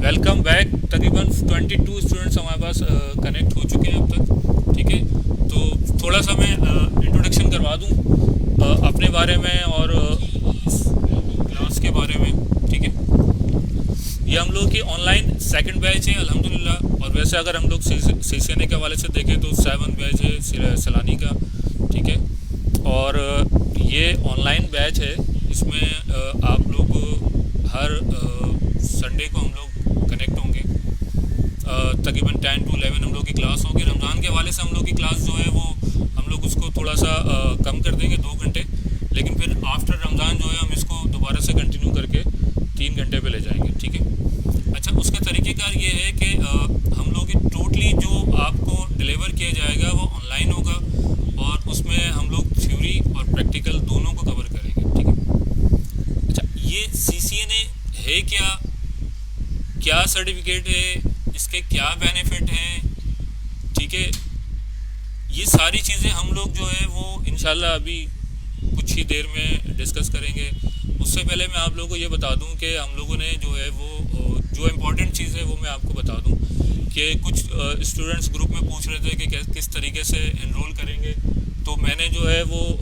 Welcome back. तकरीबन 22 students हमारे पास connect हो चुके हैं अब तक। ठीक है, तो थोड़ा सा मैं इंट्रोडक्शन करवा दूं अपने बारे में और इस क्लास के बारे में। ठीक है, ये हम लोग की ऑनलाइन सेकंड बैच है अल्हम्दुलिल्लाह। और वैसे अगर हम लोग CCNA के हवाले से देखें तो 7 बैच है सैलानी का। ठीक है, और ये ऑनलाइन बैच है। इसमें आप लोग हर संडे को हम लोग कनेक्ट होंगे। तकरीबन 10 to 11 हम लोग की क्लास होगी। रमज़ान के हवाले से हम लोग की क्लास जो है वो हम लोग उसको थोड़ा सा कम कर देंगे, 2 घंटे। लेकिन फिर आफ्टर रमज़ान जो है हम इसको दोबारा से कंटिन्यू करके 3 घंटे पे ले जाएंगे। ठीक है, अच्छा, उसका तरीक़ेकार ये है कि हम लोग टोटली जो आपको डिलीवर किया जाएगा वो ऑनलाइन होगा और उसमें हम लोग थ्योरी और प्रैक्टिकल दोनों को कवर करेंगे। ठीक है, अच्छा, ये CCNA है क्या सर्टिफिकेट है, इसके क्या बेनिफिट हैं। ठीक है, ये सारी चीज़ें हम लोग जो है वो इंशाल्लाह अभी कुछ ही देर में डिस्कस करेंगे। उससे पहले मैं आप लोगों को ये बता दूं कि हम लोगों ने जो है वो जो इम्पोर्टेंट चीज़ है वो मैं आपको बता दूं कि कुछ स्टूडेंट्स ग्रुप में पूछ रहे थे कि किस तरीके से इनरोल करेंगे। तो मैंने जो है वो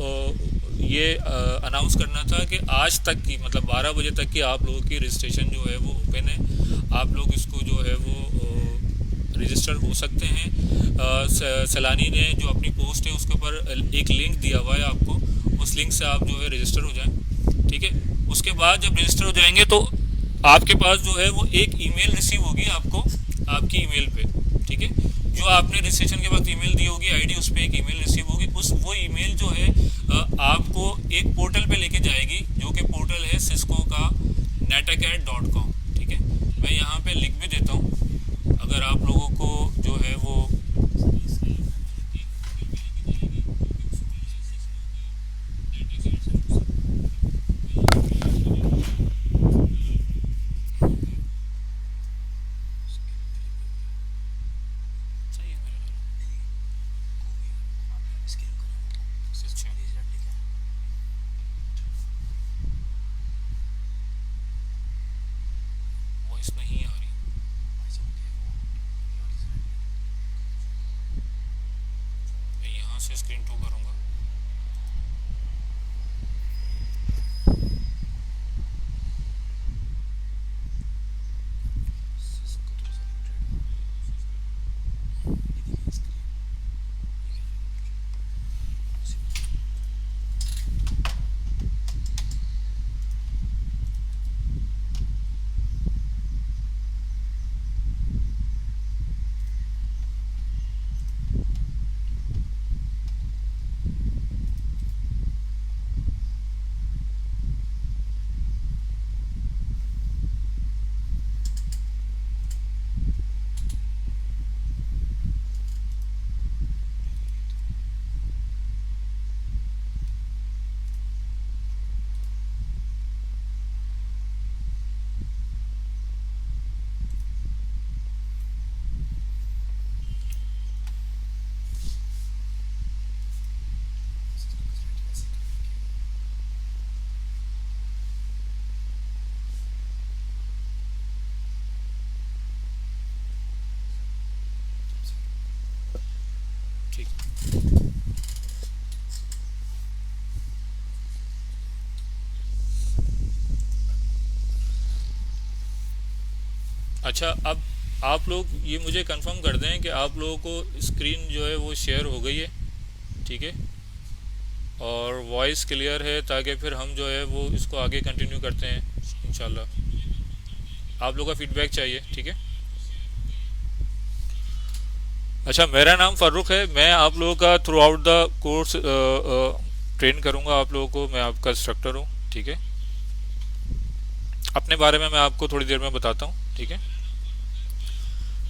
ये अनाउंस करना था कि आज तक की मतलब 12 बजे तक की आप लोगों की रजिस्ट्रेशन जो है वो ओपन है। आप लोग इसको जो है वो रजिस्टर हो सकते हैं। सैलानी ने जो अपनी पोस्ट है उसके ऊपर एक लिंक दिया हुआ है, आपको उस लिंक से आप जो है रजिस्टर हो जाएं। ठीक है, उसके बाद जब रजिस्टर हो जाएंगे तो आपके पास जो है वो एक ईमेल रिसीव होगी आपको आपकी ईमेल पे। ठीक है, जो आपने रजिस्ट्रेशन के वक्त ईमेल दी होगी आईडी, उस पर एक ईमेल रिसीव होगी। वो ईमेल जो है आपको एक पोर्टल पे लेके जाएगी, जो कि पोर्टल है सिस्को का netacad.com। ठीक है, मैं यहाँ पे लिख भी देता हूँ अगर आप लोगों को जो है वो सही है मेरे वॉइस नहीं आ रही। मैं यहाँ से स्क्रीन 2 करूँगा। ठीक, अच्छा, अब आप लोग ये मुझे कंफर्म कर दें कि आप लोगों को स्क्रीन जो है वो शेयर हो गई है। ठीक है, और वॉइस क्लियर है, ताकि फिर हम जो है वो इसको आगे कंटिन्यू करते हैं इंशाल्लाह। आप लोगों का फीडबैक चाहिए। ठीक है, अच्छा, मेरा नाम फ़ारूक है। मैं आप लोगों का through out the course train करूँगा आप लोगों को। मैं आपका इंस्ट्रक्टर हूँ। ठीक है, अपने बारे में मैं आपको थोड़ी देर में बताता हूँ। ठीक है,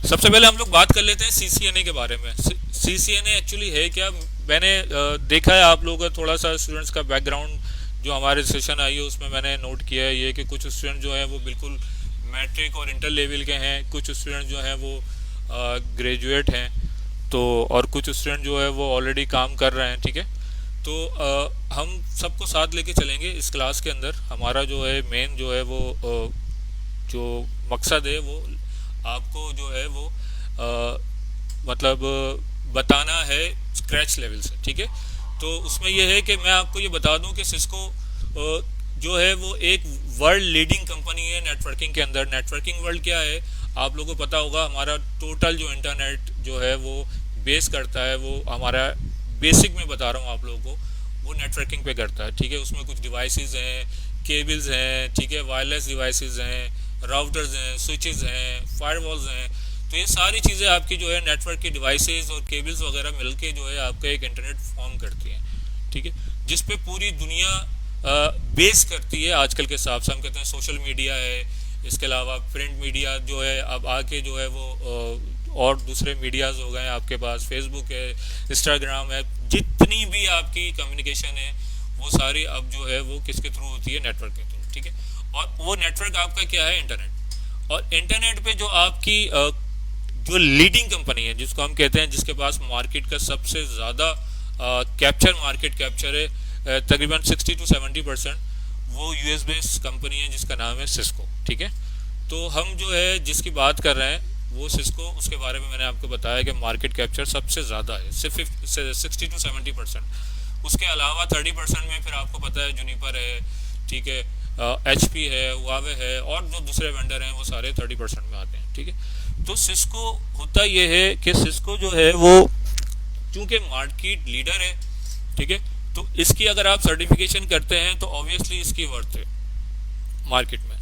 सबसे पहले हम लोग बात कर लेते हैं CCNA के बारे में। CCNA एक्चुअली है क्या। मैंने देखा है आप लोगों का थोड़ा सा स्टूडेंट्स का बैकग्राउंड जो हमारे सेशन आई है उसमें मैंने नोट किया है ये कि कुछ स्टूडेंट जो है वो बिल्कुल मैट्रिक और इंटर लेवल के हैं, कुछ स्टूडेंट जो हैं वो ग्रेजुएट हैं, तो और कुछ स्टूडेंट जो है वो ऑलरेडी काम कर रहे हैं। ठीक है, तो हम सबको साथ लेके चलेंगे इस क्लास के अंदर। हमारा जो है मेन जो है वो जो मकसद है वो आपको जो है वो मतलब बताना है स्क्रैच लेवल से, ठीक है। तो उसमें ये है कि मैं आपको ये बता दूं कि सिस्को जो है वो एक वर्ल्ड लीडिंग कंपनी है नेटवर्किंग के अंदर। नेटवर्किंग वर्ल्ड क्या है, आप लोगों को पता होगा, हमारा टोटल जो इंटरनेट जो है वो बेस करता है, वो हमारा बेसिक में बता रहा हूँ आप लोगों को, वो नेटवर्किंग पे करता है, ठीक है। उसमें कुछ डिवाइसेस हैं, केबल्स हैं, ठीक है, वायरलेस डिवाइसेस हैं, राउटर्स हैं, स्विचेस हैं, फायरवॉल्स हैं। तो ये सारी चीज़ें आपकी जो है नेटवर्क की डिवाइसेस और केबल्स वगैरह मिलके जो है आपका एक इंटरनेट फॉर्म करती हैं, ठीक है, जिस पे पूरी दुनिया बेस करती है आजकल के हिसाब से। हम कहते हैं सोशल मीडिया है, इसके अलावा प्रिंट मीडिया जो है अब आके जो है वो और दूसरे मीडियाज़ हो गए आपके पास, फेसबुक है, इंस्टाग्राम है, जितनी भी आपकी कम्युनिकेशन है वो सारी अब जो है वो किसके थ्रू होती है, नेटवर्क के थ्रू, ठीक है। और वो नेटवर्क आपका क्या है, इंटरनेट। और इंटरनेट पे जो आपकी जो लीडिंग कंपनी है, जिसको हम कहते हैं, जिसके पास मार्केट का सबसे ज़्यादा मार्केट कैप्चर है, तकरीबन 60 to 70%, वो यूएस बेस्ड कंपनी है जिसका नाम है सिस्को, ठीक है। तो हम जो है जिसकी बात कर रहे हैं वो सिस्को, उसके बारे में मैंने आपको बताया कि मार्केट कैप्चर सबसे ज़्यादा है, सिर्फ 60 to 70%। उसके अलावा 30% में फिर आपको पता है जूनिपर है, ठीक है, HP है, हुआवे है, और जो दूसरे वेंडर हैं वो सारे 30% में आते हैं, ठीक है। तो सिस्को होता ये है कि सिस्को जो है वो चूँकि मार्केट लीडर है, ठीक है, तो इसकी अगर आप सर्टिफिकेशन करते हैं तो ऑब्वियसली इसकी वर्थ है मार्केट में,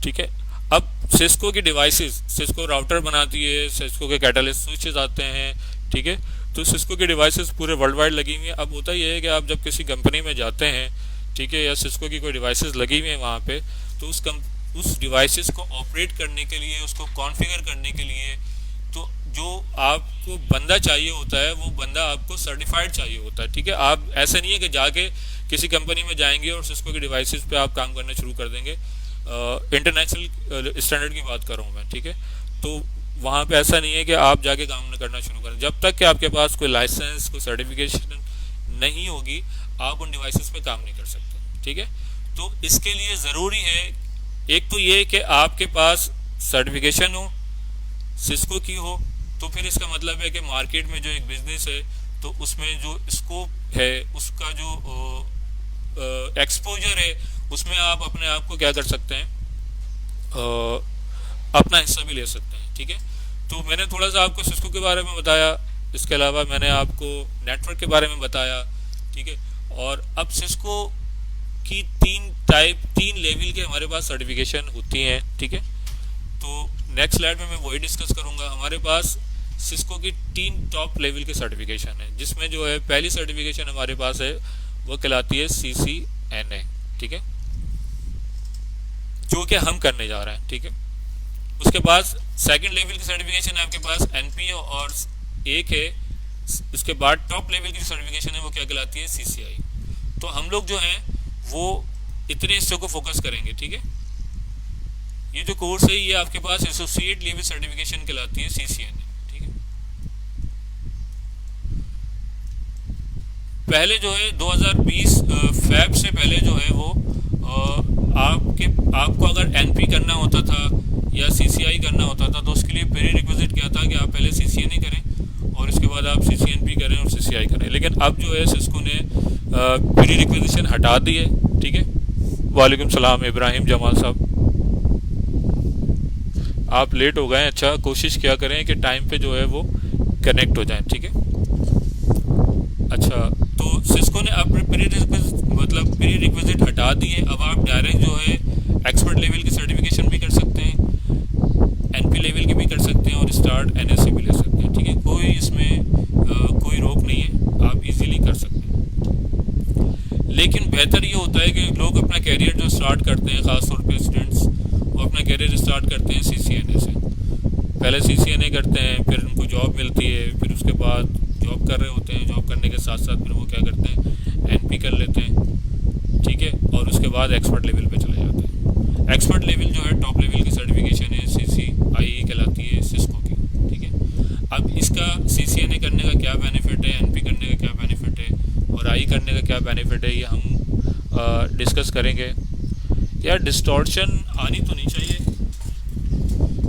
ठीक है। अब सिस्को की डिवाइसेस, सिस्को राउटर बनाती है, सिस्को के कैटलिस्ट स्विचेस आते हैं, ठीक है। तो सिस्को की डिवाइसेस पूरे वर्ल्ड वाइड लगी हुई हैं। अब होता यह है कि आप जब किसी कंपनी में जाते हैं, ठीक है, या सिस्को की कोई डिवाइसेस लगी हुई हैं वहाँ पे, तो उस डिवाइसेस को ऑपरेट करने के लिए, उसको कॉन्फ़िगर करने के लिए, तो जो आपको बंदा चाहिए होता है वो बंदा आपको सर्टिफाइड चाहिए होता है, ठीक है। आप ऐसा नहीं है कि जाके किसी कंपनी में जाएंगे और सिस्को की डिवाइसेस पे आप काम करना शुरू कर देंगे। इंटरनेशनल स्टैंडर्ड की बात कर रहा हूँ मैं, ठीक है। तो वहाँ पे ऐसा नहीं है कि आप जाके काम करना शुरू करें, जब तक कि आपके पास कोई लाइसेंस, कोई सर्टिफिकेशन नहीं होगी आप उन डिवाइसेस पे काम नहीं कर सकते, ठीक है। तो इसके लिए ज़रूरी है एक तो ये कि आपके पास सर्टिफिकेशन हो, सिस्को की हो, तो फिर इसका मतलब है कि मार्केट में जो एक बिज़नेस है तो उसमें जो स्कोप है, उसका जो एक्सपोजर है, उसमें आप अपने आप को क्या कर सकते हैं, अपना हिस्सा भी ले सकते हैं, ठीक है। तो मैंने थोड़ा सा आपको सिस्को के बारे में बताया, इसके अलावा मैंने आपको नेटवर्क के बारे में बताया, ठीक है। और अब सिस्को की तीन लेवल के हमारे पास सर्टिफिकेशन होती हैं, ठीक है। तो नेक्स्ट स्लाइड में मैं वही डिस्कस करूंगा। हमारे पास सिस्को की 3 टॉप लेवल की सर्टिफिकेशन है, जिसमें जो है पहली सर्टिफिकेशन हमारे पास है वो कहलाती है CCNA, ठीक है, जो कि हम करने जा रहे हैं, ठीक है। उसके बाद सेकंड लेवल की सर्टिफिकेशन है आपके पास NP और एक है, उसके बाद टॉप लेवल की सर्टिफिकेशन है वो क्या कहलाती है CCI। तो हम लोग जो हैं वो इतने हिस्सों को फोकस करेंगे, ठीक है। ये जो कोर्स है ये आपके पास एसोसिएट लेवल सर्टिफिकेशन कहलाती है CCNA, ठीक है। पहले जो है 2020 फेब से पहले जो है वो आपको अगर NP करना होता था या CCI करना होता था तो उसके लिए प्री रिक्विजिट क्या था कि आप पहले CCNA करें और इसके बाद आप CCNP करें और CCI करें। लेकिन अब जो है सिस्को ने प्री रिक्विजिशन हटा दी है, ठीक है। वालेकुम सलाम इब्राहिम जमाल साहब, आप लेट हो गए। अच्छा, कोशिश क्या करें कि टाइम पे जो है वो कनेक्ट हो जाएं, ठीक है। अच्छा, तो सिस्को ने अब प्री रिक्विजिट हटा दी है। अब आप डायरेक्ट जो है एक्सपर्ट लेवल की सर्टिफिकेशन भी कर सकते हैं, NP लेवल की भी कर सकते हैं और स्टार्ट NSC भी ले सकते हैं, ठीक है। कोई इसमें कोई रोक नहीं है, आप इजीली कर सकते हैं। लेकिन बेहतर ये होता है कि लोग अपना कैरियर जो स्टार्ट करते हैं, ख़ासतौर पे स्टूडेंट्स, वो अपना कैरियर स्टार्ट करते हैं CCNA से। पहले CCNA करते हैं, फिर उनको जॉब मिलती है, फिर उसके बाद जॉब कर रहे होते हैं, जॉब करने के साथ साथ फिर वो क्या करते हैं NP कर लेते हैं, ठीक है, और उसके बाद एक्सपर्ट लेवल पे चले जाते हैं। एक्सपर्ट लेवल जो है टॉप लेवल की सर्टिफिकेशन है, CCIE कहलाती है सिस्को की, ठीक है। अब इसका CCNA करने का क्या बेनिफिट है, NP करने का क्या बेनिफिट है और IE करने का क्या बेनिफिट है, ये हम डिस्कस करेंगे। यार डिस्टॉर्शन आनी तो नहीं चाहिए,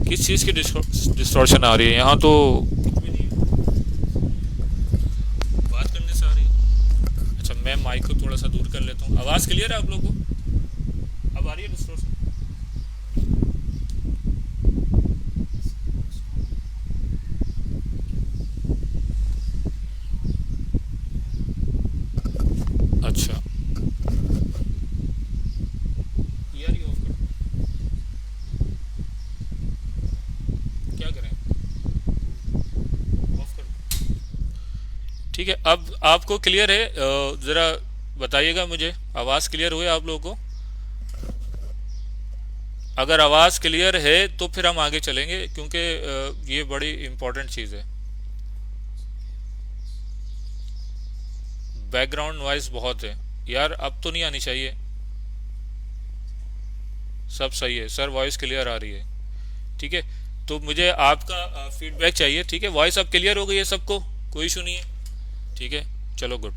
किस चीज़ की डिस्टॉर्शन आ रही है यहाँ तो? कुछ भी नहीं है, बात करने से आ रही है। अच्छा, मैं माइक को थोड़ा सा दूर कर लेता हूँ। आवाज़ क्लियर है आप लोगों को? अब आ रही है डिस्टॉर्शन? अच्छा, यार ये ऑफ कर, क्या करें, ऑफ कर। ठीक है, अब आपको क्लियर है? ज़रा बताइएगा मुझे, आवाज़ क्लियर हुई आप लोगों को? अगर आवाज़ क्लियर है तो फिर हम आगे चलेंगे, क्योंकि ये बड़ी इम्पोर्टेंट चीज़ है। बैकग्राउंड नॉइज़ बहुत है यार, अब तो नहीं आनी चाहिए। सब सही है सर, वॉइस क्लियर आ रही है। ठीक है, तो मुझे आपका फीडबैक चाहिए। ठीक है, वॉइस अब क्लियर हो गई है सबको, कोई इशू नहीं है? ठीक है, चलो गुड।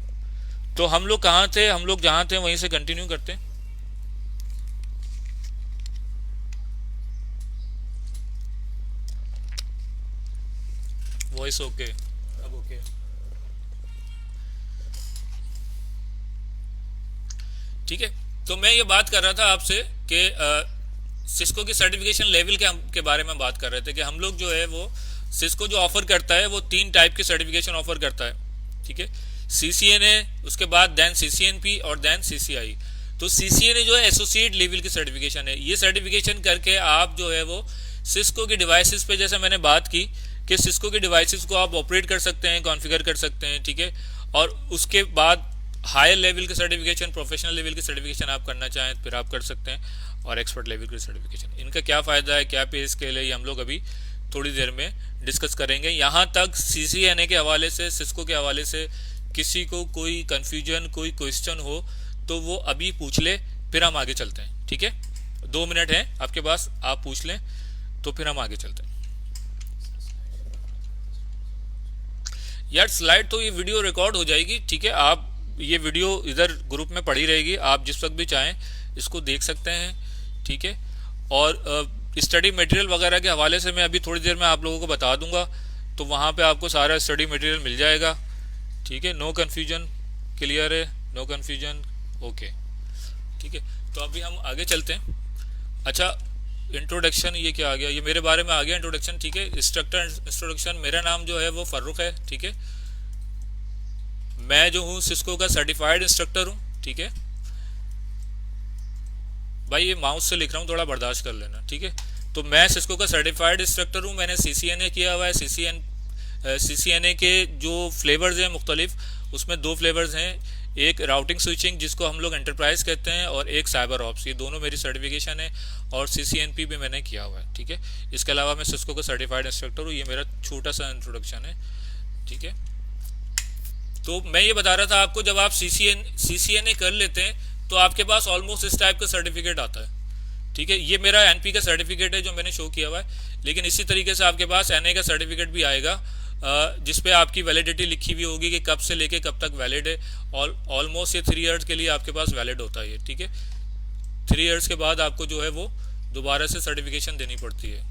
तो हम लोग कहाँ थे? हम लोग जहाँ थे वहीं से कंटिन्यू करते हैं। वॉइस ओके, अब ओके। ठीक है, तो मैं ये बात कर रहा था आपसे कि सिस्को की सर्टिफिकेशन लेवल के बारे में बात कर रहे थे कि हम लोग जो है वो सिस्को जो ऑफर करता है वो 3 टाइप की सर्टिफिकेशन ऑफर करता है। ठीक है, CCNA, उसके बाद देन CCNP और देन CCI। तो CCNA जो है एसोसिएट लेवल की सर्टिफिकेशन है। ये सर्टिफिकेशन करके आप जो है वो सिस्को की डिवाइसेस पे, जैसे मैंने बात की कि सिस्को की डिवाइसेस को आप ऑपरेट कर सकते हैं, कॉन्फ़िगर कर सकते हैं। ठीक है, और उसके बाद हायर लेवल की सर्टिफिकेशन, प्रोफेशनल लेवल की सर्टिफिकेशन आप करना चाहें फिर आप कर सकते हैं, और एक्सपर्ट लेवल की सर्टिफिकेशन। इनका क्या फ़ायदा है, क्या पे स्केल है, ये हम लोग अभी थोड़ी देर में डिस्कस करेंगे। यहाँ तक CCNA के हवाले से, सिस्को के हवाले से किसी को कोई कन्फ्यूजन, कोई क्वेश्चन हो तो वो अभी पूछ ले, फिर हम आगे चलते हैं। ठीक है, 2 मिनट हैं आपके पास, आप पूछ लें तो फिर हम आगे चलते हैं। यार स्लाइड तो, ये वीडियो रिकॉर्ड हो जाएगी। ठीक है, आप ये वीडियो इधर ग्रुप में पड़ी रहेगी, आप जिस वक्त भी चाहें इसको देख सकते हैं। ठीक है, और स्टडी मटेरियल वगैरह के हवाले से मैं अभी थोड़ी देर में आप लोगों को बता दूंगा, तो वहाँ पे आपको सारा स्टडी मटेरियल मिल जाएगा। ठीक है, नो कन्फ्यूजन, क्लियर है? No confusion, okay. ठीक है, तो अभी हम आगे चलते हैं। अच्छा, इंट्रोडक्शन ये क्या आ गया, ये मेरे बारे में आ गया इंट्रोडक्शन। ठीक है, इंस्ट्रक्टर इंट्रोडक्शन, मेरा नाम जो है वो फर्रुख है। ठीक है, मैं जो हूँ सिस्को का सर्टिफाइड इंस्ट्रक्टर हूँ। ठीक है भाई, ये माउस से लिख रहा हूँ, थोड़ा बर्दाश्त कर लेना। ठीक है, तो मैं सिस्को का सर्टिफाइड इंस्ट्रक्टर हूँ, मैंने CCNA किया हुआ है। CCNA के जो फ्लेवर्स हैं मुख्तलिफ, उसमें 2 फ्लेवर्स हैं, एक राउटिंग स्विचिंग जिसको हम लोग एंटरप्राइज कहते हैं, और एक साइबर ऑप्स। ये दोनों मेरी सर्टिफिकेशन है, और CCNP भी मैंने किया हुआ है। ठीक है, इसके अलावा मैं सिस्को का सर्टिफाइड इंस्ट्रक्टर हूँ। ये मेरा छोटा सा इंट्रोडक्शन है। ठीक है, तो मैं ये बता रहा था आपको, जब आप CCNA कर लेते हैं तो आपके पास ऑलमोस्ट इस टाइप का सर्टिफिकेट आता है। ठीक है, ये मेरा NP का सर्टिफिकेट है जो मैंने शो किया हुआ है, लेकिन इसी तरीके से आपके पास NA का सर्टिफिकेट भी आएगा, जिस पे आपकी वैलिडिटी लिखी हुई होगी कि कब से लेके कब तक वैलिड है। ऑलमोस्ट ये 3 ईयर्स के लिए आपके पास वैलिड होता है ये। ठीक है, 3 ईयर्स के बाद आपको जो है वो दोबारा से सर्टिफिकेशन देनी पड़ती है।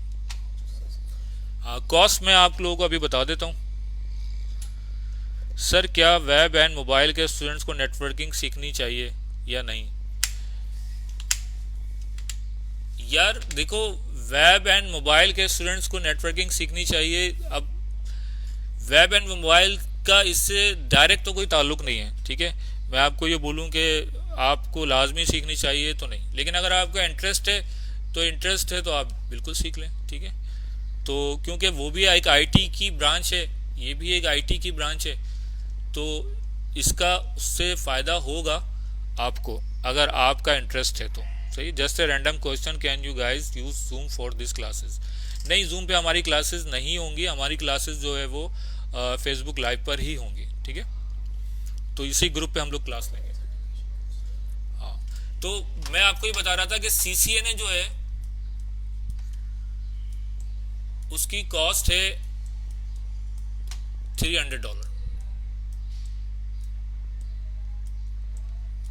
हाँ, कॉस्ट मैं आप लोगों को अभी बता देता हूँ। सर, क्या वेब एंड मोबाइल के स्टूडेंट्स को नेटवर्किंग सीखनी चाहिए या नहीं? यार देखो, वेब एंड मोबाइल के स्टूडेंट्स को नेटवर्किंग सीखनी चाहिए। अब वेब एंड मोबाइल का इससे डायरेक्ट तो कोई ताल्लुक नहीं है। ठीक है, मैं आपको ये बोलूँ कि आपको लाजमी सीखनी चाहिए तो नहीं, लेकिन अगर आपका इंटरेस्ट है तो आप बिल्कुल सीख लें। ठीक है, तो क्योंकि वो भी एक IT की ब्रांच है, ये भी एक IT की ब्रांच है, तो इसका उससे फ़ायदा होगा आपको अगर आपका इंटरेस्ट है तो। सही, just a random question, can you guys use zoom for this classes? नहीं, जूम पे हमारी क्लासेस नहीं होंगी, हमारी क्लासेस जो है वो फेसबुक लाइव पर ही होंगी। ठीक है, तो इसी ग्रुप पे हम लोग क्लास लेंगे। हाँ, तो मैं आपको ये बता रहा था कि CCNA जो है उसकी कॉस्ट है $300।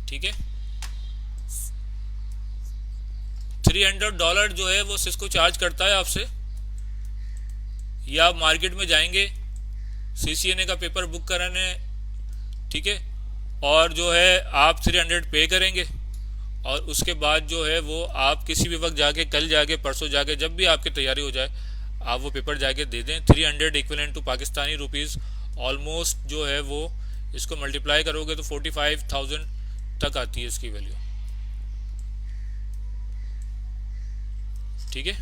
ठीक है, $300 जो है वो सिस्को चार्ज करता है आपसे। या आप मार्केट में जाएंगे सीसीएनए का पेपर बुक कराने, ठीक है, और जो है आप 300 पे करेंगे, और उसके बाद जो है वो आप किसी भी वक्त जाके, कल जाके, परसों जाके, जब भी आपकी तैयारी हो जाए आप वो पेपर जाके दे दें। 300 equivalent to Pakistani rupees almost जो है वो, इसको मल्टीप्लाई करोगे तो 45,000 तक आती है इसकी वैल्यू, ठीक है,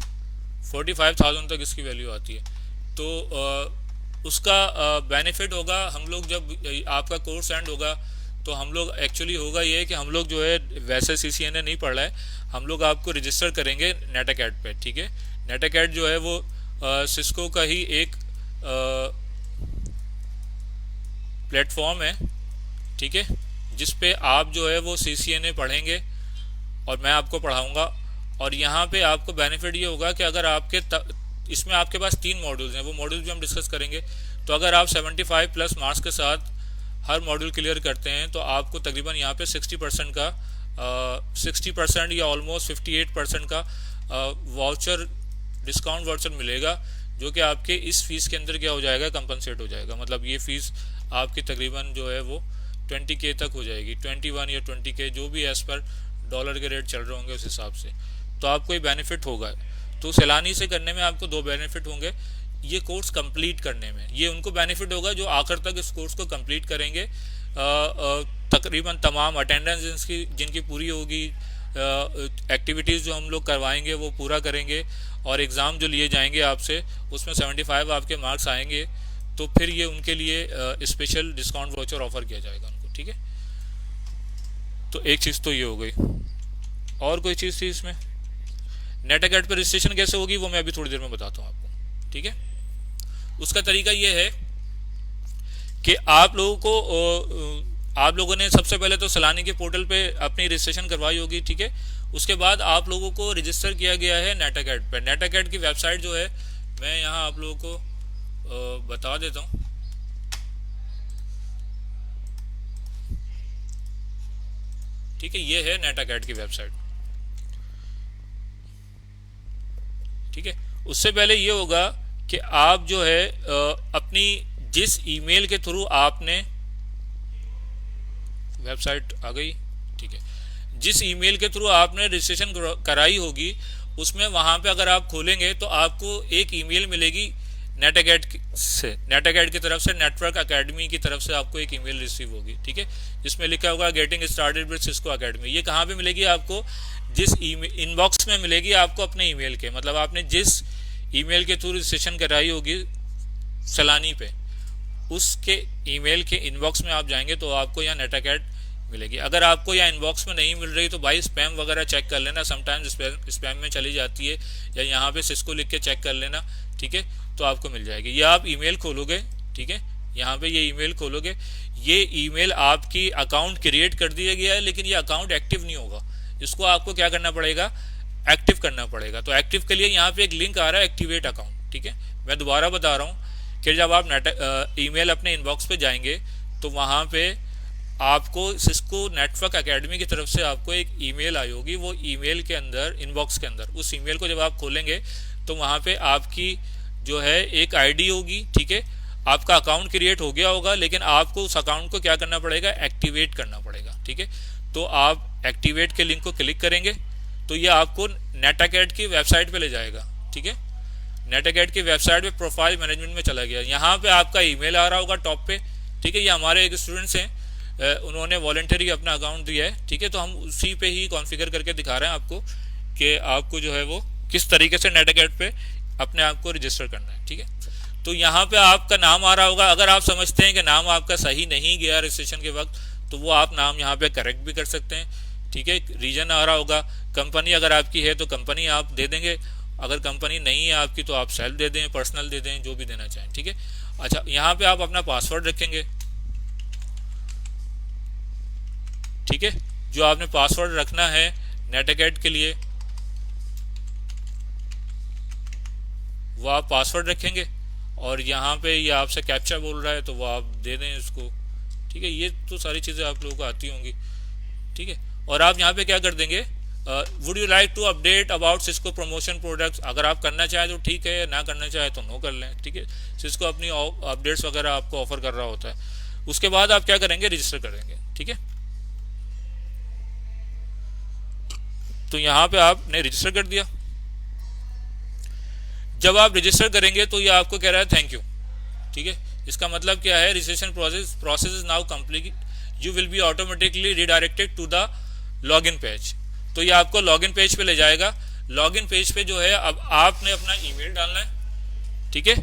45,000 तक इसकी वैल्यू आती है। तो उसका बेनिफिट होगा, हम लोग जब आपका कोर्स एंड होगा तो हम लोग एक्चुअली होगा ये कि हम लोग जो है वैसे सीसीएनए नहीं पढ़ रहा है, हम लोग आपको रजिस्टर करेंगे नेटाकैट पे, ठीक है। नेटाकैट जो है वो सिस्को का ही एक प्लेटफॉर्म है, ठीक है, जिस पे आप जो है वो सीसीएनए पढ़ेंगे और मैं आपको पढ़ाऊँगा। और यहाँ पे आपको बेनिफिट ये होगा कि अगर आपके इसमें आपके पास 3 मॉड्यूल्स हैं, वो मॉड्यूल भी हम डिस्कस करेंगे। तो अगर आप 75 प्लस मार्क्स के साथ हर मॉड्यूल क्लियर करते हैं तो आपको तकरीबन यहाँ पे 60% का 60% या ऑलमोस्ट 58% का वाउचर, डिस्काउंट वाउचर मिलेगा, जो कि आपके इस फीस के अंदर क्या हो जाएगा, कंपनसेट हो जाएगा। मतलब ये फीस आपकी तकरीबन जो है वो 20K तक हो जाएगी, 21 या 20K, जो भी एज़ पर डॉलर के रेट चल रहे होंगे उस हिसाब से। तो आपको ये बेनिफिट होगा। तो सैलानी से करने में आपको 2 बेनिफिट होंगे, ये कोर्स कंप्लीट करने में ये उनको बेनिफिट होगा जो आखिर तक इस कोर्स को कंप्लीट करेंगे। तकरीबन तमाम अटेंडेंस जिनकी पूरी होगी, एक्टिविटीज़ जो हम लोग करवाएंगे वो पूरा करेंगे, और एग्ज़ाम जो लिए जाएंगे आपसे उसमें 75 आपके मार्क्स आएंगे, तो फिर ये उनके लिए स्पेशल डिस्काउंट वाउचर ऑफर किया जाएगा उनको, ठीक है। तो एक चीज़ तो ये हो गई, और कोई चीज़ थी इसमें। नेटाकैट पर रजिस्ट्रेशन कैसे होगी वो मैं अभी थोड़ी देर में बताता हूँ आपको, ठीक है। उसका तरीका ये है कि आप लोगों ने सबसे पहले तो सैलानी के पोर्टल पे अपनी रजिस्ट्रेशन करवाई होगी, ठीक है। उसके बाद आप लोगों को रजिस्टर किया गया है नेटाकैट पे। नेटाकैट की वेबसाइट जो है मैं यहाँ आप लोगों को बता देता हूँ, ठीक है। ये है नेटाकैट की वेबसाइट, ठीक है। उससे पहले ये होगा कि आप जो है अपनी जिस ईमेल के थ्रू आपने, वेबसाइट आ गई, ठीक है, जिस ईमेल के थ्रू आपने रजिस्ट्रेशन कराई होगी उसमें वहाँ पे अगर आप खोलेंगे तो आपको एक ईमेल मिलेगी नेटाकैट से, नेटाकैट की तरफ से, नेटवर्क एकेडमी की तरफ से आपको एक ईमेल रिसीव होगी, ठीक है, जिसमें लिखा होगा getting started with Cisco academy. ये कहाँ पे मिलेगी आपको, जिस इनबॉक्स में मिलेगी आपको अपने ईमेल के, मतलब आपने जिस ईमेल के थ्रू रजिस्ट्रेशन कराई होगी सैलानी पे, उसके ईमेल के इनबॉक्स में आप जाएंगे तो आपको यहाँ नेटाकैट मिलेगी। अगर आपको यहाँ इनबॉक्स में नहीं मिल रही तो भाई स्पैम वगैरह चेक कर लेना, समटाइम्स स्पैम में चली जाती है, या यहाँ पे सिस्को लिख के चेक कर लेना, ठीक है, तो आपको मिल जाएगी। ये आप ईमेल खोलोगे, ठीक है, यहाँ पे ये ईमेल खोलोगे, ये ईमेल आपकी अकाउंट क्रिएट कर दिया गया है, लेकिन ये अकाउंट एक्टिव नहीं होगा, इसको आपको क्या करना पड़ेगा, एक्टिव करना पड़ेगा। तो एक्टिव के लिए यहाँ पे एक लिंक आ रहा है, एक्टिवेट अकाउंट, ठीक है। मैं दोबारा बता रहा हूँ कि जब आप ईमेल अपने इनबॉक्स पे जाएंगे तो वहाँ पे आपको सिस्को नेटवर्क एकेडमी की तरफ से आपको एक ईमेल आई होगी, वो ईमेल के अंदर, इनबॉक्स के अंदर, उस ईमेल को जब आप खोलेंगे तो वहाँ पे आपकी जो है एक आईडी होगी, ठीक है, आपका अकाउंट क्रिएट हो गया होगा, लेकिन आपको उस अकाउंट को क्या करना पड़ेगा, एक्टिवेट करना पड़ेगा, ठीक है। तो आप एक्टिवेट के लिंक को क्लिक करेंगे तो ये आपको नेटाकैट की वेबसाइट पे ले जाएगा, ठीक है। नेटाकैट की वेबसाइट पे प्रोफाइल मैनेजमेंट में चला गया, यहाँ पे आपका ईमेल आ रहा होगा टॉप पे, ठीक है। ये हमारे एक स्टूडेंट्स हैं, उन्होंने वॉलंटरी अपना अकाउंट दिया है, ठीक है, तो हम उसी पे ही कॉन्फ़िगर करके दिखा रहे हैं आपको कि आपको जो है वो किस तरीके से नेटाकैट पे अपने आप को रजिस्टर करना है, ठीक है। तो यहाँ पे आपका नाम आ रहा होगा, अगर आप समझते हैं कि नाम आपका सही नहीं गया रजिस्ट्रेशन के वक्त तो वो आप नाम यहाँ पे करेक्ट भी कर सकते हैं, ठीक है। रीजन आ रहा होगा, कंपनी अगर आपकी है तो कंपनी आप दे देंगे, अगर कंपनी नहीं है आपकी तो आप सेल्फ दे दें, पर्सनल दे दें, जो भी देना चाहें, ठीक है। अच्छा, यहाँ पे आप अपना पासवर्ड रखेंगे, ठीक है, जो आपने पासवर्ड रखना है नेटाकैट के लिए वो आप पासवर्ड रखेंगे, और यहाँ पे ये आपसे कैप्चा बोल रहा है तो वो आप दे दें इसको, ठीक है। ये तो सारी चीज़ें आप लोगों को आती होंगी, ठीक है। और आप यहाँ पे क्या कर देंगे, would you like to update about Cisco promotion products, अगर आप करना चाहें तो ठीक है, ना करना चाहे तो नो कर लें, ठीक है। सिस्को अपनी अपडेट्स वगैरह आपको ऑफर कर रहा होता है। उसके बाद आप क्या करेंगे, रजिस्टर करेंगे, ठीक है। तो यहाँ पे आपने रजिस्टर कर दिया। जब आप रजिस्टर करेंगे तो ये आपको कह रहा है थैंक यू, ठीक है। इसका मतलब क्या है, registration process is now complete, you will be automatically redirected to the login page. तो ये आपको लॉगिन पेज पे ले जाएगा। लॉगिन पेज पे जो है अब आपने अपना ईमेल डालना है, ठीक है।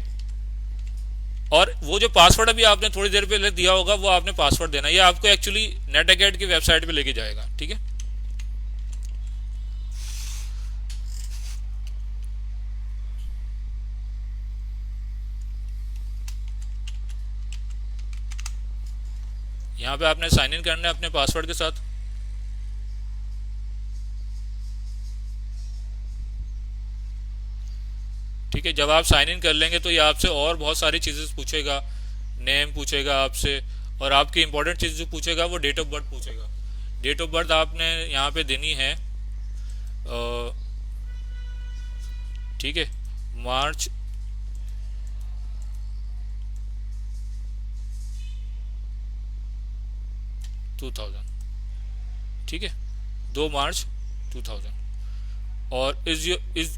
और वो जो पासवर्ड अभी आपने थोड़ी देर पहले दिया होगा वो आपने पासवर्ड देना है। ये आपको एक्चुअली नेटअकैड की वेबसाइट पे लेके जाएगा, ठीक है। यहाँ पे आपने साइन इन करना है अपने पासवर्ड के साथ। ठीक है, जब आप साइन इन कर लेंगे तो ये आपसे और बहुत सारी चीज़ें पूछेगा, नेम पूछेगा आपसे, और आपकी इंपॉर्टेंट चीज़ जो पूछेगा वो डेट ऑफ बर्थ पूछेगा। डेट ऑफ बर्थ आपने यहाँ पे देनी है, ठीक है, मार्च 2000, ठीक है, 2 मार्च 2000। और is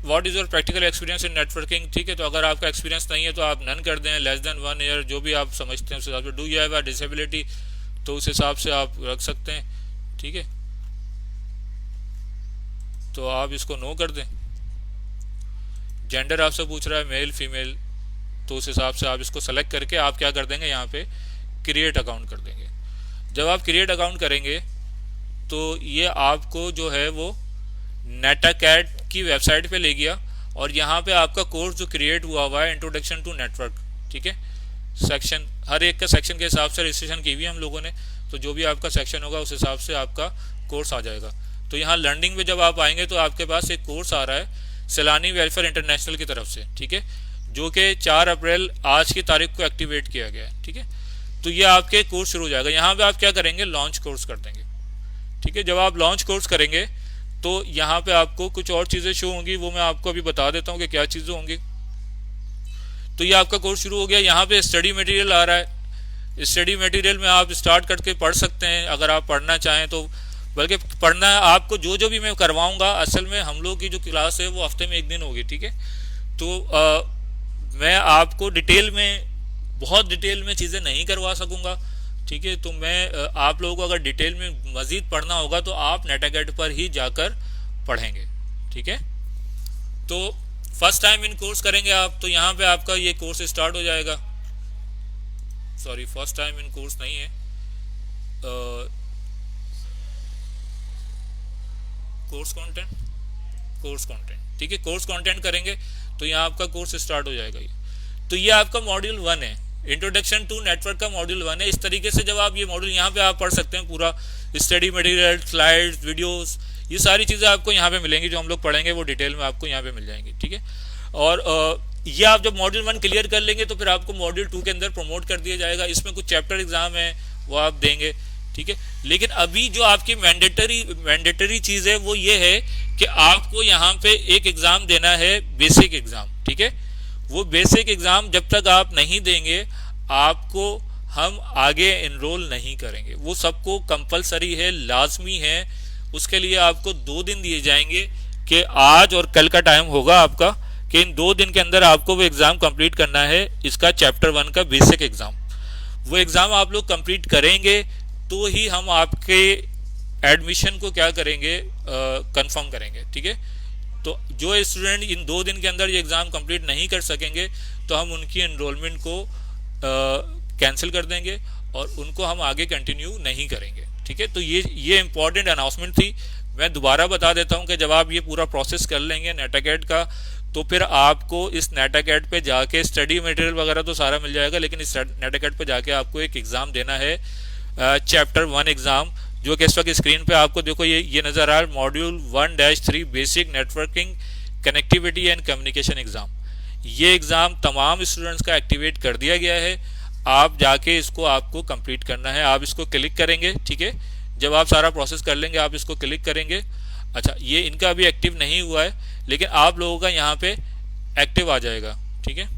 what is your practical experience in networking, ठीक है। तो अगर आपका एक्सपीरियंस नहीं है तो आप नन कर दें, लेस देन 1 ईयर, जो भी आप समझते हैं उस हिसाब से। Do you have a disability, तो उस हिसाब से आप रख सकते हैं, ठीक है। तो आप इसको नो कर दें। जेंडर आपसे पूछ रहा है मेल फीमेल, तो उस हिसाब से आप इसको सेलेक्ट करके आप क्या कर देंगे, यहाँ पे क्रिएट अकाउंट कर देंगे। जब आप क्रिएट अकाउंट करेंगे तो ये आपको जो है वो नेटअकैड की वेबसाइट पे ले गया, और यहाँ पे आपका कोर्स जो क्रिएट हुआ है इंट्रोडक्शन टू नेटवर्क, ठीक है। सेक्शन, हर एक का सेक्शन के हिसाब से रजिस्ट्रेशन की हुई है हम लोगों ने, तो जो भी आपका सेक्शन होगा उस हिसाब से आपका कोर्स आ जाएगा। तो यहाँ लर्निंग में जब आप आएंगे तो आपके पास एक कोर्स आ रहा है सैलानी वेलफेयर इंटरनेशनल की तरफ से, ठीक है, जो कि 4 अप्रैल आज की तारीख को एक्टिवेट किया गया है, ठीक है। तो ये आपके कोर्स शुरू हो जाएगा। यहाँ पे आप क्या करेंगे, लॉन्च कोर्स कर देंगे, ठीक है। जब आप लॉन्च कोर्स करेंगे तो यहाँ पे आपको कुछ और चीज़ें शो होंगी, वो मैं आपको अभी बता देता हूँ कि क्या चीज़ें होंगी। तो ये आपका कोर्स शुरू हो गया। यहाँ पे स्टडी मटेरियल आ रहा है। स्टडी मटेरियल में आप स्टार्ट करके पढ़ सकते हैं अगर आप पढ़ना चाहें तो, बल्कि पढ़ना आपको जो जो भी मैं करवाऊँगा, असल में हम लोग की जो क्लास है वो हफ्ते में 1 दिन होगी, ठीक है। तो मैं आपको डिटेल में, बहुत डिटेल में चीज़ें नहीं करवा सकूँगा, ठीक है। तो मैं आप लोगों को अगर डिटेल में मज़ीद पढ़ना होगा तो आप नेटअकैड पर ही जाकर पढ़ेंगे, ठीक है। तो फर्स्ट टाइम इन कोर्स करेंगे आप, तो यहाँ पे आपका ये कोर्स स्टार्ट हो जाएगा। Sorry, first time in course नहीं है, कोर्स कंटेंट, ठीक है। कोर्स कंटेंट करेंगे तो यहाँ आपका कोर्स स्टार्ट हो जाएगा। तो ये आपका मॉड्यूल 1 है, इंट्रोडक्शन टू नेटवर्क का मॉड्यूल 1 है। इस तरीके से जब आप ये मॉड्यूल यहाँ पे आप पढ़ सकते हैं, पूरा स्टडी मटेरियल, स्लाइड्स, वीडियोस, ये सारी चीज़ें आपको यहाँ पे मिलेंगी। जो हम लोग पढ़ेंगे वो डिटेल में आपको यहाँ पे मिल जाएंगी, ठीक है। और ये आप जब मॉड्यूल 1 क्लियर कर लेंगे तो फिर आपको मॉड्यूल 2 के अंदर प्रमोट कर दिया जाएगा। इसमें कुछ चैप्टर एग्जाम है वो आप देंगे, ठीक है। लेकिन अभी जो आपकी मैंडेटरी चीज़ है वो ये है कि आपको यहाँ पे एक एग्ज़ाम देना है, बेसिक एग्ज़ाम, ठीक है। वो बेसिक एग्ज़ाम जब तक आप नहीं देंगे आपको हम आगे इनरोल नहीं करेंगे। वो सबको कंपलसरी है, लाजमी है। उसके लिए आपको 2 दिन दिए जाएंगे कि आज और कल का टाइम होगा आपका, कि इन 2 दिन के अंदर आपको वो एग्ज़ाम कंप्लीट करना है, इसका चैप्टर 1 का बेसिक एग्ज़ाम। वो एग्ज़ाम आप लोग कंप्लीट करेंगे तो ही हम आपके एडमिशन को क्या करेंगे, कंफर्म करेंगे, ठीक है। तो जो स्टूडेंट इन 2 दिन के अंदर ये एग्ज़ाम कंप्लीट नहीं कर सकेंगे तो हम उनकी एनरोलमेंट को कैंसिल कर देंगे और उनको हम आगे कंटिन्यू नहीं करेंगे, ठीक है। तो ये इंपॉर्टेंट अनाउंसमेंट थी। मैं दोबारा बता देता हूँ कि जब आप ये पूरा प्रोसेस कर लेंगे नेटअकैड का, तो फिर आपको इस नेटअकैड पे जाके स्टडी मटेरियल वगैरह तो सारा मिल जाएगा, लेकिन इस नेटअकैड पे जाके आपको एक एग्ज़ाम देना है, चैप्टर 1 एग्ज़ाम, जो कि इस वक्त स्क्रीन पे आपको देखो ये नज़र आ रहा है, module 1-3 basic networking connectivity and communication exam. ये एग्ज़ाम तमाम स्टूडेंट्स का एक्टिवेट कर दिया गया है। आप जाके इसको आपको कंप्लीट करना है। आप इसको क्लिक करेंगे, ठीक है। जब आप सारा प्रोसेस कर लेंगे आप इसको क्लिक करेंगे, अच्छा, ये इनका अभी एक्टिव नहीं हुआ है, लेकिन आप लोगों का यहाँ पे एक्टिव आ जाएगा। ठीक है,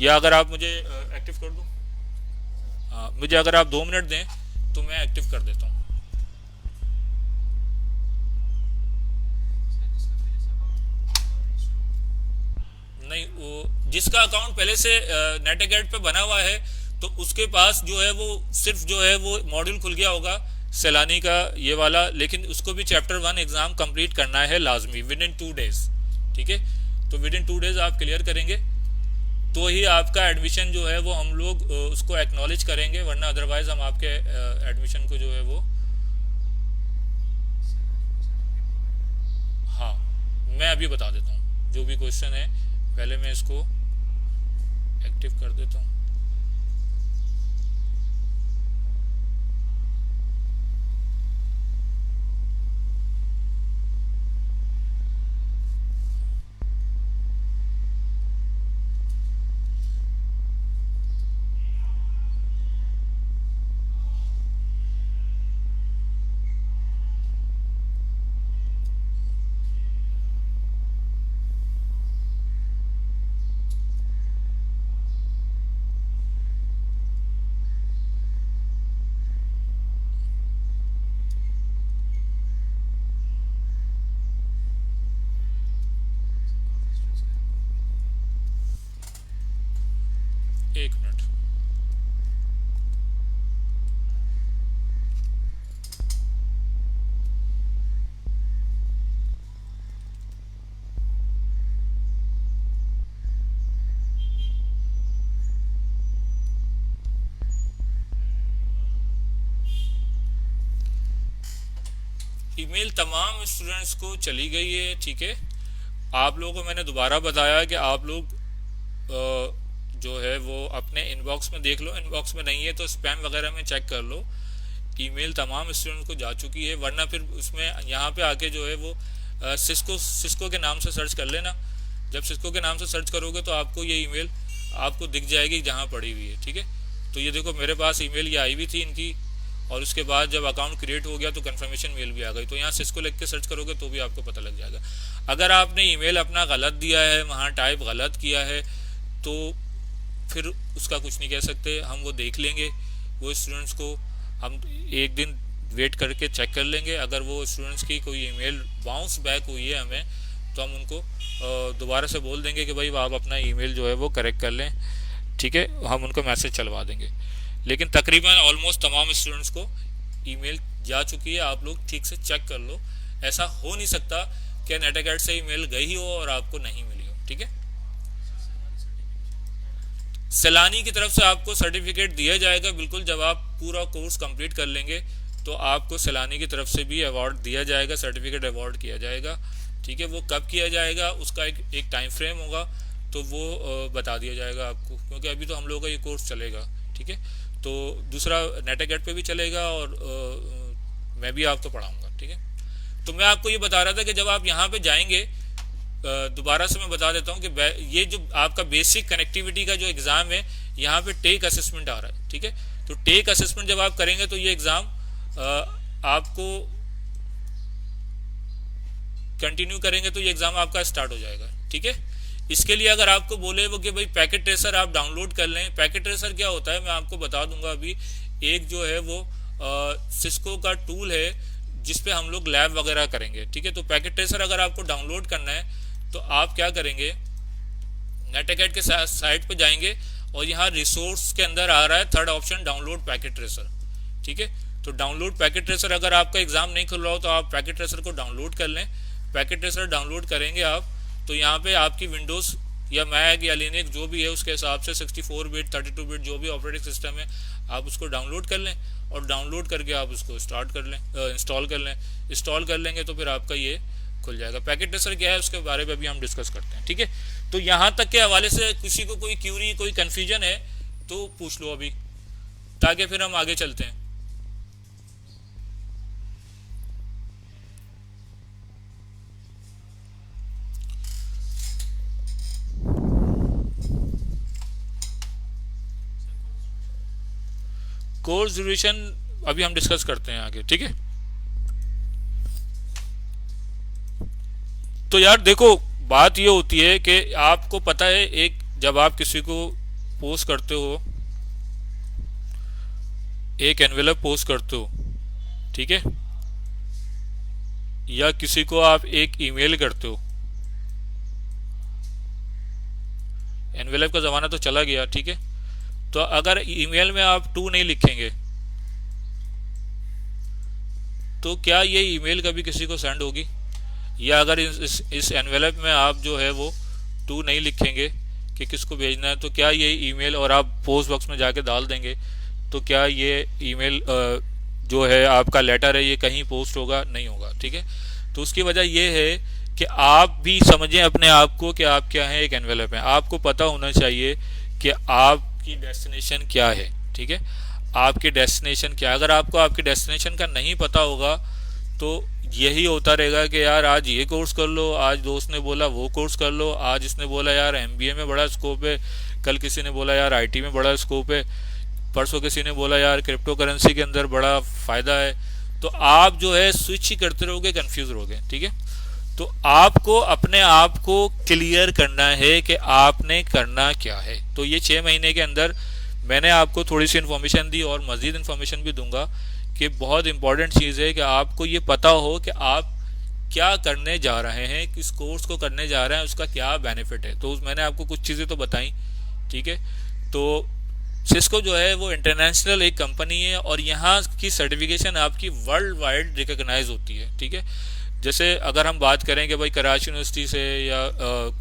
या अगर आप मुझे एक्टिव कर दूँ, हाँ मुझे अगर आप 2 मिनट दें तो मैं एक्टिव कर देता हूँ। नहीं, वो जिसका अकाउंट पहले से नेट अकाउंट पे बना हुआ है, तो उसके पास जो है वो सिर्फ जो है वो मॉड्यूल खुल गया होगा सैलानी का ये वाला, लेकिन उसको भी चैप्टर 1 एग्जाम कंप्लीट करना है लाजमी विद इन 2 डेज। ठीक है, तो विद इन 2 डेज आप क्लियर करेंगे तो ही आपका एडमिशन जो है वो हम लोग उसको एक्नॉलेज करेंगे, वरना अदरवाइज हम आपके एडमिशन को जो है वो, हाँ मैं अभी बता देता हूँ जो भी क्वेश्चन है, पहले मैं इसको एक्टिव कर देता हूँ। 1 मिनट। ईमेल तमाम स्टूडेंट्स को चली गई है। ठीक है, आप लोगों को मैंने दोबारा बताया कि आप लोग जो है वो अपने इनबॉक्स में देख लो, इनबॉक्स में नहीं है तो स्पैम वगैरह में चेक कर लो। ईमेल तमाम स्टूडेंट्स को जा चुकी है, वरना फिर उसमें यहाँ पे आके जो है वो सिस्को सिस्को के नाम से सर्च कर लेना। जब सिस्को के नाम से सर्च करोगे तो आपको ये ईमेल आपको दिख जाएगी जहाँ पड़ी हुई है। ठीक है, तो ये देखो मेरे पास ईमेल ये आई हुई थी इनकी, और उसके बाद जब अकाउंट क्रिएट हो गया तो कंफर्मेशन मेल भी आ गई। तो यहाँ सिस्को लिख के सर्च करोगे तो भी आपको पता लग जाएगा। अगर आपने ईमेल अपना गलत दिया है, वहाँ टाइप गलत किया है, तो फिर उसका कुछ नहीं कह सकते, हम वो देख लेंगे। वो स्टूडेंट्स को हम एक दिन वेट करके चेक कर लेंगे। अगर वो स्टूडेंट्स की कोई ईमेल बाउंस बैक हुई है हमें, तो हम उनको दोबारा से बोल देंगे कि भाई आप अपना ईमेल जो है वो करेक्ट कर लें। ठीक है, हम उनको मैसेज चलवा देंगे। लेकिन तकरीबन ऑलमोस्ट तमाम स्टूडेंट्स को ईमेल जा चुकी है, आप लोग ठीक से चेक कर लो। ऐसा हो नहीं सकता कि नेट अकाउंट से ईमेल गई हो और आपको नहीं मिली हो। ठीक है, सैलानी की तरफ से आपको सर्टिफिकेट दिया जाएगा बिल्कुल, जब आप पूरा कोर्स कंप्लीट कर लेंगे तो आपको सैलानी की तरफ से भी अवार्ड दिया जाएगा, सर्टिफिकेट अवार्ड किया जाएगा। ठीक है, वो कब किया जाएगा उसका एक टाइम फ्रेम होगा, तो वो बता दिया जाएगा आपको, क्योंकि अभी तो हम लोगों का ये कोर्स चलेगा। ठीक है, तो दूसरा नेट अकाउंट पे भी चलेगा और मैं भी आपको पढ़ाऊँगा। ठीक है, तो मैं आपको ये बता रहा था कि जब आप यहाँ पे जाएंगे, दोबारा से मैं बता देता हूँ कि ये जो आपका बेसिक कनेक्टिविटी का जो एग्ज़ाम है, यहाँ पे टेक असेसमेंट आ रहा है। ठीक है, तो टेक असेसमेंट जब आप करेंगे तो ये एग्ज़ाम आपको कंटिन्यू करेंगे तो ये एग्ज़ाम आपका स्टार्ट हो जाएगा। ठीक है, इसके लिए अगर आपको बोले वो कि भाई पैकेट ट्रेसर आप डाउनलोड कर लें, पैकेट ट्रेसर क्या होता है मैं आपको बता दूंगा अभी। एक जो है वो सिस्को का टूल है जिसपे हम लोग लैब वगैरह करेंगे। ठीक है, तो पैकेट ट्रेसर अगर आपको डाउनलोड करना है तो आप क्या करेंगे, नेट अकाउंट के साइट पे जाएंगे और यहाँ रिसोर्स के अंदर आ रहा है third option download packet tracer. ठीक है, तो डाउनलोड पैकेट ट्रेसर, अगर आपका एग्जाम नहीं खुल रहा हो तो आप पैकेट ट्रेसर को डाउनलोड कर लें। पैकेट ट्रेसर डाउनलोड करेंगे आप तो यहाँ पे आपकी विंडोज़ या मैक या लिनक्स जो भी है उसके हिसाब से 64 बिट 32 बिट जो भी ऑपरेटिंग सिस्टम है आप उसको डाउनलोड कर लें, और डाउनलोड करके आप उसको स्टार्ट कर लें, इंस्टॉल कर लें। इंस्टॉल कर लेंगे तो फिर आपका ये खुल जाएगा। पैकेट ट्रेसर क्या है उसके बारे में भी हम डिस्कस करते हैं। ठीक है, तो यहाँ तक के हवाले से किसी को कोई क्यूरी कोई कन्फ्यूजन है तो पूछ लो अभी, ताकि फिर हम आगे चलते हैं। कोर्स ड्यूरेशन अभी हम डिस्कस करते हैं आगे। ठीक है, तो यार देखो, बात ये होती है कि आपको पता है, एक जब आप किसी को पोस्ट करते हो, एक एनवेलप पोस्ट करते हो, ठीक है, या किसी को आप एक ईमेल करते हो, एनवेलप का ज़माना तो चला गया, ठीक है, तो अगर ईमेल में आप टू नहीं लिखेंगे तो क्या ये ईमेल कभी किसी को सेंड होगी? या अगर इस एनवेलप में आप जो है वो टू नहीं लिखेंगे कि किसको भेजना है, तो क्या ये ईमेल, और आप पोस्ट बॉक्स में जाके डाल देंगे, तो क्या ये ईमेल जो है आपका लेटर है ये कहीं पोस्ट होगा? नहीं होगा, ठीक है। तो उसकी वजह ये है कि आप भी समझें अपने आप को कि आप क्या हैं, एक एनवेलप है। आपको पता होना चाहिए कि आपकी डेस्टिनेशन क्या है, ठीक है, आपकी डेस्टिनेशन क्या है। अगर आपको आपकी डेस्टिनेशन का नहीं पता होगा तो यही होता रहेगा कि यार आज ये कोर्स कर लो, आज दोस्त ने बोला वो कोर्स कर लो, आज इसने बोला यार एमबीए में बड़ा स्कोप है, कल किसी ने बोला यार आईटी में बड़ा स्कोप है, परसों किसी ने बोला यार क्रिप्टो करेंसी के अंदर बड़ा फ़ायदा है। तो आप जो है स्विच ही करते रहोगे, कंफ्यूज रहोगे, ठीक है। तो आपको अपने आप को क्लियर करना है कि आपने करना क्या है। तो ये 6 महीने के अंदर मैंने आपको थोड़ी सी इन्फॉर्मेशन दी और मज़ीद इन्फॉर्मेशन भी दूंगा कि बहुत इंपॉर्टेंट चीज़ है कि आपको ये पता हो कि आप क्या करने जा रहे हैं, किस कोर्स को करने जा रहे हैं, उसका क्या बेनिफिट है। तो मैंने आपको कुछ चीज़ें तो बताई, ठीक है। तो सिस्को जो है वो इंटरनेशनल एक कंपनी है और यहाँ की सर्टिफिकेशन आपकी वर्ल्ड वाइड रिकॉग्नाइज होती है, ठीक है। जैसे अगर हम बात करें कि भाई कराची यूनिवर्सिटी से या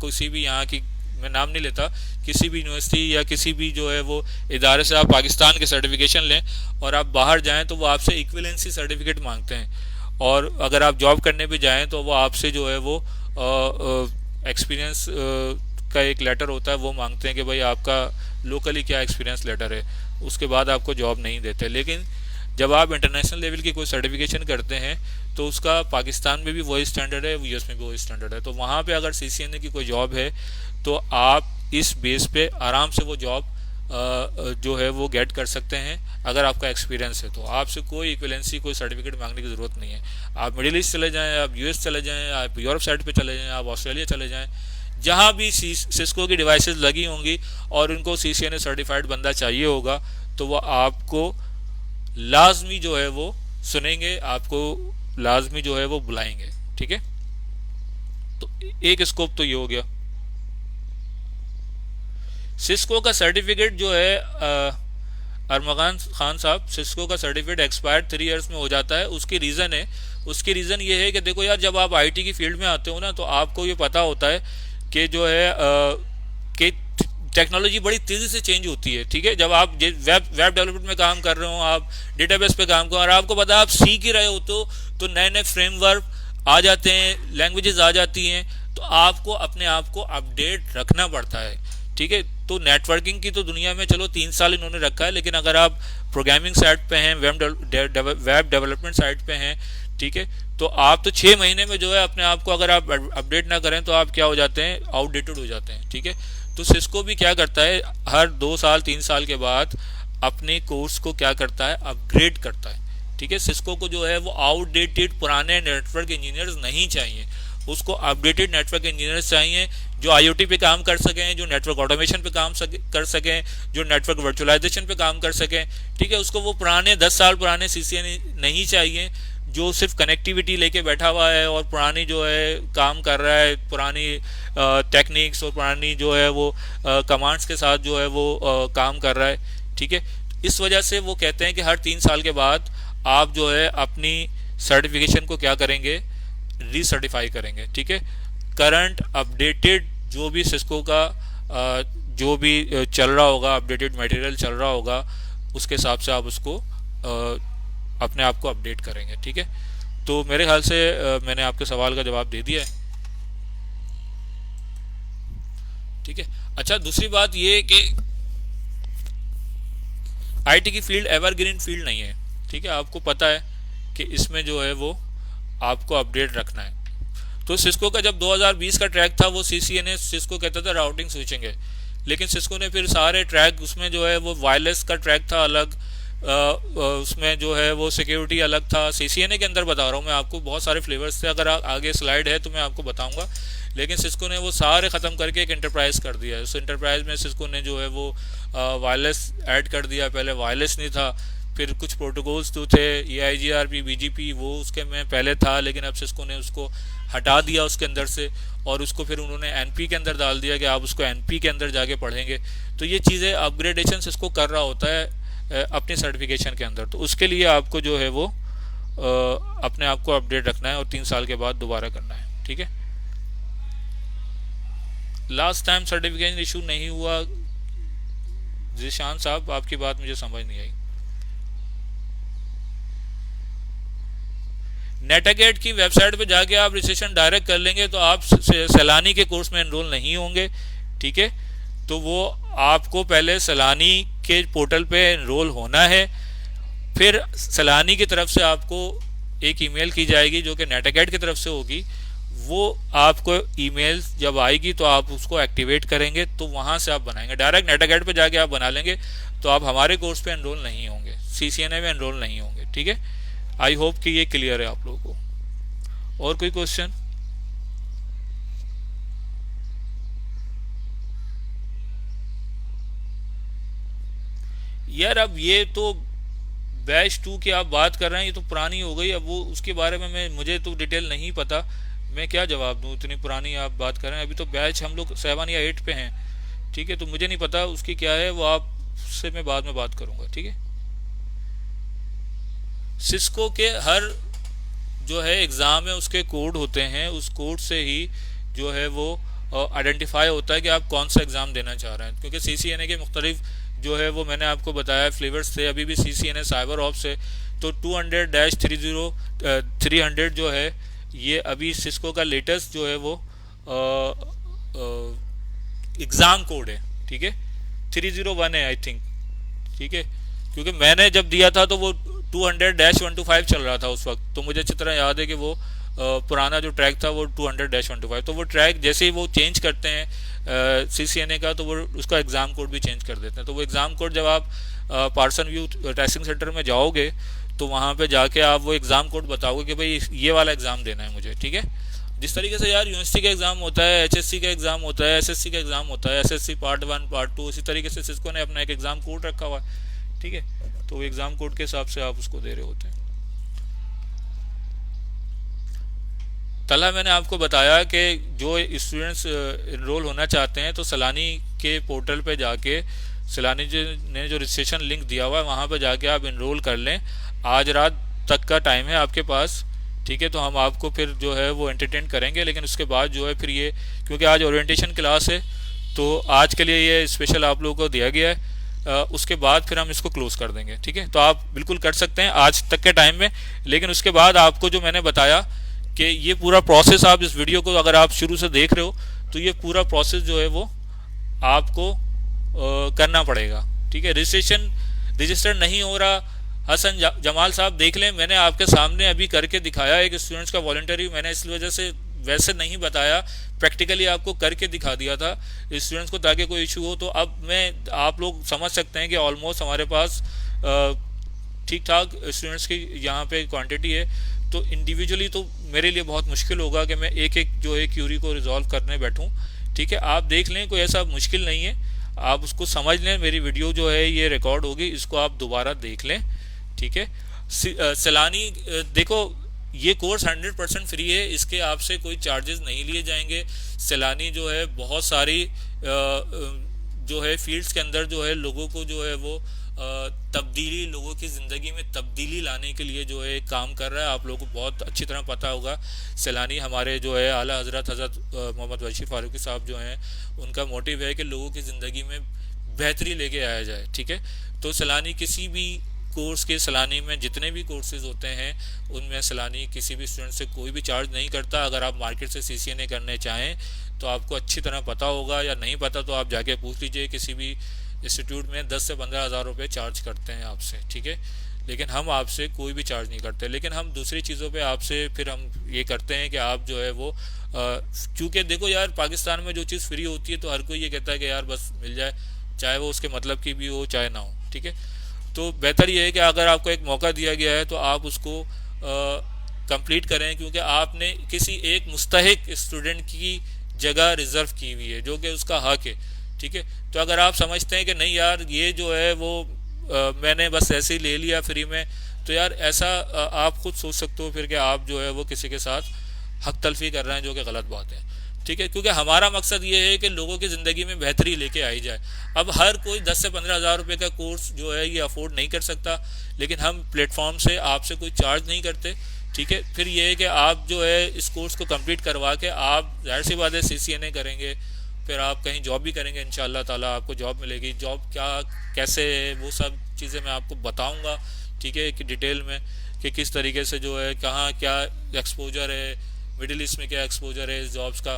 किसी भी यहाँ की, मैं नाम नहीं लेता, किसी भी यूनिवर्सिटी या किसी भी जो है वो इदारे से आप पाकिस्तान के सर्टिफिकेशन लें और आप बाहर जाएं तो वो आपसे इक्विवेलेंसी सर्टिफिकेट मांगते हैं। और अगर आप जॉब करने भी जाएं तो वो आपसे जो है वो एक्सपीरियंस का एक लेटर होता है, वो मांगते हैं कि भाई आपका लोकली क्या एक्सपीरियंस लेटर है, उसके बाद आपको जॉब नहीं देते। लेकिन जब आप इंटरनेशनल लेवल की कोई सर्टिफिकेशन करते हैं तो उसका पाकिस्तान में भी वही स्टैंडर्ड है, यूएस में भी वही स्टैंडर्ड है। तो वहाँ पे अगर सीसीएनए की कोई जॉब है तो आप इस बेस पे आराम से वो जॉब जो है वो गेट कर सकते हैं अगर आपका एक्सपीरियंस है। तो आपसे कोई इक्विवेलेंसी, कोई सर्टिफिकेट मांगने की ज़रूरत नहीं है। आप मिडिल ईस्ट चले जाएँ, आप यूएस चले जाएँ, आप यूरोप साइड पे चले जाएँ, आप ऑस्ट्रेलिया चले जाएँ, जहाँ भी सिस्को की डिवाइसेस लगी होंगी और उनको सीसीएनए सर्टिफाइड बंदा चाहिए होगा तो वो आपको लाजमी जो है वो सुनेंगे, आपको लाजमी जो है वो बुलाएंगे, ठीक है। तो एक स्कोप तो ये हो गया। सिस्को का सर्टिफिकेट जो है अरमगान खान साहब, सिस्को का सर्टिफिकेट एक्सपायर्ड 3 इयर्स में हो जाता है। उसकी रीज़न ये है कि देखो यार, जब आप आईटी की फील्ड में आते हो ना तो आपको ये पता होता है कि जो है कि टेक्नोलॉजी बड़ी तेज़ी से चेंज होती है, ठीक है। जब आप वेब डेवलपमेंट में काम कर रहे हो, आप डेटाबेस पे काम करो और आपको पता है आप सीख ही रहे हो तो नए नए फ्रेमवर्क आ जाते हैं, लैंग्वेजेस आ जाती हैं, तो आपको अपने आप को अपडेट रखना पड़ता है, ठीक है। तो नेटवर्किंग की तो दुनिया में चलो 3 साल इन्होंने रखा है, लेकिन अगर आप प्रोग्रामिंग साइड पे हैं, वेब डेवलपमेंट साइड पे हैं, ठीक है, तो आप तो 6 महीने में जो है अपने आप को अगर आप अपडेट ना करें तो आप क्या हो जाते हैं, आउटडेटेड हो जाते हैं, ठीक है। तो सिस्को भी क्या करता है, हर 2 साल 3 साल के बाद अपने कोर्स को क्या करता है, अपग्रेड करता है, ठीक है। सिस्को को जो है वो आउटडेटेड पुराने नेटवर्क इंजीनियर्स नहीं चाहिए, उसको अपडेटेड नेटवर्क इंजीनियर्स चाहिए जो आईओटी पे काम कर सकें, जो नेटवर्क ऑटोमेशन पे काम कर सकें, जो नेटवर्क वर्चुअलाइजेशन पे काम कर सकें, ठीक है। उसको वो पुराने 10 साल पुराने सीसीएनए नहीं चाहिए जो सिर्फ कनेक्टिविटी लेके बैठा हुआ है और पुरानी जो है काम कर रहा है, पुरानी टेक्निक्स और पुरानी जो है वो कमांड्स के साथ जो है वो काम कर रहा है, ठीक है। इस वजह से वो कहते हैं कि हर 3 साल के बाद आप जो है अपनी सर्टिफिकेशन को क्या करेंगे, रीसर्टिफाई करेंगे, ठीक है। करंट अपडेटेड जो भी सिस्को का जो भी चल रहा होगा, अपडेटेड मटेरियल चल रहा होगा, उसके हिसाब से आप उसको अपने आप को अपडेट करेंगे, ठीक है। तो मेरे ख्याल से मैंने आपके सवाल का जवाब दे दिया है, ठीक है। अच्छा, दूसरी बात ये कि आईटी की फील्ड एवरग्रीन फील्ड नहीं है, ठीक है। आपको पता है कि इसमें जो है वो आपको अपडेट रखना है। तो सिस्को का जब 2020 का ट्रैक था वो सीसीएनए सिस्को कहता था राउटिंग स्विचिंग है, लेकिन सिस्को ने फिर सारे ट्रैक उसमें जो है वो वायरलेस का ट्रैक था अलग, उसमें जो है वो सिक्योरिटी अलग था। सीसीएनए के अंदर बता रहा हूँ मैं आपको, बहुत सारे फ्लेवर्स थे, अगर आगे स्लाइड है तो मैं आपको बताऊंगा। लेकिन सिस्को ने वो सारे ख़त्म करके एक इंटरप्राइज कर दिया है। उस इंटरप्राइज में सिस्को ने जो है वो वायरलेस ऐड कर दिया। पहले वायरलेस नहीं था, फिर कुछ प्रोटोकॉल्स जो थे EIGRP BGP वो उसके में पहले था, लेकिन अब सिस्को ने उसको हटा दिया उसके अंदर से, और उसको फिर उन्होंने NP के अंदर डाल दिया कि आप उसको NP के अंदर जाके पढ़ेंगे। तो ये चीज़ें अपग्रेडेशन सिस्को कर रहा होता है अपने सर्टिफिकेशन के अंदर। तो उसके लिए आपको जो है वो अपने आप को अपडेट रखना है और 3 साल के बाद दोबारा करना है, ठीक है। लास्ट टाइम सर्टिफिकेशन इशू नहीं हुआ, जिशान साहब आपकी बात मुझे समझ नहीं आई। नेटागेट की वेबसाइट पे जाके आप रजिस्ट्रेशन डायरेक्ट कर लेंगे तो आप सैलानी के कोर्स में एनरोल नहीं होंगे, ठीक है। तो वो आपको पहले सैलानी के पोर्टल पे एनरोल होना है, फिर सैलानी की तरफ से आपको एक ईमेल की जाएगी जो कि नेटागेट की तरफ से होगी। वो आपको ईमेल जब आएगी तो आप उसको एक्टिवेट करेंगे, तो वहाँ से आप बनाएंगे। डायरेक्ट नेटागेट पे जाके आप बना लेंगे तो आप हमारे कोर्स पे एनरोल नहीं होंगे, CCNA में एनरोल नहीं होंगे, ठीक है। आई होप कि ये क्लियर है आप लोगों को। और कोई क्वेश्चन? यार अब ये तो बैच 2 की आप बात कर रहे हैं, ये तो पुरानी हो गई। अब वो उसके बारे में मुझे तो डिटेल नहीं पता, मैं क्या जवाब दूं, इतनी पुरानी आप बात कर रहे हैं। अभी तो बैच हम लोग 7 या 8 पे हैं, ठीक है। तो मुझे नहीं पता उसकी क्या है, वो आपसे मैं बाद में बात करूंगा, ठीक है। सिस्को के हर जो है एग्ज़ाम में उसके कोड होते हैं, उस कोड से ही जो है वो आइडेंटिफाई होता है कि आप कौन सा एग्ज़ाम देना चाह रहे हैं। क्योंकि CCNA के मुख्तलिफ जो है वो मैंने आपको बताया फ्लेवर्स थे, अभी भी CCNA साइबर ऑप्स है। तो 200-300 जो है ये अभी सिस्को का लेटेस्ट जो है वो एग्ज़ाम कोड है, ठीक है। 301 है आई थिंक, ठीक है। क्योंकि मैंने जब दिया था तो वो 200-125 चल रहा था उस वक्त, तो मुझे अच्छी तरह याद है कि वो पुराना जो ट्रैक था वो 200-125। तो वो ट्रैक जैसे ही वो चेंज करते हैं CCNA का, तो वो उसका एग्ज़ाम कोड भी चेंज कर देते हैं। तो वो एग्ज़ाम कोड जब आप पार्सन व्यू टेस्टिंग सेंटर में जाओगे तो वहाँ पे जाके आप वो एग्ज़ाम कोड बताओगे कि भाई ये वाला एग्ज़ाम देना है मुझे, ठीक है। जिस तरीके से यार यूनिवर्सिटी का एग्ज़ाम होता है, HSC का एग्ज़ाम होता है, SSC का एग्ज़ाम होता है, SSC पार्ट 1 पार्ट 2, उसी तरीके से सिस्को ने अपना एक एग्ज़ाम कोड रखा हुआ है, ठीक है। तो एग्ज़ाम कोड के हिसाब से आप उसको दे रहे होते हैं। तला मैंने आपको बताया कि जो स्टूडेंट्स इनरोल होना चाहते हैं तो सैलानी के पोर्टल पे जाके, सैलानी ने जो रजिस्ट्रेशन लिंक दिया हुआ है वहाँ पे जाके आप इनरोल कर लें। आज रात तक का टाइम है आपके पास, ठीक है। तो हम आपको फिर जो है वो एंटरटेन करेंगे, लेकिन उसके बाद जो है फिर ये, क्योंकि आज ओरिएंटेशन क्लास है तो आज के लिए ये स्पेशल आप लोगों को दिया गया है। उसके बाद फिर हम इसको क्लोज कर देंगे, ठीक है। तो आप बिल्कुल कर सकते हैं आज तक के टाइम में, लेकिन उसके बाद आपको जो मैंने बताया कि ये पूरा प्रोसेस, आप इस वीडियो को अगर आप शुरू से देख रहे हो तो ये पूरा प्रोसेस जो है वो आपको करना पड़ेगा, ठीक है। रजिस्टर नहीं हो रहा, हसन जमाल साहब देख लें, मैंने आपके सामने अभी करके दिखाया एक स्टूडेंट्स का वॉलंटरी, मैंने इस वजह से वैसे नहीं बताया, प्रैक्टिकली आपको करके दिखा दिया था स्टूडेंट्स को ताकि कोई इशू हो। तो अब मैं, आप लोग समझ सकते हैं कि ऑलमोस्ट हमारे पास ठीक ठाक स्टूडेंट्स की यहाँ पे क्वांटिटी है। तो इंडिविजुअली तो मेरे लिए बहुत मुश्किल होगा कि मैं एक एक जो है क्यूरी को रिजॉल्व करने बैठूं, ठीक है। आप देख लें, कोई ऐसा मुश्किल नहीं है, आप उसको समझ लें। मेरी वीडियो जो है ये रिकॉर्ड होगी, इसको आप दोबारा देख लें, ठीक है। सैलानी देखो, ये कोर्स 100% फ्री है, इसके आपसे कोई चार्जेस नहीं लिए जाएंगे। सैलानी जो है बहुत सारी जो है फील्ड्स के अंदर जो है लोगों को जो है वो तब्दीली, लोगों की ज़िंदगी में तब्दीली लाने के लिए जो है काम कर रहा है। आप लोगों को बहुत अच्छी तरह पता होगा, सैलानी हमारे जो है आला हज़रत मोहम्मद वशी फारूकी साहब जो हैं, उनका मोटिव है कि लोगों की ज़िंदगी में बेहतरी लेके आया जाए, ठीक है। तो सैलानी किसी भी कोर्स के, सैलानी में जितने भी कोर्सेज होते हैं उनमें सैलानी किसी भी स्टूडेंट से कोई भी चार्ज नहीं करता। अगर आप मार्केट से CCNA करने चाहें तो आपको अच्छी तरह पता होगा, या नहीं पता तो आप जाके पूछ लीजिए, किसी भी इंस्टीट्यूट में 10 से 15 हज़ार रुपये चार्ज करते हैं आपसे, ठीक है। लेकिन हम आपसे कोई भी चार्ज नहीं करते, लेकिन हम दूसरी चीज़ों पे आपसे फिर हम ये करते हैं कि आप जो है वो क्योंकि देखो यार, पाकिस्तान में जो चीज़ फ्री होती है तो हर कोई ये कहता है कि यार बस मिल जाए, चाहे वो उसके मतलब की भी हो चाहे ना हो, ठीक है। तो बेहतर ये है कि अगर आपको एक मौका दिया गया है तो आप उसको कंप्लीट करें, क्योंकि आपने किसी एक मुस्तहिक स्टूडेंट की जगह रिजर्व की हुई है जो कि उसका हक है। ठीक है, तो अगर आप समझते हैं कि नहीं यार ये जो है वो मैंने बस ऐसे ही ले लिया फ्री में, तो यार ऐसा आप खुद सोच सकते हो फिर कि आप जो है वो किसी के साथ हक तलफी कर रहे हैं, जो कि गलत बात है। ठीक है, क्योंकि हमारा मकसद ये है कि लोगों की ज़िंदगी में बेहतरी लेके आई जाए। अब हर कोई 10 से 15 हज़ार रुपये का कोर्स जो है ये अफोर्ड नहीं कर सकता, लेकिन हम प्लेटफॉर्म से आपसे कोई चार्ज नहीं करते। ठीक है, फिर ये है कि आप जो है इस कोर्स को कंप्लीट करवा के आप जाहिर सी बात है CCNA करेंगे, फिर आप कहीं जॉब भी करेंगे, इंशाल्लाह ताला आपको जॉब मिलेगी। जॉब क्या कैसे है वो सब चीज़ें मैं आपको बताऊंगा, ठीक है, कि डिटेल में कि किस तरीके से जो है कहाँ क्या एक्सपोजर है, मिडिल ईस्ट में क्या एक्सपोजर है इस जॉब्स का,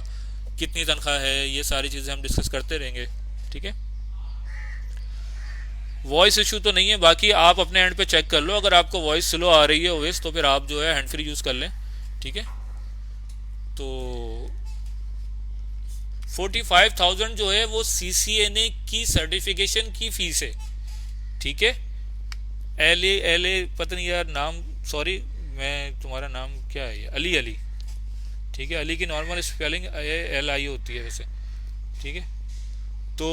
कितनी तनख्वाह है, ये सारी चीज़ें हम डिस्कस करते रहेंगे। ठीक है, वॉइस इशू तो नहीं है, बाकी आप अपने एंड पे चेक कर लो, अगर आपको वॉइस स्लो आ रही है ओवेस तो फिर आप जो है हैंड फ्री यूज़ कर लें। ठीक है, तो 45,000 जो है वो CCNA की सर्टिफिकेशन की फीस है। ठीक है, एल ए पता नहीं यार नाम, सॉरी मैं तुम्हारा नाम क्या है, अली अली। ठीक है, अली की नॉर्मल स्पेलिंग LI होती है वैसे। ठीक है, तो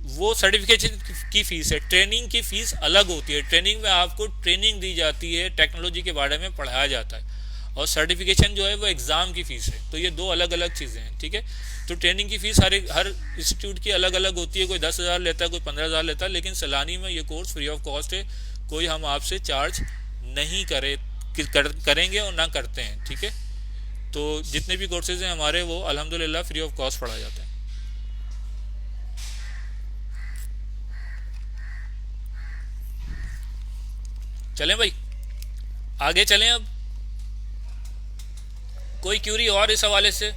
वो सर्टिफिकेशन की फ़ीस है। ट्रेनिंग की फ़ीस अलग होती है, ट्रेनिंग में आपको ट्रेनिंग दी जाती है, टेक्नोलॉजी के बारे में पढ़ाया जाता है, और सर्टिफिकेशन जो है वो एग्ज़ाम की फ़ीस है। तो ये दो अलग अलग चीज़ें हैं। ठीक है, तो ट्रेनिंग की फ़ीस हर इंस्टीट्यूट की अलग अलग होती है, कोई 10,000 लेता है, कोई 15,000 लेता है, लेकिन सलानी में ये कोर्स फ्री ऑफ कॉस्ट है, कोई हम आपसे चार्ज नहीं करेंगे और ना करते हैं। ठीक है, तो जितने भी कोर्सेज हैं हमारे वो अल्हम्दुलिल्लाह फ्री ऑफ कॉस्ट पढ़ाए जाते हैं। चलें भाई, आगे चलें। अब कोई क्यूरी और इस हवाले से?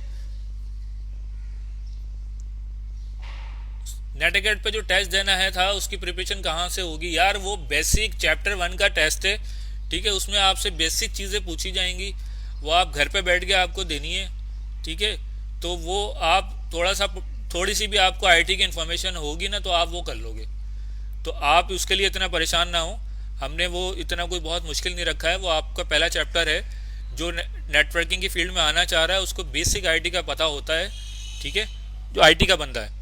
नेटगेट पे जो टेस्ट देना है था उसकी प्रिपरेशन कहाँ से होगी यार? वो बेसिक चैप्टर 1 का टेस्ट है। ठीक है, उसमें आपसे बेसिक चीज़ें पूछी जाएंगी, वो आप घर पे बैठ के आपको देनी है। ठीक है, तो वो आप थोड़ी सी भी आपको IT की इन्फॉर्मेशन होगी ना तो आप वो कर लोगे। तो आप उसके लिए इतना परेशान ना हो, हमने वो इतना कोई बहुत मुश्किल नहीं रखा है। वो आपका पहला चैप्टर है, जो नेटवर्किंग की फील्ड में आना चाह रहा है उसको बेसिक IT का पता होता है। ठीक है, जो IT का बंदा है,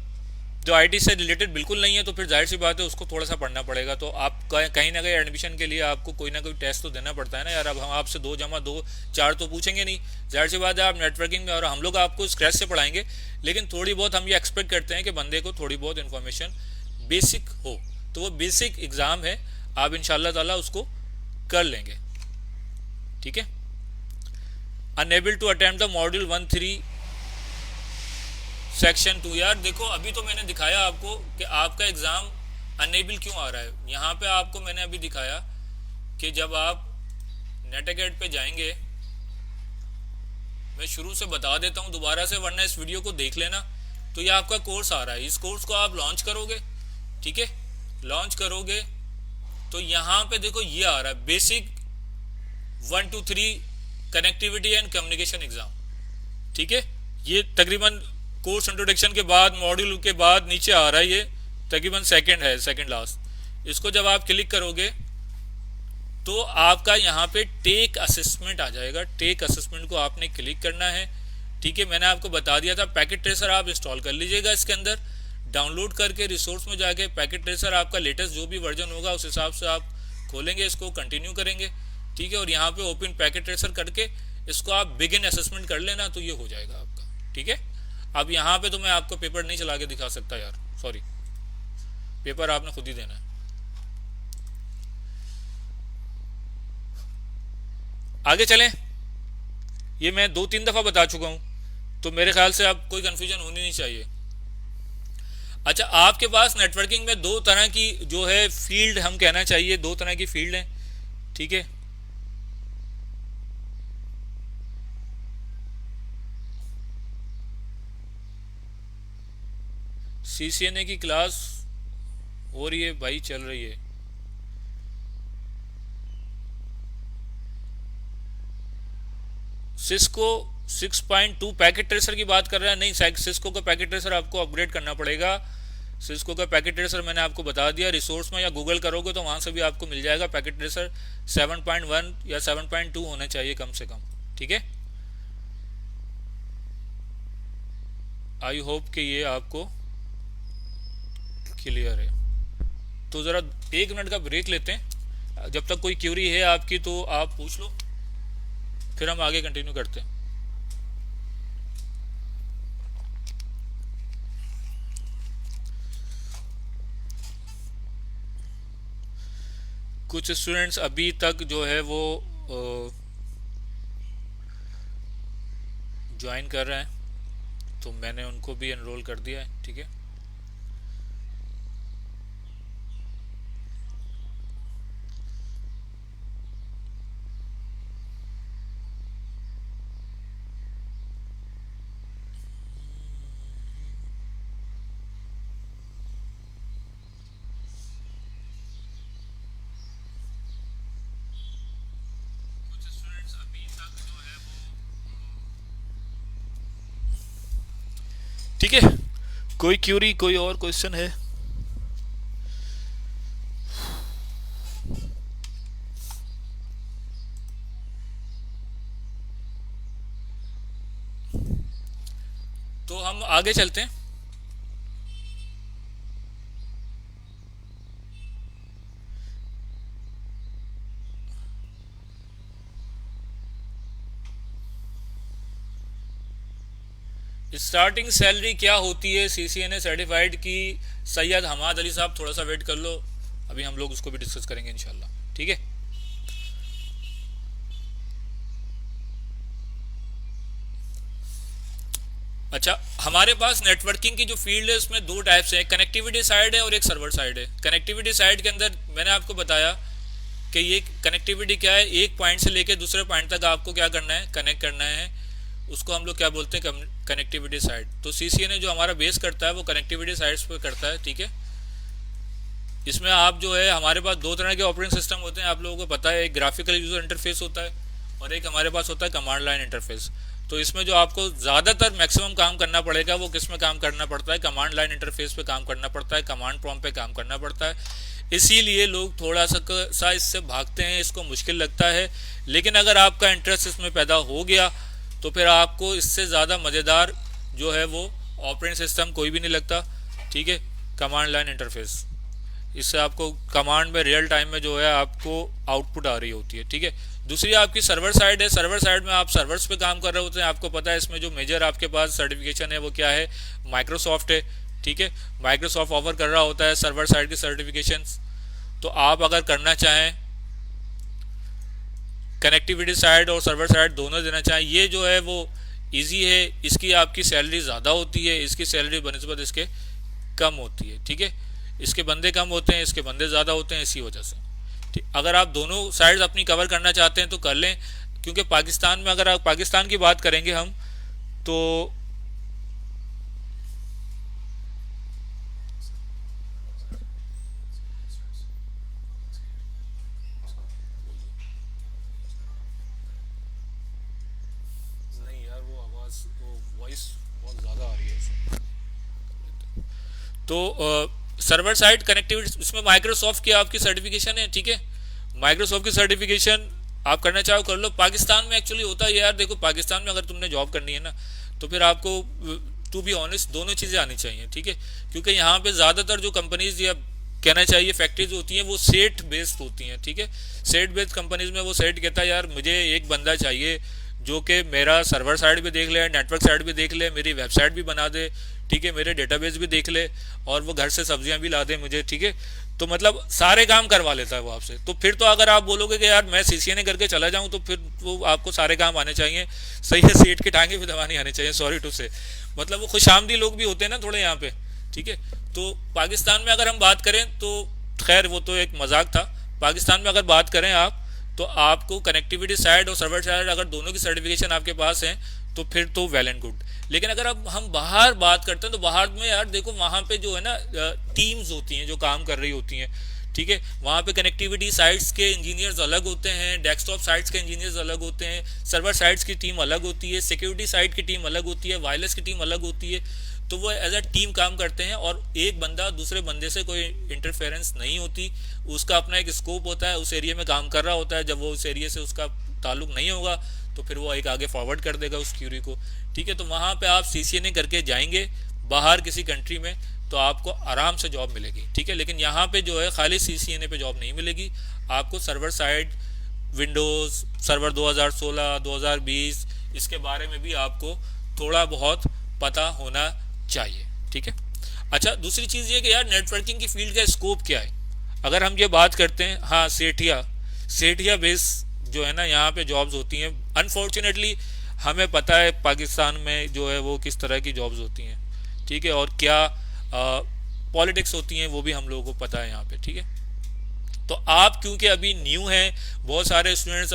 जो IT से रिलेटेड बिल्कुल नहीं है तो फिर जाहिर सी बात है उसको थोड़ा सा पढ़ना पड़ेगा। तो आप कहीं ना कहीं एडमिशन के लिए आपको कोई ना कोई टेस्ट तो देना पड़ता है ना यार। अब हम आपसे 2 जमा 2 4 तो पूछेंगे नहीं, जाहिर सी बात है आप नेटवर्किंग में, और हम लोग आपको स्क्रैच से पढ़ाएंगे, लेकिन थोड़ी बहुत हम ये एक्सपेक्ट करते हैं कि बंदे को थोड़ी बहुत इन्फॉर्मेशन बेसिक हो। तो वो बेसिक एग्ज़ाम है, आप इंशाल्लाह ताला उसको कर लेंगे। ठीक है, unable to attempt the module 1-3 section 2। यार देखो, अभी तो मैंने दिखाया आपको कि आपका एग्ज़ाम अनएबल क्यों आ रहा है। यहाँ पे आपको मैंने अभी दिखाया कि जब आप नेटगेट पे जाएंगे, मैं शुरू से बता देता हूँ दोबारा से, वरना इस वीडियो को देख लेना। तो ये आपका कोर्स आ रहा है, इस कोर्स को आप लॉन्च करोगे। ठीक है, लॉन्च करोगे तो यहाँ पे देखो ये आ रहा है basic 1 to 3 connectivity and communication exam. ठीक है, ये तकरीबन कोर्स इंट्रोडक्शन के बाद, मॉड्यूल के बाद नीचे आ रहा है, ये तकरीबन सेकंड लास्ट। इसको जब आप क्लिक करोगे तो आपका यहाँ पे टेक असेसमेंट आ जाएगा। टेक असेसमेंट को आपने क्लिक करना है। ठीक है, मैंने आपको बता दिया था, पैकेट ट्रेसर आप इंस्टॉल कर लीजिएगा इसके अंदर, डाउनलोड करके रिसोर्स में जाके पैकेट ट्रेसर आपका लेटेस्ट जो भी वर्जन होगा उस हिसाब से आप खोलेंगे, इसको कंटिन्यू करेंगे। ठीक है, और यहाँ पे ओपन पैकेट ट्रेसर करके इसको आप बिगिन असेसमेंट कर लेना, तो ये हो जाएगा आपका। ठीक है, अब यहाँ पे तो मैं आपको पेपर नहीं चला के दिखा सकता यार, सॉरी, पेपर आपने खुद ही देना है। आगे चलें, ये मैं 2-3 दफ़ा बता चुका हूँ, तो मेरे ख्याल से अब कोई कन्फ्यूजन होनी नहीं चाहिए। अच्छा, आपके पास नेटवर्किंग में 2 तरह की जो है फील्ड, हम कहना चाहिए 2 तरह की फील्ड हैं। ठीक है, CCNA की क्लास हो रही है भाई, चल रही है। सिस्को 6.2 पैकेट ट्रेसर की बात कर रहा है? नहीं, सिस्को का पैकेट ट्रेसर आपको अपग्रेड करना पड़ेगा सिस्को का पैकेट ट्रेसर मैंने आपको बता दिया, रिसोर्स में या गूगल करोगे तो वहाँ से भी आपको मिल जाएगा। पैकेट ट्रेसर 7.1 या 7.2 होने चाहिए कम से कम, ठीक है। आई होप कि ये आपको क्लियर है। तो ज़रा 1 मिनट का ब्रेक लेते हैं, जब तक कोई क्यूरी है आपकी तो आप पूछ लो, फिर हम आगे कंटिन्यू करते हैं। कुछ स्टूडेंट्स अभी तक जो है वो ज्वाइन कर रहे हैं, तो मैंने उनको भी एनरोल कर दिया है, ठीक है। कुछ स्टूडेंट्स अभी तक जो है वो ठीक है। कोई क्यूरी, कोई और क्वेश्चन है? तो हम आगे चलते हैं। स्टार्टिंग सैलरी क्या होती है सीसीएनए सर्टिफाइड की? सैयद हमाद अली साहब थोड़ा सा वेट कर लो, अभी हम लोग उसको भी डिस्कस करेंगे इंशाल्लाह, ठीक है। अच्छा, हमारे पास नेटवर्किंग की जो फील्ड है उसमें दो टाइप्स है, कनेक्टिविटी साइड है और एक सर्वर साइड है। कनेक्टिविटी साइड के अंदर मैंने आपको बताया कि ये कनेक्टिविटी क्या है, एक पॉइंट से लेकर दूसरे पॉइंट तक आपको क्या करना है, कनेक्ट करना है, उसको हम लोग क्या बोलते हैं, कनेक्टिविटी साइड। तो सीसीएनए जो हमारा बेस करता है वो कनेक्टिविटी साइड्स पे करता है, ठीक है। इसमें आप जो है, हमारे पास दो तरह के ऑपरेटिंग सिस्टम होते हैं, आप लोगों को पता है। एक ग्राफिकल यूजर इंटरफेस होता है और एक हमारे पास होता है कमांड लाइन इंटरफेस। तो इसमें जो आपको ज़्यादातर मैक्सिमम काम करना पड़ेगा वो किस में काम करना पड़ता है, कमांड लाइन इंटरफेस पे काम करना पड़ता है, कमांड प्रॉम्प्ट पे काम करना पड़ता है। इसीलिए लोग थोड़ा सा इससे भागते हैं, इसको मुश्किल लगता है। लेकिन अगर आपका इंटरेस्ट इसमें पैदा हो गया तो फिर आपको इससे ज़्यादा मज़ेदार जो है वो ऑपरेटिंग सिस्टम कोई भी नहीं लगता, ठीक है। कमांड लाइन इंटरफेस, इससे आपको कमांड में रियल टाइम में जो है आपको आउटपुट आ रही होती है, ठीक है। दूसरी आपकी सर्वर साइड है। सर्वर साइड में आप सर्वर्स पे काम कर रहे होते हैं। आपको पता है इसमें जो मेजर आपके पास सर्टिफिकेशन है वो क्या है, माइक्रोसॉफ्ट है, ठीक है। माइक्रोसॉफ्ट ऑफर कर रहा होता है सर्वर साइड की सर्टिफिकेशन। तो आप अगर करना चाहें, कनेक्टिविटी साइड और सर्वर साइड दोनों देना चाहें, ये जो है वो इजी है। इसकी आपकी सैलरी ज़्यादा होती है, इसकी सैलरी बनस्बत इसके कम होती है, ठीक है। इसके बंदे कम होते हैं, इसके बंदे ज़्यादा होते हैं, इसी वजह से। ठीक, अगर आप दोनों साइड्स अपनी कवर करना चाहते हैं तो कर लें, क्योंकि पाकिस्तान में अगर आप पाकिस्तान की बात करेंगे हम तो नहीं यार, वो आवाज़, वो वॉइस बहुत ज़्यादा आ रही है इसमें। तो सर्वर साइड कनेक्टिविटी, इसमें माइक्रोसॉफ्ट की आपकी सर्टिफिकेशन है, ठीक है। माइक्रोसॉफ्ट की सर्टिफिकेशन आप करना चाहो कर लो। पाकिस्तान में एक्चुअली होता है यार, देखो पाकिस्तान में अगर तुमने जॉब करनी है ना तो फिर आपको टू बी ऑनेस्ट दोनों चीज़ें आनी चाहिए, ठीक है। क्योंकि यहाँ पे ज़्यादातर जो कंपनीज या कहना चाहिए फैक्ट्रीज होती हैं वो सेट बेस्ड होती हैं, ठीक है। सेट बेस्ड कंपनीज में वो सेट कहता है यार मुझे एक बंदा चाहिए जो कि मेरा सर्वर साइड भी देख ले, नेटवर्क साइड भी देख ले, मेरी वेबसाइट भी बना दे, ठीक है, मेरे डेटाबेस भी देख ले और वो घर से सब्जियां भी ला दे मुझे, ठीक है। तो मतलब सारे काम करवा लेता है वो आपसे। तो फिर तो अगर आप बोलोगे कि यार मैं सीसीएनए करके चला जाऊं तो फिर वो आपको सारे काम आने चाहिए, सही है, सीट के टांगे भी दबानी आनी चाहिए, सॉरी टू से। मतलब वो खुशामदी लोग भी होते हैं ना थोड़े यहाँ पे, ठीक है। तो पाकिस्तान में अगर हम बात करें तो खैर वो तो एक मजाक था। पाकिस्तान में अगर बात करें आप तो आपको कनेक्टिविटी साइड और सर्वर साइड अगर दोनों की सर्टिफिकेशन आपके पास है तो फिर तो वेल एंड गुड। लेकिन अगर अब हम बाहर बात करते हैं तो बाहर में यार देखो वहाँ पे जो है ना टीम्स होती हैं जो काम कर रही होती हैं, ठीक है। वहाँ पे कनेक्टिविटी साइट्स के इंजीनियर्स अलग होते हैं, डेस्कटॉप साइट्स के इंजीनियर्स अलग होते हैं, सर्वर साइट्स की टीम अलग होती है, सिक्योरिटी साइट की टीम अलग होती है, वायरलेस की टीम अलग होती है। तो वो एज अ टीम काम करते हैं और एक बंदा दूसरे बंदे से कोई इंटरफेरेंस नहीं होती, उसका अपना एक स्कोप होता है, उस एरिया में काम कर रहा होता है, जब वो उस एरिया से उसका ताल्लुक नहीं होगा तो फिर वो एक आगे फॉरवर्ड कर देगा उस क्यूरी को। ठीक है, तो वहाँ पे आप CCNA करके जाएंगे बाहर किसी कंट्री में तो आपको आराम से जॉब मिलेगी। ठीक है, लेकिन यहाँ पे जो है खाली CCNA पे जॉब नहीं मिलेगी, आपको सर्वर साइड विंडोज़ सर्वर 2016 2020 इसके बारे में भी आपको थोड़ा बहुत पता होना चाहिए। ठीक है, अच्छा दूसरी चीज़ ये कि यार नेटवर्किंग की फील्ड का स्कोप क्या है। अगर हम ये बात करते हैं, हाँ सेठिया बेस जो है ना यहाँ पे जॉब्स होती हैं। अनफॉर्चुनेटली हमें पता है पाकिस्तान में जो है वो किस तरह की जॉब्स होती हैं। ठीक है, और क्या पॉलिटिक्स होती हैं वो भी हम लोगों को पता है यहाँ पे। ठीक है, तो आप क्योंकि अभी न्यू हैं, बहुत सारे स्टूडेंट्स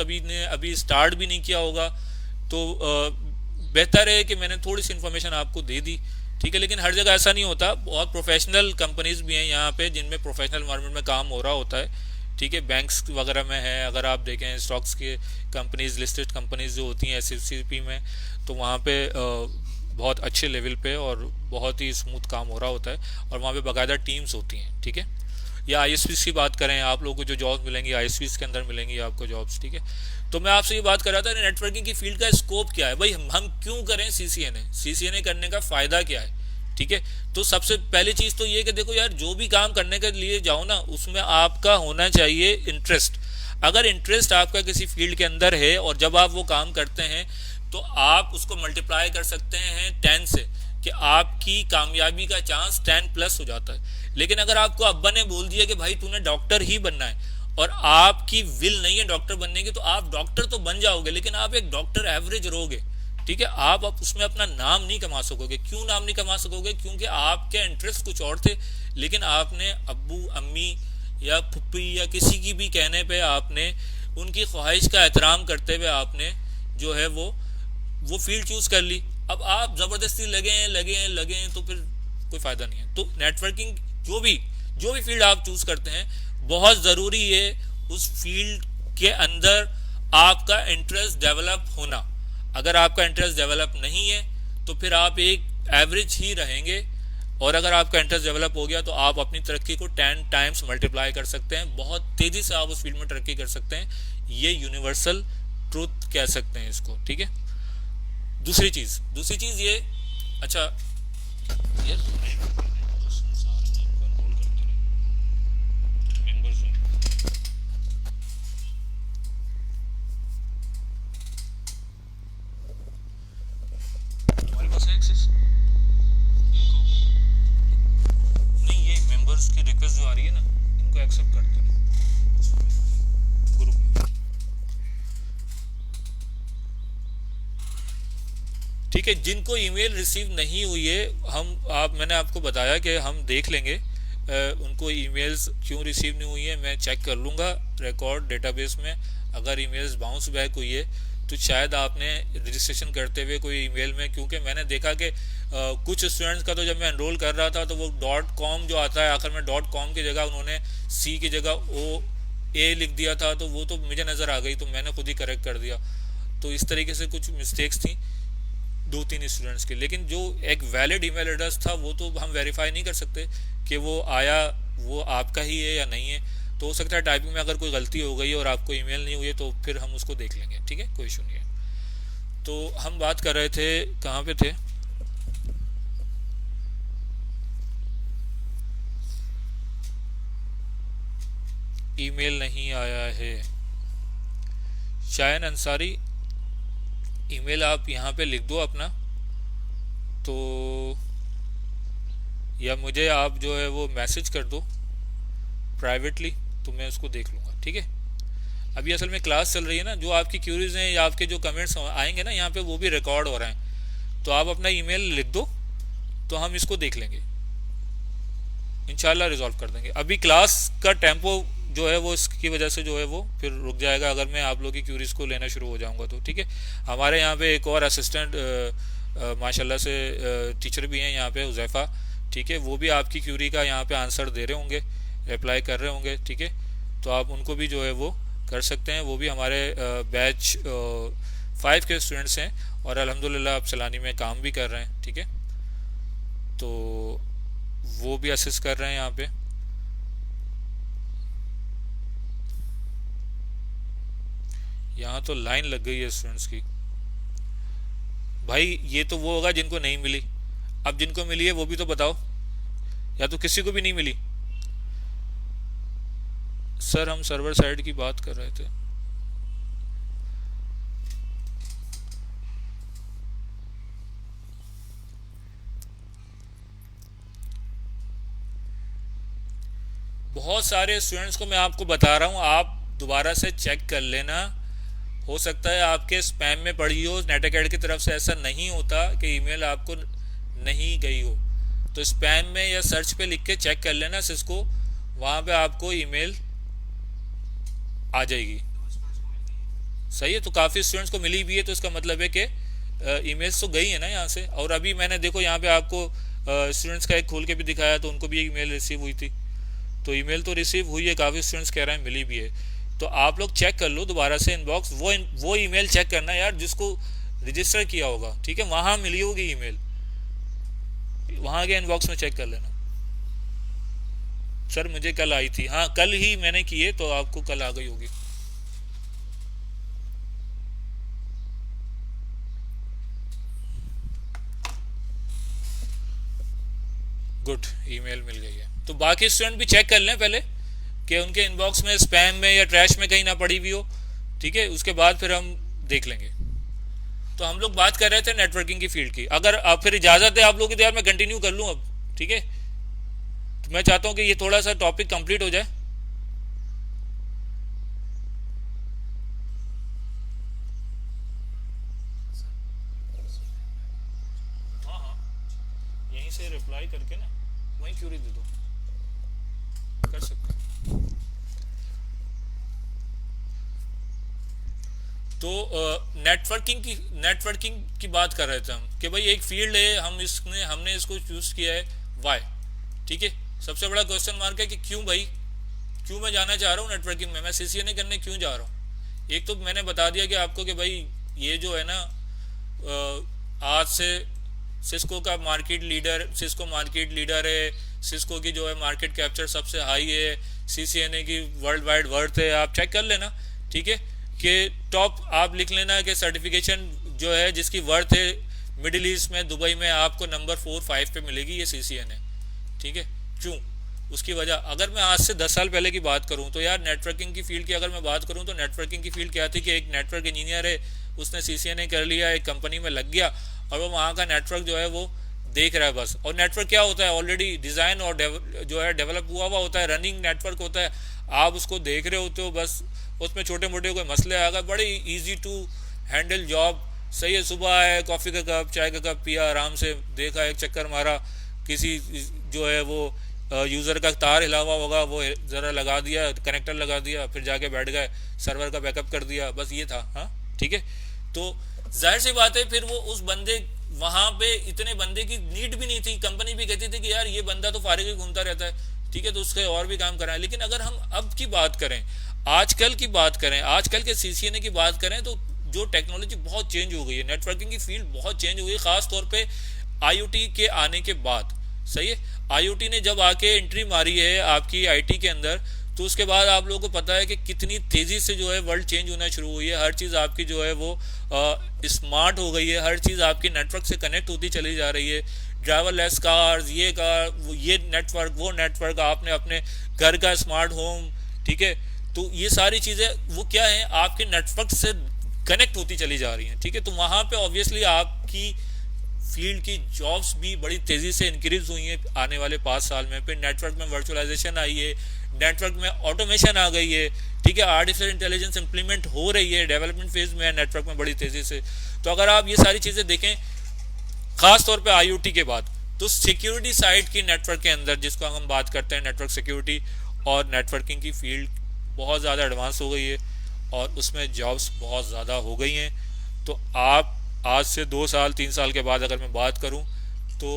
अभी स्टार्ट भी नहीं किया होगा, तो बेहतर है कि मैंने थोड़ी सी इन्फॉर्मेशन आपको दे दी। ठीक है, लेकिन हर जगह ऐसा नहीं होता, बहुत प्रोफेशनल कंपनीज भी हैं यहाँ पे जिनमें प्रोफेशनल एनवायरनमेंट में काम हो रहा होता है। ठीक है, बैंक्स वगैरह में है, अगर आप देखें स्टॉक्स के कंपनीज, लिस्टेड कंपनीज जो होती हैं SFCP में, तो वहाँ पे बहुत अच्छे लेवल पे और बहुत ही स्मूथ काम हो रहा होता है और वहाँ पे बाकायदा टीम्स होती हैं। ठीक है, या ISPs की बात करें, आप लोगों को जो जॉब्स मिलेंगी ISPs के अंदर मिलेंगी आपको जॉब्स। ठीक है, तो मैं आपसे ये बात कर रहा था नेटवर्किंग की फील्ड का स्कोप क्या है भाई, हम क्यों करें CCNA करने का फ़ायदा क्या है। ठीक है, तो सबसे पहली चीज़ तो ये कि देखो यार, जो भी काम करने के लिए जाओ ना उसमें आपका होना चाहिए इंटरेस्ट। अगर इंटरेस्ट आपका किसी फील्ड के अंदर है और जब आप वो काम करते हैं तो आप उसको मल्टीप्लाई कर सकते हैं 10 से, कि आपकी कामयाबी का चांस 10+ हो जाता है। लेकिन अगर आपको अब्बा ने बोल दिया कि भाई तूने डॉक्टर ही बनना है और आपकी विल नहीं है डॉक्टर बनने की, तो आप डॉक्टर तो बन जाओगे लेकिन आप एक डॉक्टर एवरेज रहोगे। ठीक है, आप उसमें अपना नाम नहीं कमा सकोगे। क्यों नाम नहीं कमा सकोगे? क्योंकि आपके इंटरेस्ट कुछ और थे, लेकिन आपने अब्बू अम्मी या फुप्पी या किसी की भी कहने पे आपने उनकी ख्वाहिश का एहतराम करते हुए आपने जो है वो फील्ड चूज कर ली। अब आप ज़बरदस्ती लगे तो फिर कोई फ़ायदा नहीं है। तो नेटवर्किंग जो भी फील्ड आप चूज करते हैं, बहुत ज़रूरी है उस फील्ड के अंदर आपका इंटरेस्ट डेवलप होना। अगर आपका इंटरेस्ट डेवलप नहीं है तो फिर आप एक एवरेज ही रहेंगे, और अगर आपका इंटरेस्ट डेवलप हो गया तो आप अपनी तरक्की को 10 टाइम्स मल्टीप्लाई कर सकते हैं, बहुत तेज़ी से आप उस फील्ड में तरक्की कर सकते हैं। ये यूनिवर्सल ट्रूथ कह सकते हैं इसको। ठीक है, दूसरी चीज़ ये, अच्छा यार तुम्हारे पास है एक्सेस? नहीं, ये मेंबर्स की रिक्वेस्ट जो आ रही है ना, इनको एक्सेप्ट करते हैं ग्रुप में। ठीक है, जिनको ईमेल रिसीव नहीं हुई है, मैंने आपको बताया कि हम देख लेंगे उनको ईमेल्स क्यों रिसीव नहीं हुई है। मैं चेक कर लूँगा रिकॉर्ड डेटाबेस में, अगर ईमेल्स बाउंस बैक हुई है तो शायद आपने रजिस्ट्रेशन करते हुए कोई ईमेल में, क्योंकि मैंने देखा कि कुछ स्टूडेंट्स का तो जब मैं एनरोल कर रहा था तो वो .com जो आता है, आखिर में .com की जगह उन्होंने C की जगह OA लिख दिया था, तो वो तो मुझे नज़र आ गई, तो मैंने खुद ही करेक्ट कर दिया। तो इस तरीके से कुछ मिस्टेक्स थी 2-3 स्टूडेंट्स के, लेकिन जो एक वैलिड ईमेल एड्रेस था वो तो हम वेरीफाई नहीं कर सकते कि वो आपका ही है या नहीं है। तो हो सकता है टाइपिंग में अगर कोई गलती हो गई और आपको ईमेल नहीं हुई है तो फिर हम उसको देख लेंगे। ठीक है, कोई इशू नहीं है। तो हम बात कर रहे थे, कहाँ पे थे? ईमेल नहीं आया है। शायन अंसारी, ईमेल आप यहाँ पे लिख दो अपना, तो या मुझे आप जो है वो मैसेज कर दो प्राइवेटली, तो मैं उसको देख लूँगा। ठीक है, अभी असल में क्लास चल रही है ना, जो आपकी क्यूरीज हैं या आपके जो कमेंट्स आएंगे ना यहाँ पे वो भी रिकॉर्ड हो रहे हैं, तो आप अपना ईमेल लिख दो तो हम इसको देख लेंगे, इंशाल्लाह रिजॉल्व कर देंगे। अभी क्लास का टेम्पो जो है वो इसकी वजह से जो है वो फिर रुक जाएगा अगर मैं आप लोगों की क्यूरीज को लेना शुरू हो जाऊँगा तो। ठीक है, हमारे यहाँ पे एक और असिस्टेंट माशाल्लाह से टीचर भी हैं यहाँ पे, हुज़ैफ़ा। ठीक है, वो भी आपकी क्यूरी का यहाँ पे आंसर दे रहे होंगे, अप्लाई कर रहे होंगे। ठीक है, तो आप उनको भी जो है वो कर सकते हैं, वो भी हमारे बैच 5 के स्टूडेंट्स हैं और अल्हम्दुलिल्लाह आप सलानी में काम भी कर रहे हैं। ठीक है, तो वो भी असिस्ट कर रहे हैं यहाँ पे। यहाँ तो लाइन लग गई है स्टूडेंट्स की। भाई ये तो वो होगा जिनको नहीं मिली। अब जिनको मिली है वो भी तो बताओ, या तो किसी को भी नहीं मिली। सर हम सर्वर साइड की बात कर रहे थे। बहुत सारे स्टूडेंट्स को मैं आपको बता रहा हूँ, आप दोबारा से चेक कर लेना। हो सकता है आपके स्पैम में पड़ी हो। नेट अकेडमी की तरफ से ऐसा नहीं होता कि ईमेल आपको नहीं गई हो। तो स्पैम में या सर्च पे लिख के चेक कर लेना सिस्को, वहाँ पे आपको ईमेल आ जाएगी। सही है, तो काफ़ी स्टूडेंट्स को मिली भी है, तो इसका मतलब है कि ईमेल्स तो गई है ना यहाँ से। और अभी मैंने देखो यहाँ पे आपको स्टूडेंट्स का एक खोल के भी दिखाया, तो उनको भी ईमेल रिसीव हुई थी। तो ईमेल तो रिसीव हुई है, काफ़ी स्टूडेंट्स कह रहे हैं मिली भी है। तो आप लोग चेक कर लो दोबारा से इनबॉक्स, वो ईमेल चेक करना यार जिसको रजिस्टर किया होगा, ठीक है, वहाँ मिली होगी ईमेल, वहाँ के इनबॉक्स में चेक कर लेना। सर मुझे कल आई थी, हाँ कल ही मैंने की है, तो आपको कल आ गई होगी। गुड, ईमेल मिल गई है। तो बाकी स्टूडेंट भी चेक कर लें पहले कि उनके इनबॉक्स में स्पैम में या ट्रैश में कहीं ना पड़ी हुई हो, ठीक है, उसके बाद फिर हम देख लेंगे। तो हम लोग बात कर रहे थे नेटवर्किंग की फील्ड की। अगर आप फिर इजाज़त है आप लोगों की, तो यार मैं कंटिन्यू कर लूँ अब, ठीक है। तो मैं चाहता हूँ कि ये थोड़ा सा टॉपिक कंप्लीट हो जाए। हाँ हाँ, यहीं से रिप्लाई करके ना वहीं क्यूरी दे दो, कर सकते हैं। तो नेटवर्किंग की बात कर रहे थे हम कि भाई एक फील्ड है, हमने इसको चूज किया है, वाई, ठीक है। सबसे बड़ा क्वेश्चन मार्क है कि क्यों भाई, क्यों मैं जाना चाह रहा हूँ नेटवर्किंग में, मैं सीसीएनए करने क्यों जा रहा हूँ। एक तो मैंने बता दिया कि आपको कि भाई ये जो है ना, आज से सिस्को मार्केट लीडर है। सिस्को की जो है मार्केट कैप्चर सबसे हाई है। सीसीएनए की वर्ल्ड वाइड वर्थ है, आप चेक कर लेना, ठीक है। कि टॉप आप लिख लेना कि सर्टिफिकेशन जो है जिसकी वर्थ है मिडिल ईस्ट में, दुबई में आपको नंबर 4-5 पे मिलेगी, ये सीसीएनए, ठीक है। क्यों, उसकी वजह, अगर मैं आज से 10 साल पहले की बात करूं तो यार नेटवर्किंग की फील्ड की अगर मैं बात करूं तो नेटवर्किंग की फील्ड क्या थी कि एक नेटवर्क इंजीनियर है, उसने सीसीएनए कर लिया, एक कंपनी में लग गया और वो वहाँ का नेटवर्क जो है वो देख रहा है बस। और नेटवर्क क्या होता है, ऑलरेडी डिज़ाइन और जो है डेवलप हुआ हुआ होता है, रनिंग नेटवर्क होता है, आप उसको देख रहे होते हो बस। उसमें छोटे मोटे कोई मसले आ गए, बड़ी ईजी टू हैंडल जॉब। सही है, सुबह आए, कॉफ़ी का कप, चाय का कप पिया, आराम से देखा, एक चक्कर मारा, किसी जो है वो यूज़र का तार हिला हुआ होगा वो ज़रा लगा दिया, कनेक्टर लगा दिया, फिर जाके बैठ गए, सर्वर का बैकअप कर दिया, बस ये था। हाँ ठीक है, तो जाहिर सी बात है फिर वो उस बंदे, वहाँ पे इतने बंदे की नीड भी नहीं थी। कंपनी भी कहती थी कि यार ये बंदा तो फारिग ही घूमता रहता है, ठीक है, तो उसके और भी काम कराएं। लेकिन अगर हम अब की बात करें, आजकल की बात करें, आजकल के सीसीएनए की बात करें, तो जो टेक्नोलॉजी बहुत चेंज हो गई है, नेटवर्किंग की फील्ड बहुत चेंज हो गई है, खास तौर पे आईओटी के आने के बाद। सही है, आईओटी ने जब आके एंट्री मारी है आपकी आईटी के अंदर, तो उसके बाद आप लोगों को पता है कि कितनी तेज़ी से जो है वर्ल्ड चेंज होना शुरू हुई है। हर चीज़ आपकी जो है वो स्मार्ट हो गई है, हर चीज़ आपकी नेटवर्क से कनेक्ट होती चली जा रही है। ड्राइवरलेस कार्स, ये कार, ये नेटवर्क, वो नेटवर्क, आपने अपने घर का स्मार्ट होम, ठीक है, तो ये सारी चीज़ें वो क्या है, आपके नेटवर्क से कनेक्ट होती चली जा रही हैं, ठीक है। तो वहाँ पे ऑब्वियसली आपकी फील्ड की जॉब्स भी बड़ी तेज़ी से इंक्रीज हुई हैं आने वाले 5 साल में। फिर नेटवर्क में वर्चुअलाइजेशन आई है, नेटवर्क में ऑटोमेशन आ गई है, ठीक है, आर्टिफिशियल इंटेलिजेंस इंप्लीमेंट हो रही है, डेवलपमेंट फेज में है नेटवर्क में बड़ी तेज़ी से। तो अगर आप ये सारी चीज़ें देखें, खास तौर पे आईओटी के बाद, तो सिक्योरिटी साइड की नेटवर्क के अंदर जिसको हम बात करते हैं नेटवर्क सिक्योरिटी, और नेटवर्किंग की फील्ड बहुत ज़्यादा एडवांस हो गई है और उसमें जॉब्स बहुत ज़्यादा हो गई हैं। तो आप आज से 2 साल 3 साल के बाद अगर मैं बात करूं, तो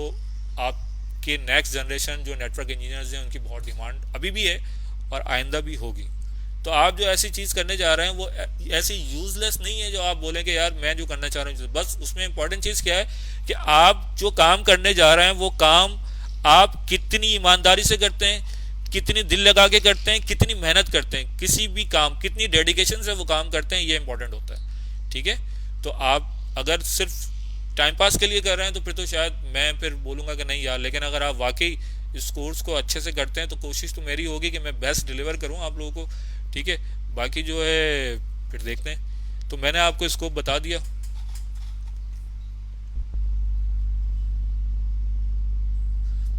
आपके नेक्स्ट जनरेशन जो नेटवर्क इंजीनियर्स हैं उनकी बहुत डिमांड अभी भी है और आइंदा भी होगी, तो आप जो ऐसी चीज़ करने जा रहे हैं वो ऐसी यूजलेस नहीं है जो आप बोलें कि यार मैं जो करना चाह रहा हूँ, बस उसमें इंपॉर्टेंट चीज़ क्या है कि आप जो काम करने जा रहे हैं वो काम आप कितनी ईमानदारी से करते हैं, कितनी दिल लगा के करते हैं, कितनी मेहनत करते हैं, किसी भी काम कितनी डेडिकेशन से वो काम करते हैं, ये इंपॉर्टेंट होता है। ठीक है, तो आप अगर सिर्फ टाइम पास के लिए कर रहे हैं तो फिर तो शायद मैं फिर बोलूँगा कि नहीं यार, लेकिन अगर आप वाकई इस कोर्स को अच्छे से करते हैं तो कोशिश तो मेरी होगी कि मैं बेस्ट डिलीवर करूँ आप लोगों को। ठीक है, बाकी जो है फिर देखते हैं। तो मैंने आपको स्कोप बता दिया।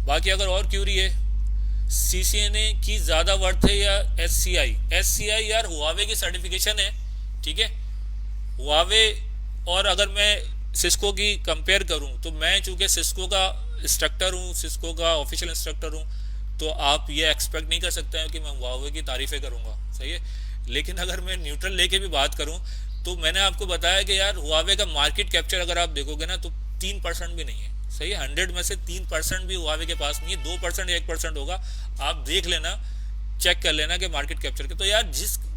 बाकी अगर और क्यूरी है, सीसीएनए की ज़्यादा वर्थ है या एससीआई? एससीआई यार हुआवे की सर्टिफिकेशन है। ठीक है, हुआवे, और अगर मैं सिस्को की कंपेयर करूं तो मैं चूंकि सिस्को का इंस्ट्रक्टर हूं, सिस्को का ऑफिशियल इंस्ट्रक्टर हूं, तो आप ये एक्सपेक्ट नहीं कर सकते हैं कि मैं हुआवे की तारीफ़ें करूंगा। सही है, लेकिन अगर मैं न्यूट्रल लेके भी बात करूं तो मैंने आपको बताया कि यार हुआवे का मार्केट कैप्चर अगर आप देखोगे ना तो 3% भी नहीं है। सही है, 100 में से 3% भी हुआवे के पास नहीं है, 2% या 1% होगा। आप देख लेना, चेक कर लेना कि मार्केट कैप्चर के। तो यार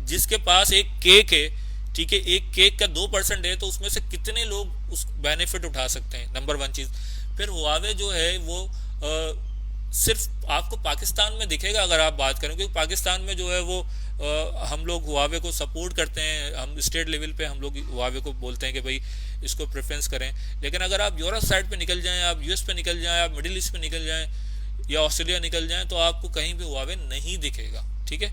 जिसके पास एक केक है, ठीक है, एक केक का 2% है, तो उसमें से कितने लोग उस बेनिफिट उठा सकते हैं, नंबर वन चीज़। फिर हुआवे जो है वो सिर्फ आपको पाकिस्तान में दिखेगा अगर आप बात करें, क्योंकि पाकिस्तान में जो है वो हम लोग हुआवे को सपोर्ट करते हैं, हम स्टेट लेवल पे हम लोग हुआवे को बोलते हैं कि भाई इसको प्रेफरेंस करें। लेकिन अगर आप यूरोप साइड पे निकल जाएं, आप यूएस पे निकल जाएं, आप मिडिल ईस्ट पे निकल जाएं या ऑस्ट्रेलिया निकल जाएं, तो आपको कहीं भी हुआवे नहीं दिखेगा। ठीक है,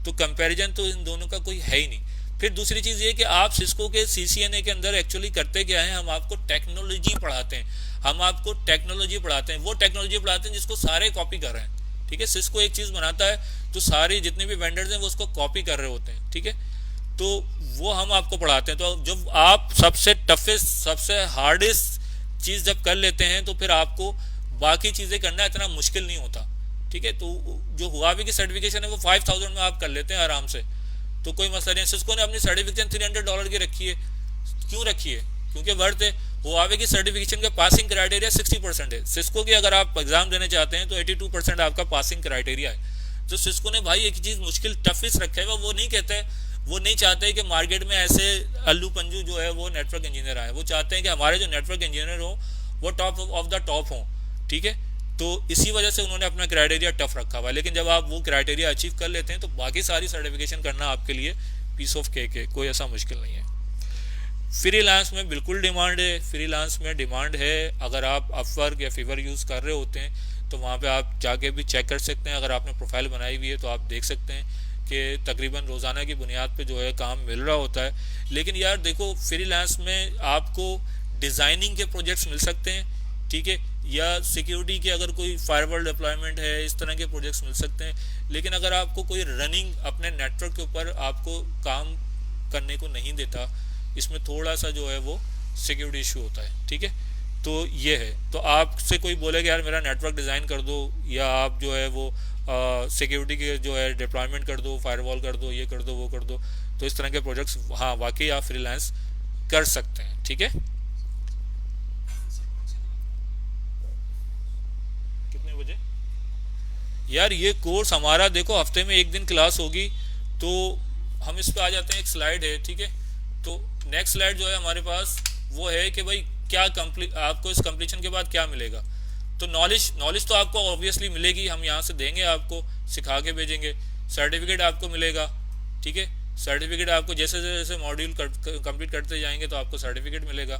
तो कंपैरिजन तो इन दोनों का कोई है ही नहीं। फिर दूसरी चीज़ ये कि आप सिस्को के सीसीएनए के अंदर एक्चुअली करते क्या है, हम आपको टेक्नोलॉजी पढ़ाते हैं, हम आपको टेक्नोलॉजी पढ़ाते हैं, वो टेक्नोलॉजी पढ़ाते हैं जिसको सारे कॉपी कर रहे हैं। ठीक है, सिस्को एक चीज़ बनाता है तो सारे जितने भी वेंडर्स हैं वो उसको कॉपी कर रहे होते हैं। ठीक है, तो वो हम आपको पढ़ाते हैं। तो जब आप सबसे टफेस्ट सबसे हार्डेस्ट चीज़ जब कर लेते हैं तो फिर आपको बाकी चीज़ें करना इतना मुश्किल नहीं होता। ठीक है, तो जो हुआवे की सर्टिफिकेशन है वो 5000 में आप कर लेते हैं आराम से, तो कोई मसला नहीं। सिस्को ने अपनी सर्टिफिकेशन $300 की रखी है, क्यों रखी है? क्योंकि वर्थ है। हुआवे की सर्टिफिकेशन का पासिंग क्राइटेरिया 60% है, सिस्को की अगर आप एग्जाम देने चाहते हैं तो 82% आपका पासिंग क्राइटेरिया है। तो सिस्को ने भाई एक चीज़ मुश्किल टफिस्ट रखा है, वो नहीं कहते, वो नहीं चाहते कि मार्केट में ऐसे अल्लू पंजू जो है वो नेटवर्क इंजीनियर आए, वो चाहते हैं कि हमारे जो नेटवर्क इंजीनियर हो वो टॉप ऑफ द टॉप हों। ठीक है, तो इसी वजह से उन्होंने अपना क्राइटेरिया टफ रखा हुआ है। लेकिन जब आप वो क्राइटेरिया अचीव कर लेते हैं तो बाकी सारी सर्टिफिकेशन करना आपके लिए पीस ऑफ केक है, कोई ऐसा मुश्किल नहीं है। फ्रीलांस में बिल्कुल डिमांड है, फ्रीलांस में डिमांड है। अगर आप अपवर्क या फीवर यूज़ कर रहे होते हैं तो वहाँ पे आप जाके भी चेक कर सकते हैं। अगर आपने प्रोफाइल बनाई हुई है तो आप देख सकते हैं कि तकरीबन रोज़ाना की बुनियाद पे जो है काम मिल रहा होता है। लेकिन यार देखो, फ्रीलांस में आपको डिज़ाइनिंग के प्रोजेक्ट्स मिल सकते हैं, ठीक है, या सिक्योरिटी के अगर कोई फायरवॉल डिप्लॉयमेंट है, इस तरह के प्रोजेक्ट्स मिल सकते हैं। लेकिन अगर आपको कोई रनिंग अपने नेटवर्क के ऊपर आपको काम करने को नहीं देता, इसमें थोड़ा सा जो है वो सिक्योरिटी इशू होता है। ठीक है, तो ये है। तो आपसे कोई बोलेगा यार मेरा नेटवर्क डिज़ाइन कर दो, या आप जो है वो सिक्योरिटी के जो है डिप्लॉयमेंट कर दो, फायरवॉल कर दो, ये कर दो, वो कर दो, तो इस तरह के प्रोजेक्ट्स हाँ वाकई आप फ्रीलांस कर सकते हैं। ठीक है, कितने बजे? यार ये कोर्स हमारा देखो हफ्ते में एक दिन क्लास होगी, तो हम इस पे आ जाते हैं। एक स्लाइड है, ठीक है, तो नेक्स्ट स्लाइड जो है हमारे पास वो है कि भाई क्या कंप्लीट आपको इस कंप्लीशन के बाद क्या मिलेगा। तो नॉलेज तो आपको ऑब्वियसली मिलेगी, हम यहाँ से देंगे, आपको सिखा के भेजेंगे। सर्टिफिकेट आपको मिलेगा, ठीक है, सर्टिफिकेट आपको जैसे जैसे मॉड्यूल कंप्लीट करते जाएंगे तो आपको सर्टिफिकेट मिलेगा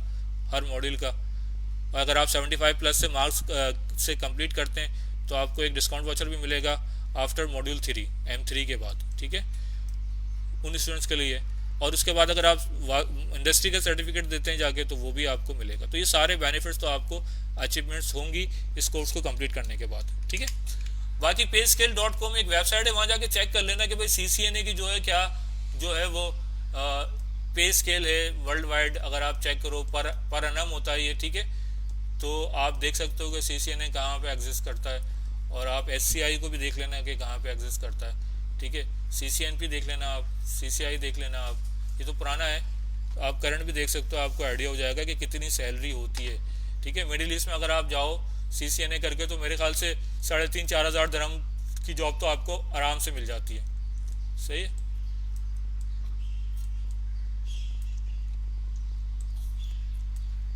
हर मॉड्यूल का। और अगर आप 75 प्लस से मार्क्स से कंप्लीट करते हैं तो आपको एक डिस्काउंट वाउचर भी मिलेगा आफ्टर मॉड्यूल 3 M3 के बाद। ठीक है, उन स्टूडेंट्स के लिए। और उसके बाद अगर आप इंडस्ट्री का सर्टिफिकेट देते हैं जाके तो वो भी आपको मिलेगा। तो ये सारे बेनिफिट्स तो आपको अचीवमेंट्स होंगी इस कोर्स को कंप्लीट करने के बाद। ठीक है, बाकी payscale.com एक वेबसाइट है, वहाँ जाके चेक कर लेना कि भाई CCNA की जो है क्या जो है वो पे स्केल है वर्ल्ड वाइड। अगर आप चेक करो पर एनम होता है ये, ठीक है, तो आप देख सकते हो कि CCNA कहाँ पे एग्जिस्ट करता है। और आप SCI को भी देख लेना कि कहाँ पे एग्जिस्ट करता है। ठीक है, CCNP देख लेना आप, CCI देख लेना आप, ये तो पुराना है। तो आप करंट भी देख सकते हो, आपको आइडिया हो जाएगा कि कितनी सैलरी होती है। ठीक है, मिडिल ईस्ट में अगर आप जाओ CCNA करके तो मेरे ख्याल से 3,500-4,000 दिरहम की जॉब तो आपको आराम से मिल जाती है। सही है,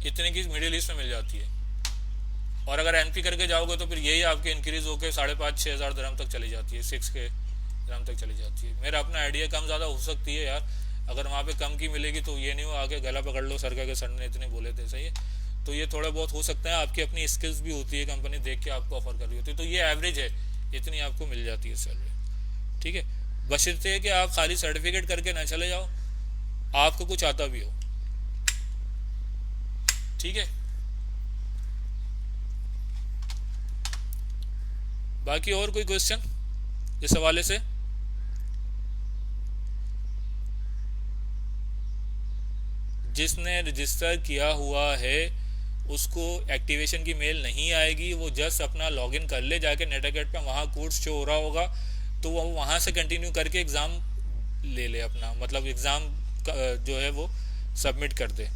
इतने की मिडिल ईस्ट में मिल जाती है। और अगर एनपी करके जाओगे तो फिर यही आपके इंक्रीज होकर 5,500-6,000 दरम तक चली जाती है, 6 के दरम तक चली जाती है। मेरा अपना आइडिया कम ज़्यादा हो सकती है यार, अगर वहाँ पे कम की मिलेगी तो ये नहीं हो आके गला पकड़ लो सर का कि सर ने इतने बोले थे, सही है। तो ये थोड़ा बहुत हो सकता है, आपकी अपनी स्किल्स भी होती है, कंपनी देख के आपको ऑफर कर रही होती है, तो ये एवरेज है, इतनी आपको मिल जाती है सैलरी, ठीक है। बशर्ते कि आप खाली सर्टिफिकेट करके ना चले जाओ, आपको कुछ आता भी हो, ठीक है। बाकी और कोई क्वेश्चन इस हवाले से? जिसने रजिस्टर किया हुआ है उसको एक्टिवेशन की मेल नहीं आएगी, वो जस्ट अपना लॉगिन कर ले जाके नेटअकेट पे, वहाँ कोर्स शो हो रहा होगा तो वो वहाँ से कंटिन्यू करके एग्ज़ाम ले ले अपना, मतलब एग्ज़ाम जो है वो सबमिट कर दे।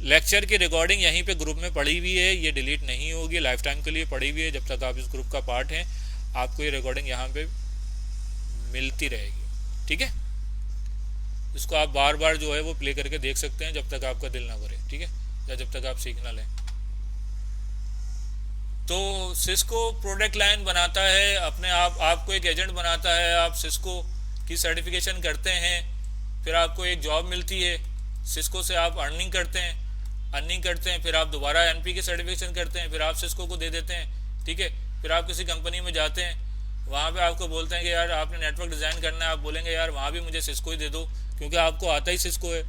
लेक्चर की रिकॉर्डिंग यहीं पे ग्रुप में पड़ी हुई है, ये डिलीट नहीं होगी, लाइफ टाइम के लिए पड़ी हुई है, जब तक आप इस ग्रुप का पार्ट हैं आपको ये रिकॉर्डिंग यहाँ पे मिलती रहेगी, ठीक है। इसको आप बार बार जो है वो प्ले करके देख सकते हैं जब तक आपका दिल ना भरे, ठीक है, या जब तक आप सीख ना लें। तो सिस्को प्रोडक्ट लाइन बनाता है अपने आप, आपको एक एजेंट बनाता है, आप सिस्को की सर्टिफिकेशन करते हैं, फिर आपको एक जॉब मिलती है, सिस्को से आप अर्निंग करते हैं, फिर आप दोबारा एनपी की सर्टिफिकेशन करते हैं, फिर आप सिस्को को दे देते हैं, ठीक है। फिर आप किसी कंपनी में जाते हैं, वहाँ पे आपको बोलते हैं कि यार आपने नेटवर्क डिज़ाइन करना है, आप बोलेंगे यार वहाँ भी मुझे सिस्को ही दे दो, क्योंकि आपको आता ही सिस्को है,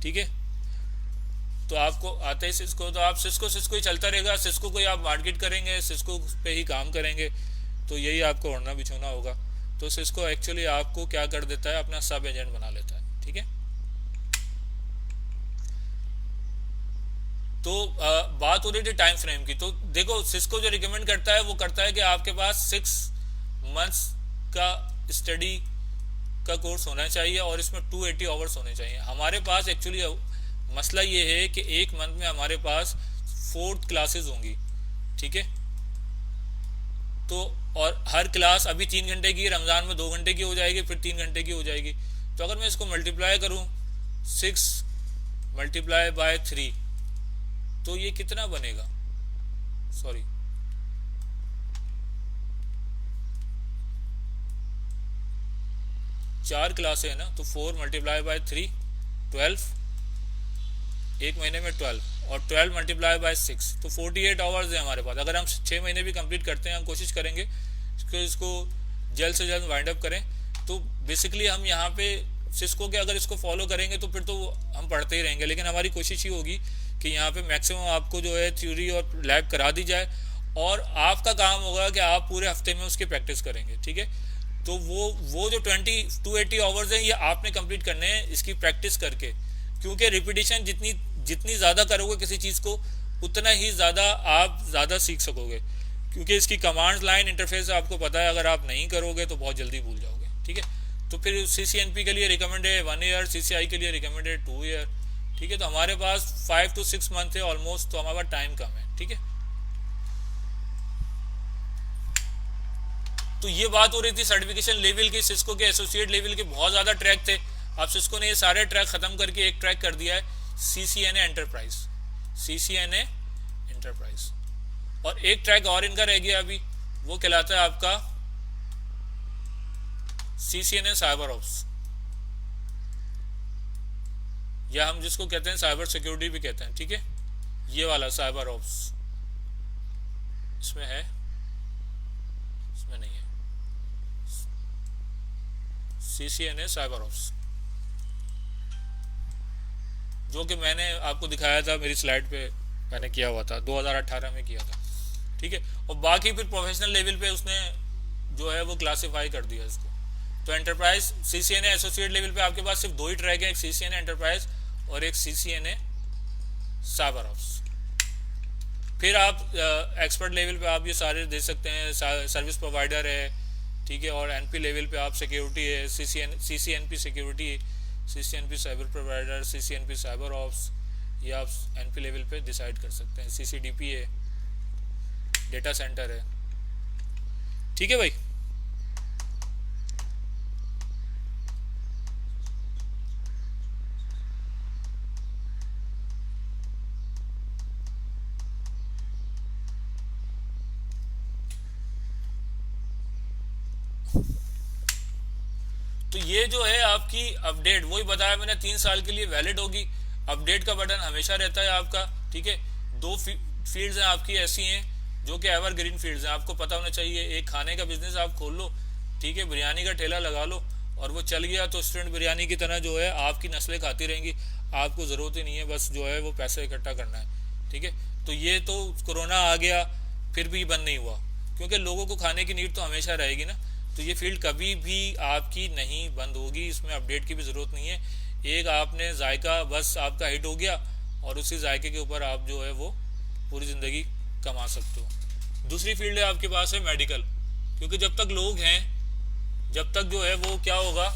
ठीक है। तो आपको आता ही सिस्को, तो आप सिस्को ही चलता रहेगा, सिस्को को ही आप मार्केट करेंगे, सिस्को पे ही काम करेंगे, तो यही आपको ओढ़ना बिछोना होगा। तो सिस्को एक्चुअली आपको क्या कर देता है, अपना सब एजेंट बना लेता है, ठीक है। तो बात हो रही थी टाइम फ्रेम की, तो देखो सिस्को जो रिकमेंड करता है वो करता है कि आपके पास 6 मंथ्स का स्टडी का कोर्स होना चाहिए और इसमें 280 आवर्स होने चाहिए। हमारे पास एक्चुअली मसला ये है कि एक मंथ में हमारे पास 4 क्लासेस होंगी, ठीक है। तो और हर क्लास अभी 3 घंटे की, रमज़ान में 2 घंटे की हो जाएगी, फिर 3 घंटे की हो जाएगी। तो अगर मैं इसको मल्टीप्लाई करूँ 6 मल्टीप्लाई बाय 3 तो ये कितना बनेगा, सॉरी 4 क्लासें है ना, तो 4 मल्टीप्लाई बाय 3 12, एक महीने में 12, और 12 मल्टीप्लाई बाय 6 तो 48 आवर्स है हमारे पास। अगर हम 6 महीने भी कंप्लीट करते हैं, हम कोशिश करेंगे इसको जल्द से जल्द वाइंड अप करें। तो बेसिकली हम यहाँ पे सिस्को के अगर इसको फॉलो करेंगे तो फिर तो हम पढ़ते ही रहेंगे, लेकिन हमारी कोशिश ही होगी कि यहाँ पे मैक्सिमम आपको जो है थ्योरी और लैब करा दी जाए, और आपका काम होगा कि आप पूरे हफ्ते में उसकी प्रैक्टिस करेंगे, ठीक है। तो वो जो 280 आवर्स हैं ये आपने कंप्लीट करने हैं इसकी प्रैक्टिस करके, क्योंकि रिपीटिशन जितनी ज़्यादा करोगे किसी चीज़ को उतना ही ज़्यादा आप ज़्यादा सीख सकोगे, क्योंकि इसकी कमांड लाइन इंटरफेस आपको पता है, अगर आप नहीं करोगे तो बहुत जल्दी भूल जाओगे, ठीक है। तो फिर CCNP के लिए रिकमेंड है 1 ईयर, CCI के लिए रिकमेंड है 2 ईयर, ठीक है। तो हमारे पास 5 to 6 मंथ है ऑलमोस्ट, तो हमारे पास टाइम कम है, ठीक है। तो ये बात हो रही थी सर्टिफिकेशन लेवल की, सिस्को के एसोसिएट लेवल के बहुत ज़्यादा ट्रैक थे। अब सिस्को ने ये सारे ट्रैक ख़त्म करके एक ट्रैक कर दिया है, CCNA एंटरप्राइज, CCNA एंटरप्राइज। और एक ट्रैक और इनका रह गया अभी, वो कहलाता है आपका CCNA साइबर ऑप्स, या हम जिसको कहते हैं साइबर सिक्योरिटी भी कहते हैं, ठीक है। ये वाला साइबर ऑप्स इसमें है, इसमें नहीं है, CCNA साइबर ऑप्स, जो कि मैंने आपको दिखाया था मेरी स्लाइड पे, मैंने किया हुआ था 2018 में किया था, ठीक है। और बाकी फिर प्रोफेशनल लेवल पे उसने जो है वो क्लासिफाई कर दिया इसको। तो एंटरप्राइज CCNA एसोसिएट लेवल पे आपके पास सिर्फ 2 ही ट्रैक है, एक CCNA एंटरप्राइज और एक CCNA साइबर ऑप्स। फिर आप एक्सपर्ट लेवल पे आप ये सारे दे सकते हैं, सर्विस प्रोवाइडर है, ठीक है। और NP लेवल पे आप सिक्योरिटी है, CCNP security, CCNP cyber provider, CCNP cyber ops, ये आप NP लेवल पे डिसाइड कर सकते हैं। CCDP है, डेटा सेंटर है, ठीक है भाई। तो ये जो है आपकी अपडेट, वही बताया मैंने, 3 साल के लिए वैलिड होगी। अपडेट का बटन हमेशा रहता है आपका, ठीक है। दो फील्ड्स हैं आपकी ऐसी हैं जो कि एवरग्रीन फील्ड्स हैं, आपको पता होना चाहिए। एक खाने का बिजनेस आप खोल लो, ठीक है, बिरयानी का ठेला लगा लो, और वो चल गया तो स्टूडेंट बिरयानी की तरह जो है आपकी नस्लें खाती रहेंगी, आपको ज़रूरत ही नहीं है, बस जो है वो पैसा इकट्ठा करना है, ठीक है। तो ये तो कोरोना आ गया फिर भी बंद नहीं हुआ, क्योंकि लोगों को खाने की नीड तो हमेशा रहेगी ना। तो ये फील्ड कभी भी आपकी नहीं बंद होगी, इसमें अपडेट की भी ज़रूरत नहीं है। एक आपने जायका बस आपका हिट हो गया और उसी जायके के ऊपर आप जो है वो पूरी ज़िंदगी कमा सकते हो। दूसरी फील्ड है आपके पास है मेडिकल, क्योंकि जब तक लोग हैं, जब तक जो है वो क्या होगा,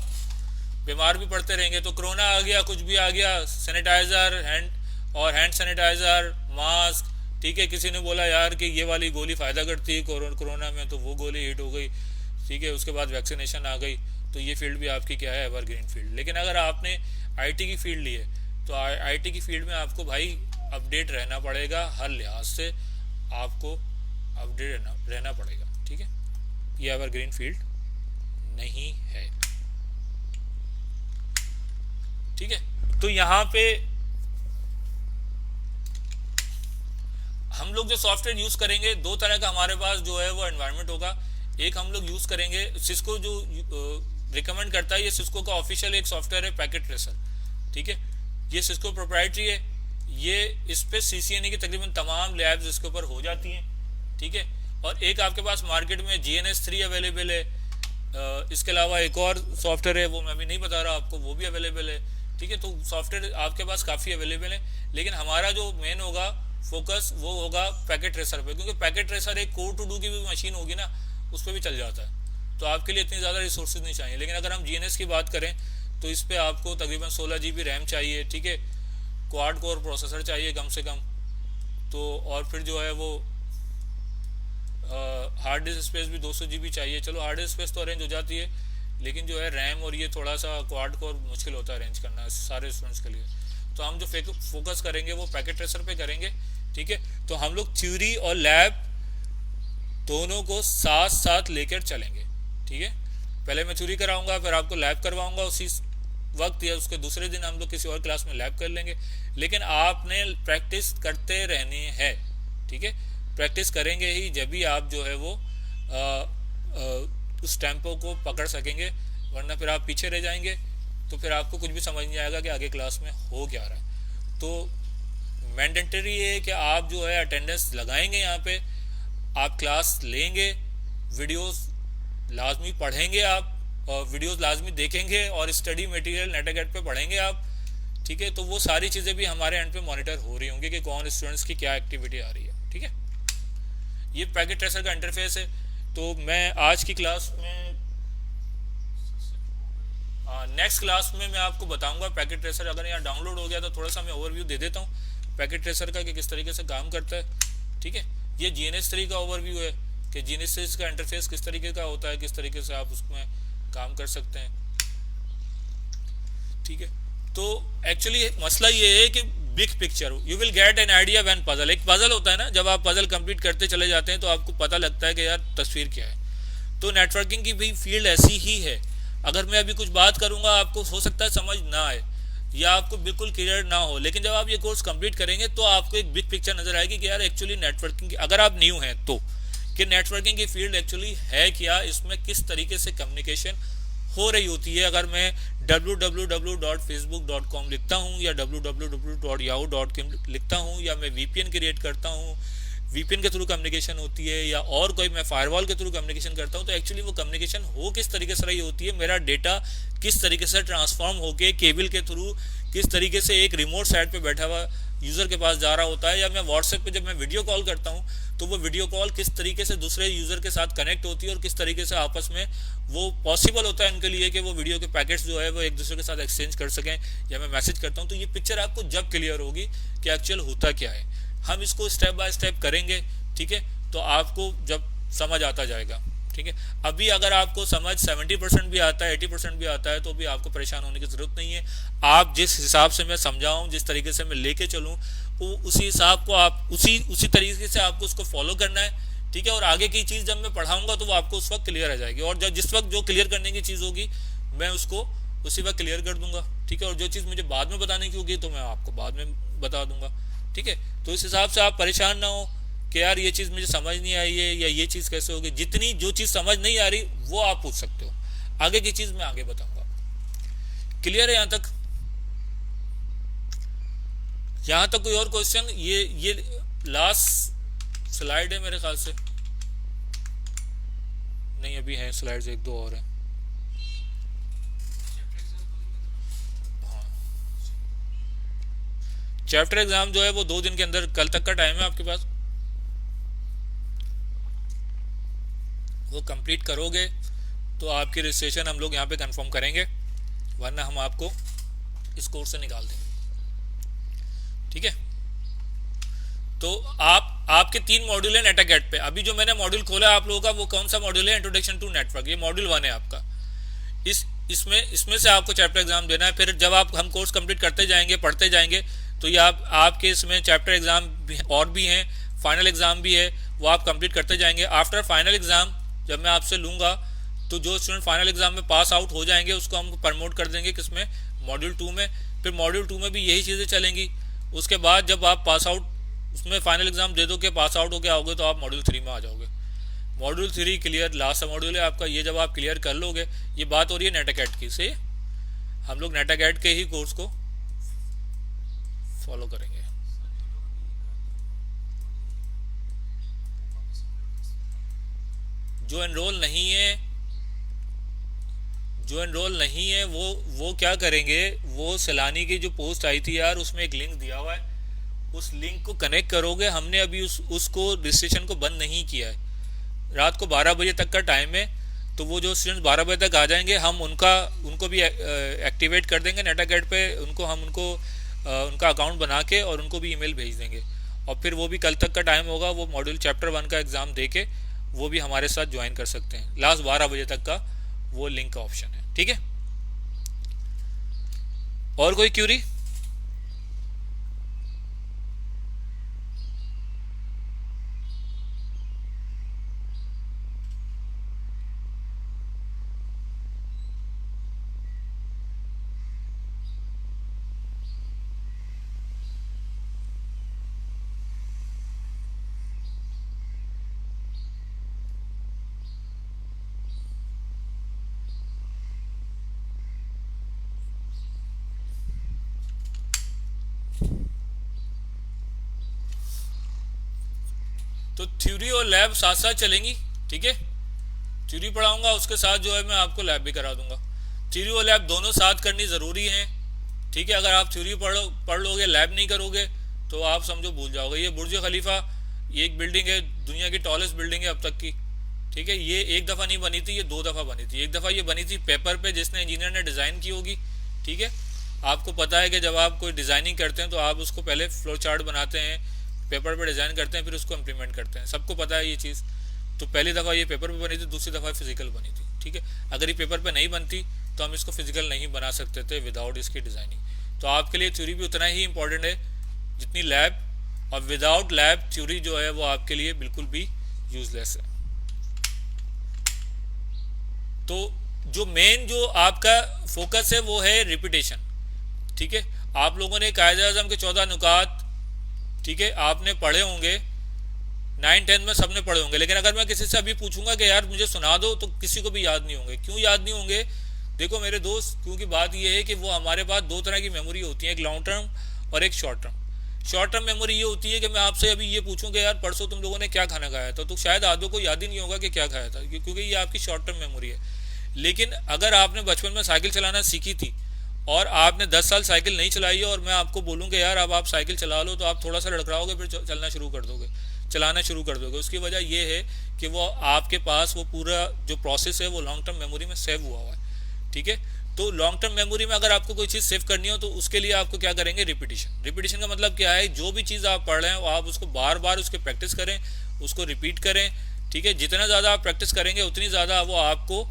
बीमार भी पड़ते रहेंगे। तो कोरोना आ गया, कुछ भी आ गया, सैनिटाइज़र हैंड सैनिटाइज़र, मास्क, ठीक है। किसी ने बोला यार कि ये वाली गोली फ़ायदा करती है कोरोना में, तो वो गोली हिट हो गई, ठीक है। उसके बाद वैक्सीनेशन आ गई, तो ये फील्ड भी आपकी क्या है, एवरग्रीन फील्ड। लेकिन अगर आपने आईटी की फील्ड ली है तो आईटी की फील्ड में आपको भाई अपडेट रहना पड़ेगा, हर लिहाज से आपको अपडेट रहना पड़ेगा, ठीक है। ये एवरग्रीन फील्ड नहीं है, ठीक है। तो यहाँ पे हम लोग जो सॉफ्टवेयर यूज करेंगे, दो तरह का हमारे पास जो है वो एनवायरनमेंट होगा। एक हम लोग यूज करेंगे सिस्को, जो रिकमेंड करता है, ये सिस्को का ऑफिशियल एक सॉफ्टवेयर है, पैकेट ट्रेसर, ठीक है। ये सिस्को प्रोप्राइटरी है, ये इस पे सीसीएनए की तकरीबन तमाम लैब्स इसके ऊपर हो जाती हैं, ठीक है। और एक आपके पास मार्केट में GNS3 अवेलेबल है। इसके अलावा एक और सॉफ्टवेयर है, वो मैं अभी नहीं बता रहा आपको, वो भी अवेलेबल है, ठीक है। तो सॉफ्टवेयर आपके पास काफ़ी अवेलेबल है, लेकिन हमारा जो मेन होगा फोकस वो होगा पैकेट ट्रेसर पे, क्योंकि पैकेट ट्रेसर एक कोड टू डू की भी मशीन होगी ना, उस पर भी चल जाता है, तो आपके लिए इतनी ज़्यादा रिसोर्सेज नहीं चाहिए। लेकिन अगर हम GNS की बात करें तो इस पर आपको तकरीबन 16 GB रैम चाहिए, ठीक है। क्वाड कोर प्रोसेसर चाहिए कम से कम, तो और फिर जो है वो हार्ड डिस्क स्पेस भी 200 GB चाहिए। चलो हार्ड डिस्क स्पेस तो अरेंज हो जाती है, लेकिन जो है रैम और ये थोड़ा सा क्वाड कोर मुश्किल होता है अरेंज करना सारे स्टूडेंट्स के लिए। तो हम जो फोकस करेंगे वो पैकेट ट्रेसर पे करेंगे, ठीक है। तो हम लोग थ्योरी और लैब दोनों को साथ साथ लेकर चलेंगे, ठीक है। पहले मैं थ्योरी कराऊंगा, फिर आपको लैब करवाऊंगा उसी वक्त, या उसके दूसरे दिन हम लोग किसी और क्लास में लैब कर लेंगे। लेकिन आपने प्रैक्टिस करते रहनी है, ठीक है। प्रैक्टिस करेंगे ही जब भी आप जो है वो उस टेम्पो को पकड़ सकेंगे, वरना फिर आप पीछे रह जाएंगे, तो फिर आपको कुछ भी समझ नहीं आएगा कि आगे क्लास में हो क्या रहा है। तो मैंडेटरी है कि आप जो है अटेंडेंस लगाएंगे, यहाँ पे आप क्लास लेंगे, वीडियोस लाजमी पढ़ेंगे आप, और वीडियोस लाजमी देखेंगे, और स्टडी मटेरियल नेटागेट पे पढ़ेंगे आप, ठीक है। तो वो सारी चीज़ें भी हमारे एंड पे मॉनिटर हो रही होंगी कि कौन स्टूडेंट्स की क्या एक्टिविटी आ रही है, ठीक है। ये पैकेट ट्रेसर का इंटरफेस है। तो मैं आज की क्लास में, नेक्स्ट क्लास में मैं आपको बताऊंगा पैकेट ट्रेसर। अगर यहाँ डाउनलोड हो गया तो थोड़ा सा मैं ओवरव्यू दे देता हूँ पैकेट ट्रेसर का कि किस तरीके से काम करता है, ठीक है। ये GNS3 का ओवरव्यू है कि GNS3 का इंटरफेस किस तरीके का होता है, किस तरीके से आप उसमें काम कर सकते हैं, ठीक है। तो एक्चुअली मसला ये है कि big picture, you will get an idea when puzzle, एक पजल होता है ना, जब आप पजल कंप्लीट करते चले जाते हैं तो आपको पता लगता है कि यार तस्वीर क्या है। तो नेटवर्किंग की भी फील्ड ऐसी ही है। अगर मैं अभी कुछ बात करूंगा आपको हो सकता है समझ ना आए या आपको बिल्कुल क्लियर ना हो, लेकिन जब आप ये कोर्स कंप्लीट करेंगे तो आपको एक बिग पिक्चर नजर आएगी कि यार एक्चुअली नेटवर्किंग, अगर आप न्यू हैं तो, कि नेटवर्किंग की फील्ड एक्चुअली है क्या, इसमें किस तरीके से कम्युनिकेशन हो रही होती है। अगर मैं www.facebook.com लिखता हूँ या www.yahoo.com लिखता हूँ, या मैं VPN क्रिएट करता हूँ, VPN के थ्रू कम्युनिकेशन होती है, या और कोई मैं फायरवॉल के थ्रू कम्युनिकेशन करता हूँ, तो एक्चुअली वो कम्युनिकेशन हो किस तरीके से रही होती है, मेरा डेटा किस तरीके से ट्रांसफॉर्म होके केबल के थ्रू किस तरीके से एक रिमोट साइट पे बैठा हुआ यूज़र के पास जा रहा होता है, या मैं व्हाट्सएप पे जब मैं वीडियो कॉल करता हूँ तो वो वीडियो कॉल किस तरीके से दूसरे यूज़र के साथ कनेक्ट होती है, और किस तरीके से आपस में वो पॉसिबल होता है उनके लिए कि वो वीडियो के पैकेट्स जो है वो एक दूसरे के साथ एक्सचेंज कर सकें, या मैं मैसेज करता हूँ। तो ये पिक्चर आपको जब क्लियर होगी कि एक्चुअल होता क्या है, हम इसको स्टेप बाय स्टेप करेंगे, ठीक है। तो आपको जब समझ आता जाएगा, ठीक है। अभी अगर आपको समझ 70% भी आता है, 80% भी आता है, तो भी आपको परेशान होने की ज़रूरत नहीं है। आप जिस हिसाब से मैं समझाऊँ, जिस तरीके से मैं लेके चलूँ, वो उसी हिसाब को आप उसी तरीके से आपको उसको फॉलो करना है, ठीक है। और आगे की चीज़ जब मैं पढ़ाऊंगा तो वो आपको उस वक्त क्लियर आ जाएगी, और जब जिस वक्त जो क्लियर करने की चीज़ होगी मैं उसको उसी वक्त क्लियर कर दूंगा, ठीक है। और जो चीज़ मुझे बाद में बताने की होगी तो मैं आपको बाद में बता दूंगा, ठीक है। तो इस हिसाब से आप परेशान ना हो कि यार ये चीज़ मुझे समझ नहीं आई है या ये चीज़ कैसे होगी। जितनी जो चीज़ समझ नहीं आ रही वो आप पूछ सकते हो, आगे की चीज़ मैं आगे बताऊंगा। क्लियर है यहाँ तक? यहाँ तक कोई और क्वेश्चन? ये लास्ट स्लाइड है मेरे ख्याल से, नहीं अभी है स्लाइड्स एक दो और हैं। चैप्टर एग्जाम जो है वो 2 दिन के अंदर, कल तक का टाइम है आपके पास, वो कंप्लीट करोगे तो आपकी रजिस्ट्रेशन हम लोग यहाँ पे कंफर्म करेंगे, वरना हम आपको इस कोर्स से निकाल देंगे, ठीक है। तो आपके 3 मॉड्यूल है नेटागेट पे। अभी जो मैंने मॉड्यूल खोला आप लोगों का वो कौन सा मॉड्यूल है? इंट्रोडक्शन टू नेटवर्क, ये मॉड्यूल 1 है आपका। इसमें से आपको चैप्टर एग्जाम देना है। फिर जब आप हम कोर्स कंप्लीट करते जाएंगे, पढ़ते जाएंगे, तो ये आपके इसमें चैप्टर एग्जाम और भी हैं, फाइनल एग्जाम भी है, वो आप कंप्लीट करते जाएंगे। आफ्टर फाइनल एग्जाम जब मैं आपसे लूँगा तो जो स्टूडेंट फाइनल एग्जाम में पास आउट हो जाएंगे उसको हम प्रमोट कर देंगे किसमें? मॉड्यूल 2 में। फिर मॉड्यूल 2 में भी यही चीज़ें चलेंगी। उसके बाद जब आप पास आउट उसमें फाइनल एग्जाम दे दो के पास आउट हो गया होगे तो आप मॉड्यूल 3 में आ जाओगे। मॉड्यूल 3 क्लियर, लास्ट मॉड्यूल है आपका। ये जब आप क्लियर कर लोगे, ये बात हो रही है नेटागेट की, से हम लोग नेटागेट के ही कोर्स को फॉलो करेंगे। जो एनरोल नहीं है वो क्या करेंगे? वो सैलानी की जो पोस्ट आई थी यार, उसमें एक लिंक दिया हुआ है, उस लिंक को कनेक्ट करोगे। हमने अभी उसको रजिस्ट्रेशन को बंद नहीं किया है। रात को 12 बजे तक का टाइम है, तो वो जो स्टूडेंट्स 12 बजे तक आ जाएंगे हम उनको भी एक्टिवेट कर देंगे नेटागेट पे। उनका अकाउंट बना के और उनको भी ईमेल भेज देंगे, और फिर वो भी कल तक का टाइम होगा, वो मॉड्यूल चैप्टर 1 का एग्ज़ाम दे के वो भी हमारे साथ ज्वाइन कर सकते हैं। लास्ट 12 बजे तक का वो लिंक का ऑप्शन है, ठीक है। और कोई क्यूरी? तो थ्योरी और लैब साथ साथ चलेंगी, ठीक है। थ्योरी पढ़ाऊंगा, उसके साथ जो है मैं आपको लैब भी करा दूंगा। थ्योरी और लैब दोनों साथ करनी ज़रूरी है, ठीक है। अगर आप थ्योरी पढ़ लोगे, लैब नहीं करोगे तो आप समझो भूल जाओगे। ये बुर्ज खलीफा, ये एक बिल्डिंग है, दुनिया की टॉलेस्ट बिल्डिंग है अब तक की, ठीक है। ये एक दफ़ा नहीं बनी थी, ये 2 दफ़ा बनी थी। एक दफ़ा ये बनी थी पेपर पे, जिसने इंजीनियर ने डिज़ाइन की होगी, ठीक है। आपको पता है कि जब आप कोई डिज़ाइनिंग करते हैं तो आप उसको पहले फ्लो चार्ट बनाते हैं, पेपर पे डिज़ाइन करते हैं, फिर उसको इम्प्लीमेंट करते हैं। सबको पता है ये चीज़। तो पहली दफ़ा ये पेपर पे बनी थी, दूसरी दफ़ा फिजिकल बनी थी, ठीक है। अगर ये पेपर पे नहीं बनती तो हम इसको फिजिकल नहीं बना सकते थे विदाउट इसकी डिज़ाइनिंग। तो आपके लिए थ्योरी भी उतना ही इंपॉर्टेंट है जितनी लैब, और विदाउट लैब थ्योरी जो है वो आपके लिए बिल्कुल भी यूजलेस है। तो जो मेन जो आपका फोकस है वो है रिपीटेशन, ठीक है। आप लोगों ने कायदे-ए-आज़म के 14 नुकात, ठीक है, आपने पढ़े होंगे, 9-10 में सबने पढ़े होंगे। लेकिन अगर मैं किसी से अभी पूछूंगा कि यार मुझे सुना दो, तो किसी को भी याद नहीं होंगे। क्यों याद नहीं होंगे? देखो मेरे दोस्त, क्योंकि बात यह है कि वो हमारे पास 2 तरह की मेमोरी होती है, एक लॉन्ग टर्म और एक short term. Short term memory ये होती है कि मैं आपसे अभी ये पूछूं कि यार परसों तुम लोगों ने क्या खाना खाया था, तो शायद आधों को याद ही नहीं होगा कि क्या खाया था, क्योंकि ये आपकी शॉर्ट टर्म मेमोरी है। लेकिन अगर आपने बचपन में साइकिल चलाना सीखी थी और आपने 10 साल साइकिल नहीं चलाई है, और मैं आपको बोलूँगा यार अब आप साइकिल चला लो, तो आप थोड़ा सा लड़खड़ाओगे, फिर चलाना शुरू कर दोगे। उसकी वजह यह है कि वो आपके पास वो पूरा जो प्रोसेस है वो लॉन्ग टर्म मेमोरी में सेव हुआ है, ठीक है। तो लॉन्ग टर्म मेमोरी में अगर आपको कोई चीज़ सेव करनी हो तो उसके लिए आपको क्या करेंगे? रिपीटिशन का मतलब क्या है? जो भी चीज़ आप पढ़ रहे हैं वो आप उसको बार बार उसके प्रैक्टिस करें, उसको रिपीट करें, ठीक है। जितना ज़्यादा आप प्रैक्टिस करेंगे उतनी ज़्यादा वो आपको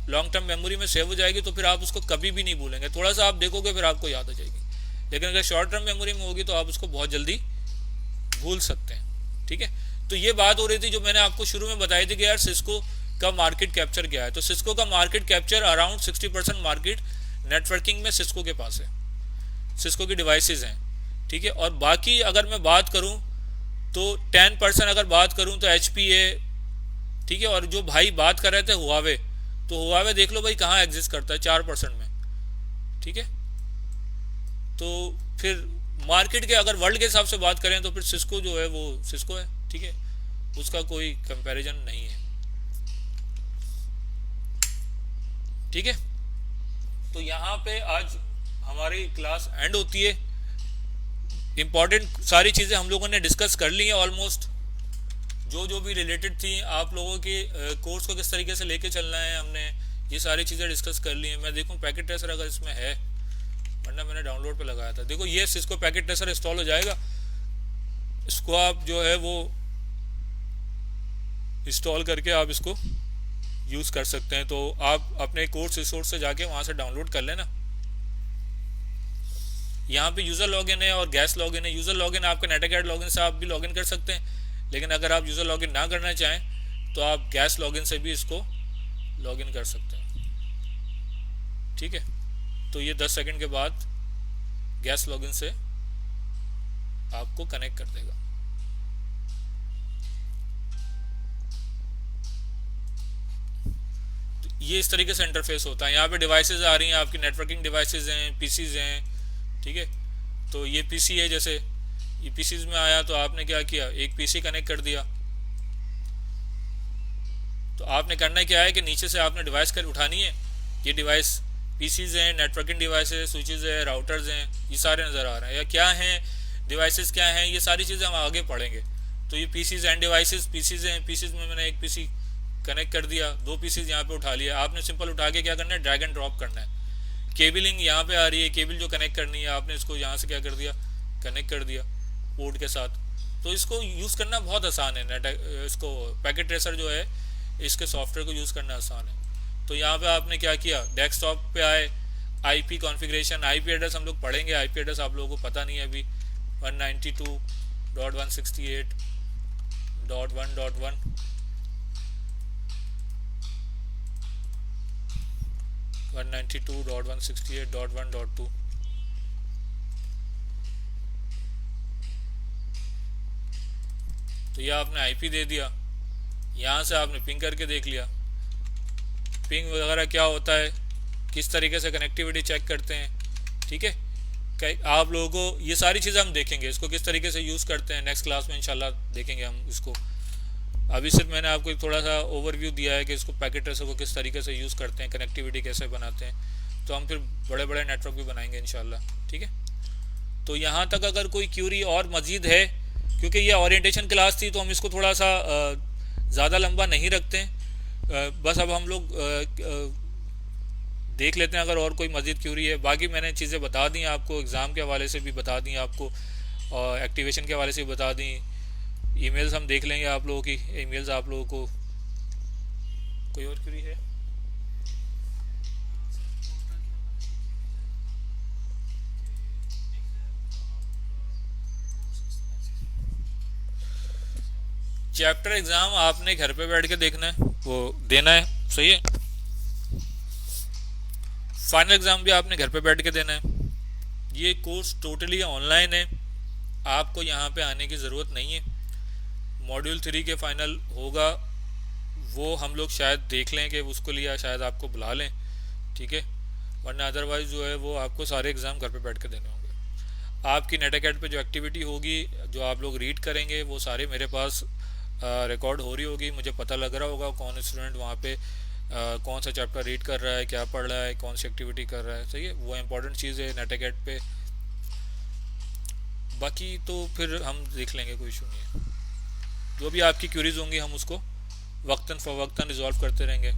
लॉन्ग टर्म मेमोरी में सेव हो जाएगी, तो फिर आप उसको कभी भी नहीं भूलेंगे। थोड़ा सा आप देखोगे फिर आपको याद आ जाएगी। लेकिन अगर शॉर्ट टर्म मेमोरी में होगी तो आप उसको बहुत जल्दी भूल सकते हैं, ठीक है। तो ये बात हो रही थी जो मैंने आपको शुरू में बताई थी कि यार सिस्को का मार्केट कैप्चर क्या है। तो सिस्को का market capture around 60% market networking में सिस्को के पास है, सिस्को की डिवाइसेस हैं, ठीक है। और बाकी अगर मैं बात करूं तो 10% अगर बात करूं तो एच पी है, ठीक है। और जो भाई बात कर रहे थे हुआवे, तो हुआवे देख लो भाई कहाँ एग्जिस्ट करता है, 4% में, ठीक है। तो फिर मार्केट के अगर वर्ल्ड के हिसाब से बात करें तो फिर सिस्को जो है वो सिस्को है, ठीक है, उसका कोई कंपैरिजन नहीं है, ठीक है। तो यहाँ पे आज हमारी क्लास एंड होती है। इंपॉर्टेंट सारी चीज़ें हम लोगों ने डिस्कस कर ली हैं ऑलमोस्ट, जो जो भी रिलेटेड थी आप लोगों के कोर्स को किस तरीके से लेके चलना है, हमने ये सारी चीज़ें डिस्कस कर ली हैं। मैं देखूँ पैकेट ट्रेसर अगर इसमें है, वरना मैंने डाउनलोड पे लगाया था। देखो ये सिस्को पैकेट ट्रेसर इंस्टॉल हो जाएगा, इसको आप जो है वो इंस्टॉल करके आप इसको यूज़ कर सकते हैं। तो आप अपने कोर्स रिसोर्स से जाके वहाँ से डाउनलोड कर लेना। यहाँ पे यूज़र लॉगिन है और गैस लॉगिन है। यूज़र लॉगिन आपका नेटअकैड लॉगिन से आप भी लॉगिन कर सकते हैं, लेकिन अगर आप यूज़र लॉगिन ना करना चाहें तो आप गैस लॉगिन से भी इसको लॉगिन कर सकते हैं, ठीक है। तो ये 10 सेकंड के बाद गैस लॉगिन से आपको कनेक्ट कर देगा। तो ये इस तरीके से इंटरफेस होता है। यहाँ पे डिवाइसेस आ रही हैं, आपकी नेटवर्किंग डिवाइसेस हैं, पीसीज हैं, ठीक है। तो ये पीसी है, जैसे ये पीसीज में आया तो आपने क्या किया, एक पीसी कनेक्ट कर दिया। तो आपने करना क्या है कि नीचे से आपने डिवाइस कर उठानी है। ये डिवाइस पीसीज हैं, नेटवर्किंग डिवाइसेस, स्विचेस हैं, राउटर्स हैं, ये सारे नज़र आ रहे हैं। या क्या हैं डिवाइसेस, क्या हैं, ये सारी चीज़ें हम आगे पढ़ेंगे। तो ये पीसीज एंड डिवाइसेस, पीसीज हैं, पीसीज में मैंने एक पीसी कनेक्ट कर दिया, 2 पीसीज यहाँ पे उठा लिया। आपने सिंपल उठा के क्या करना है, ड्रैग एंड ड्रॉप करना है। केबलिंग यहाँ पे आ रही है, केबल जो कनेक्ट करनी है आपने इसको यहाँ से क्या कर दिया, कनेक्ट कर दिया पोर्ट के साथ। तो इसको यूज़ करना बहुत आसान है। इसको पैकेट ट्रेसर जो है इसके सॉफ्टवेयर को यूज़ करना आसान है। तो यहाँ पे आपने क्या किया, डेस्कटॉप पे आए, आईपी कॉन्फ़िगरेशन, आईपी एड्रेस हम लोग पढ़ेंगे। आईपी एड्रेस आप लोगों को पता नहीं है अभी, 192.168.1.1, 192.168.1.2। तो यह आपने आईपी दे दिया, यहाँ से आपने पिंग करके देख लिया पिंग वगैरह क्या होता है, किस तरीके से कनेक्टिविटी चेक करते हैं, ठीक है। आप लोगों को ये सारी चीज़ें हम देखेंगे, इसको किस तरीके से यूज़ करते हैं नेक्स्ट क्लास में इंशाल्लाह देखेंगे हम इसको। अभी सिर्फ मैंने आपको थोड़ा सा ओवरव्यू दिया है कि इसको पैकेट ट्रेसर को किस तरीके से यूज़ करते हैं, कनेक्टिविटी कैसे बनाते हैं। तो हम फिर बड़े बड़े नेटवर्क भी बनाएंगे इंशाल्लाह, ठीक है। तो यहाँ तक अगर कोई क्यूरी और मज़ीद है, क्योंकि ये ओरिएंटेशन क्लास थी तो हम इसको थोड़ा सा ज़्यादा लंबा नहीं रखते हैं। बस अब हम लोग देख लेते हैं अगर और कोई मज़ीद क्यूरी है। बाकी मैंने चीज़ें बता दी आपको, एग्ज़ाम के हवाले से भी बता दी आपको, और एक्टिवेशन के हवाले से भी बता दी। ईमेल्स हम देख लेंगे आप लोगों की, ईमेल्स आप लोगों को। कोई और क्यूरी है? चैप्टर एग्ज़ाम आपने घर पे बैठ के देखना है, वो देना है, सही है। फाइनल एग्ज़ाम भी आपने घर पे बैठ के देना है। ये कोर्स टोटली ऑनलाइन है, आपको यहाँ पे आने की ज़रूरत नहीं है। मॉड्यूल 3 के फाइनल होगा, वो हम लोग शायद देख लें कि उसको लिया शायद आपको बुला लें, ठीक है। वरना अदरवाइज़ जो है वो आपको सारे एग्ज़ाम घर पे बैठ के देने होंगे। आपकी नेटअकैड पे जो एक्टिविटी होगी, जो आप लोग रीड करेंगे, वो सारे मेरे पास रिकॉर्ड हो रही होगी। मुझे पता लग रहा होगा कौन स्टूडेंट वहाँ पे कौन सा चैप्टर रीड कर रहा है, क्या पढ़ रहा है, कौन सी एक्टिविटी कर रहा है, सही है। वो इम्पोर्टेंट चीज़ है नेटअकैड पे। बाकी तो फिर हम देख लेंगे, कोई इशू नहीं है। जो भी आपकी क्यूरीज होंगी हम उसको वक्तन फ़वक्तन रिजॉल्व करते रहेंगे।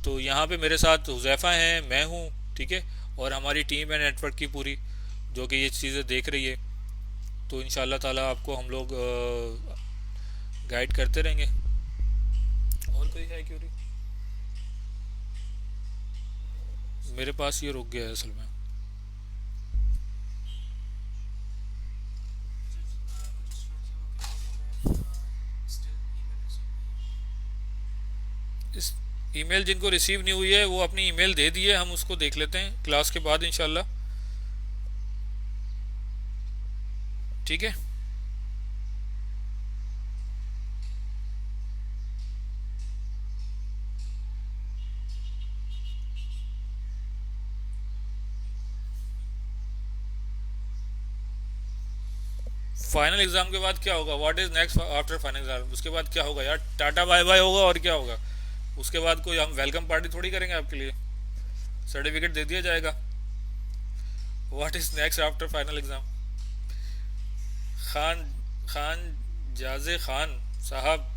तो यहाँ पे मेरे साथ हुज़ैफ़ा हैं, मैं हूँ, ठीक है, और हमारी टीम है नेटवर्क की पूरी, जो कि ये चीज़ें देख रही है। तो इंशाल्लाह ताला आपको हम लोग गाइड करते रहेंगे। और कोई है क्यूरी? मेरे पास ये रुक गया है असल में। ईमेल जिनको रिसीव नहीं हुई है वो अपनी ईमेल दे दिए, हम उसको देख लेते हैं क्लास के बाद इंशाल्लाह। ठीक है। फाइनल एग्जाम के बाद क्या होगा, what is next after final exam, उसके बाद क्या होगा यार, टाटा बाय बाय होगा और क्या होगा। उसके बाद कोई हम वेलकम पार्टी थोड़ी करेंगे आपके लिए, सर्टिफिकेट दे दिया जाएगा। What is next after final exam. Khan Khan जाजे खान साहब।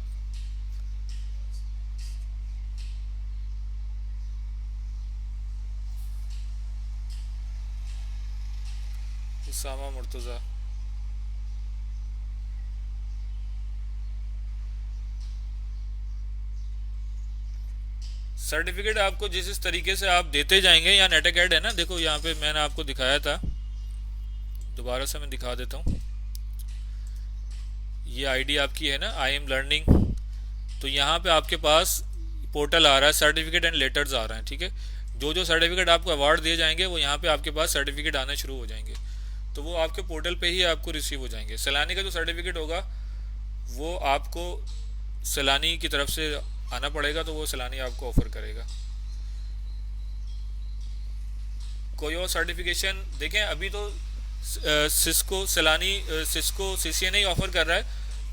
उसामा मुर्तज़ा। सर्टिफिकेट आपको जिस इस तरीके से आप देते जाएंगे, या नेट अकेड है ना, देखो यहाँ पे मैंने आपको दिखाया था, दोबारा से मैं दिखा देता हूँ। ये आईडी आपकी है ना, आई एम लर्निंग। तो यहाँ पे आपके पास पोर्टल आ रहा है, सर्टिफिकेट एंड लेटर्स आ रहे हैं। ठीक है। जो जो सर्टिफिकेट आपको अवार्ड दिए जाएंगे वो यहाँ पे आपके पास सर्टिफिकेट आने शुरू हो जाएंगे। तो वो आपके पोर्टल पे ही आपको रिसीव हो जाएंगे। सैलानी का जो सर्टिफिकेट होगा वो आपको सैलानी की तरफ से आना पड़ेगा, तो वो सैलानी आपको ऑफर करेगा। कोई और सर्टिफिकेशन देखें, अभी तो सिस्को सैलानी, सिस्को सीसीए नहीं ऑफर कर रहा है।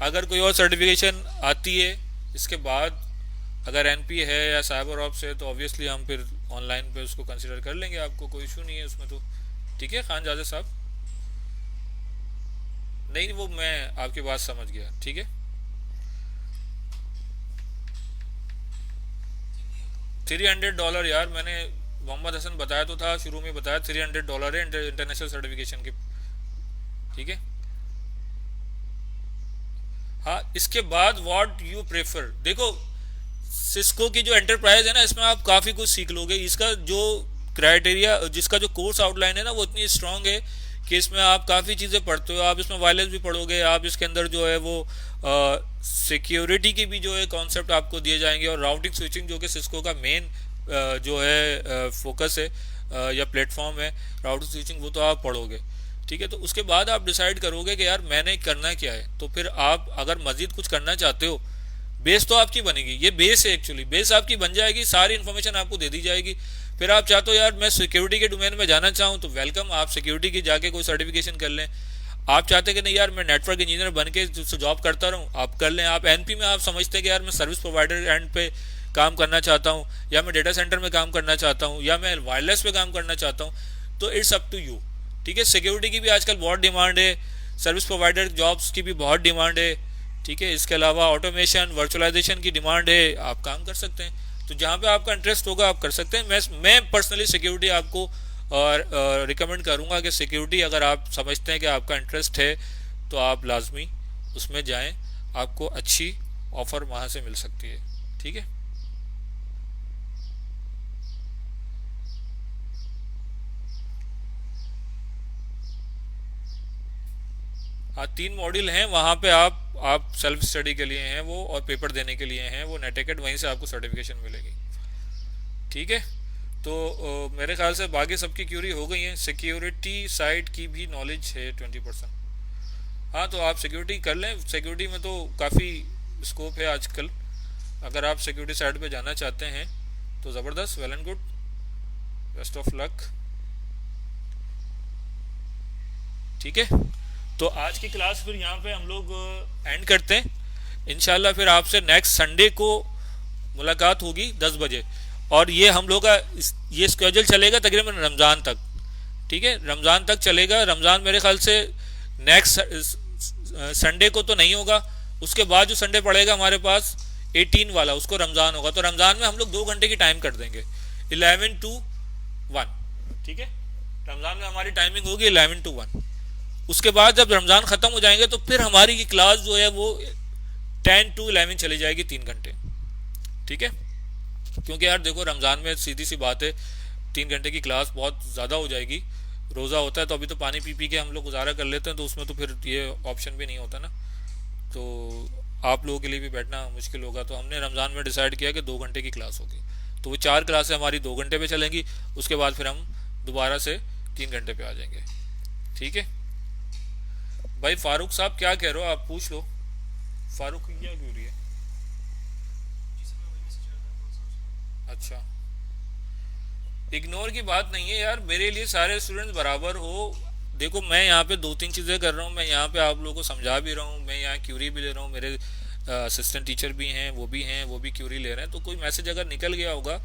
अगर कोई और सर्टिफिकेशन आती है इसके बाद, अगर एनपी है या साइबर ऑप्स है, तो ऑब्वियसली हम फिर ऑनलाइन पे उसको कंसिडर कर लेंगे, आपको कोई इशू नहीं है उसमें तो। ठीक है खान जादे साहब। नहीं, वो मैं आपकी बात समझ गया। ठीक है। $300 यार, मैंने मोहम्मद हसन बताया तो था शुरू में, बताया $300 है इंटरनेशनल सर्टिफिकेशन के। ठीक है। हाँ, इसके बाद व्हाट यू प्रेफर, देखो सिस्को की जो एंटरप्राइज है ना, इसमें आप काफ़ी कुछ सीख लोगे। इसका जो क्राइटेरिया, जिसका जो कोर्स आउटलाइन है ना, वो इतनी स्ट्रांग है कि इसमें आप काफ़ी चीज़ें पढ़ते हो। आप इसमें वायरलेस भी पढ़ोगे, आप इसके अंदर जो है वो सिक्योरिटी की भी जो है कॉन्सेप्ट आपको दिए जाएंगे, और राउटिंग स्विचिंग जो कि सिस्को का मेन जो है फोकस है या प्लेटफॉर्म है, राउटिंग स्विचिंग, वो तो आप पढ़ोगे। ठीक है। तो उसके बाद आप डिसाइड करोगे कि यार मैंने करना क्या है। तो फिर आप अगर मजीद कुछ करना चाहते हो, बेस तो आपकी बनेगी, ये बेस है एक्चुअली, बेस आपकी बन जाएगी, सारी इन्फॉर्मेशन आपको दे दी जाएगी। फिर आप चाहते हो यार मैं सिक्योरिटी के डोमेन में जाना चाहूँ, तो वेलकम, आप सिक्योरिटी की जाके कोई सर्टिफिकेशन कर लें। आप चाहते हैं कि नहीं यार मैं नेटवर्क इंजीनियर बन के जॉब करता रहूँ, आप कर लें। आप एनपी में आप समझते हैं कि यार मैं सर्विस प्रोवाइडर एंड पे काम करना चाहता हूँ, या मैं डेटा सेंटर में काम करना चाहता हूँ, या मैं वायरलेस पे काम करना चाहता हूँ, तो इट्स अप टू यू। ठीक है। सिक्योरिटी की भी आजकल बहुत डिमांड है, सर्विस प्रोवाइडर जॉब्स की भी बहुत डिमांड है। ठीक है। इसके अलावा ऑटोमेशन, वर्चुअलाइजेशन की डिमांड है, आप काम कर सकते हैं। तो जहाँ पे आपका इंटरेस्ट होगा आप कर सकते हैं। मैं पर्सनली सिक्योरिटी आपको और रिकमेंड करूँगा कि सिक्योरिटी अगर आप समझते हैं कि आपका इंटरेस्ट है, तो आप लाजमी उसमें जाएं, आपको अच्छी ऑफ़र वहाँ से मिल सकती है। ठीक है। हाँ, 3 मॉड्यूल हैं वहाँ पे, आप सेल्फ स्टडी के लिए हैं वो, और पेपर देने के लिए हैं वो नेटेकेट, वहीं से आपको सर्टिफिकेशन मिलेगी। ठीक है। तो मेरे ख्याल से बाकी सबकी क्यूरी हो गई है। सिक्योरिटी साइड की भी नॉलेज है 20%। हाँ, तो आप सिक्योरिटी कर लें, सिक्योरिटी में तो काफ़ी स्कोप है आजकल। अगर आप सिक्योरिटी साइड पे जाना चाहते हैं तो ज़बरदस्त, well and good, best of luck. ठीक है। तो आज की क्लास फिर यहाँ पे हम लोग एंड करते हैं। इंशाल्लाह फिर आपसे नेक्स्ट संडे को मुलाकात होगी 10 बजे, और ये हम लोग का ये स्केड्यूल चलेगा तकरीबन रमज़ान तक। ठीक है। रमज़ान तक चलेगा। रमज़ान मेरे ख्याल से नेक्स्ट संडे को तो नहीं होगा, उसके बाद जो संडे पड़ेगा हमारे पास 18 वाला, उसको रमज़ान होगा। तो रमज़ान में हम लोग 2 घंटे की टाइम कर देंगे, 11 to 1। ठीक है। रमज़ान में हमारी टाइमिंग होगी 11 to 1। उसके बाद जब रमज़ान ख़त्म हो जाएंगे तो फिर हमारी ये क्लास जो है वो 10 to 11 चली जाएगी, 3 घंटे। ठीक है। क्योंकि यार देखो रमज़ान में सीधी सी बात है, 3 घंटे की क्लास बहुत ज़्यादा हो जाएगी। रोज़ा होता है तो अभी तो पानी पी पी के हम लोग गुजारा कर लेते हैं, तो उसमें तो फिर ये ऑप्शन भी नहीं होता ना। तो आप लोगों के लिए भी बैठना मुश्किल होगा, तो हमने रमज़ान में डिसाइड किया कि 2 घंटे की क्लास होगी। तो वो 4 क्लासें हमारी 2 घंटे पे चलेंगी, उसके बाद फिर हम दोबारा से 3 घंटे पे आ जाएंगे। ठीक है भाई। फारूक साहब क्या कह रहे हो, आप पूछ लो। फारूक की क्या क्यूरी है? अच्छा, इग्नोर की बात नहीं है यार, मेरे लिए सारे स्टूडेंट्स बराबर हो। देखो मैं यहाँ पे 2-3 चीज़ें कर रहा हूँ, मैं यहाँ पे आप लोगों को समझा भी रहा हूँ, मैं यहाँ क्यूरी भी ले रहा हूँ, मेरे असिस्टेंट टीचर भी हैं, वो भी क्यूरी ले रहे हैं। तो कोई मैसेज अगर निकल गया होगा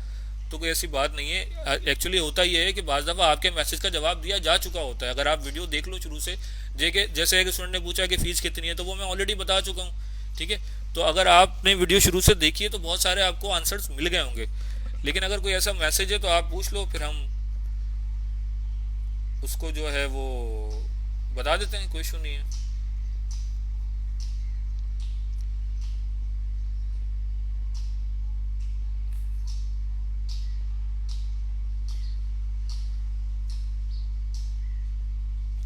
तो कोई ऐसी बात नहीं है। एक्चुअली होता ये है कि बाज़ दफ़ा आपके मैसेज का जवाब दिया जा चुका होता है, अगर आप वीडियो देख लो शुरू से। जैसे एक स्टूडेंट ने पूछा कि फ़ीस कितनी है, तो वो मैं ऑलरेडी बता चुका हूँ। ठीक है, तो अगर आपने वीडियो शुरू से देखी है तो बहुत सारे आपको आंसर्स मिल गए होंगे। लेकिन अगर कोई ऐसा मैसेज है तो आप पूछ लो, फिर हम उसको जो है वो बता देते हैं, कोई इशू नहीं है।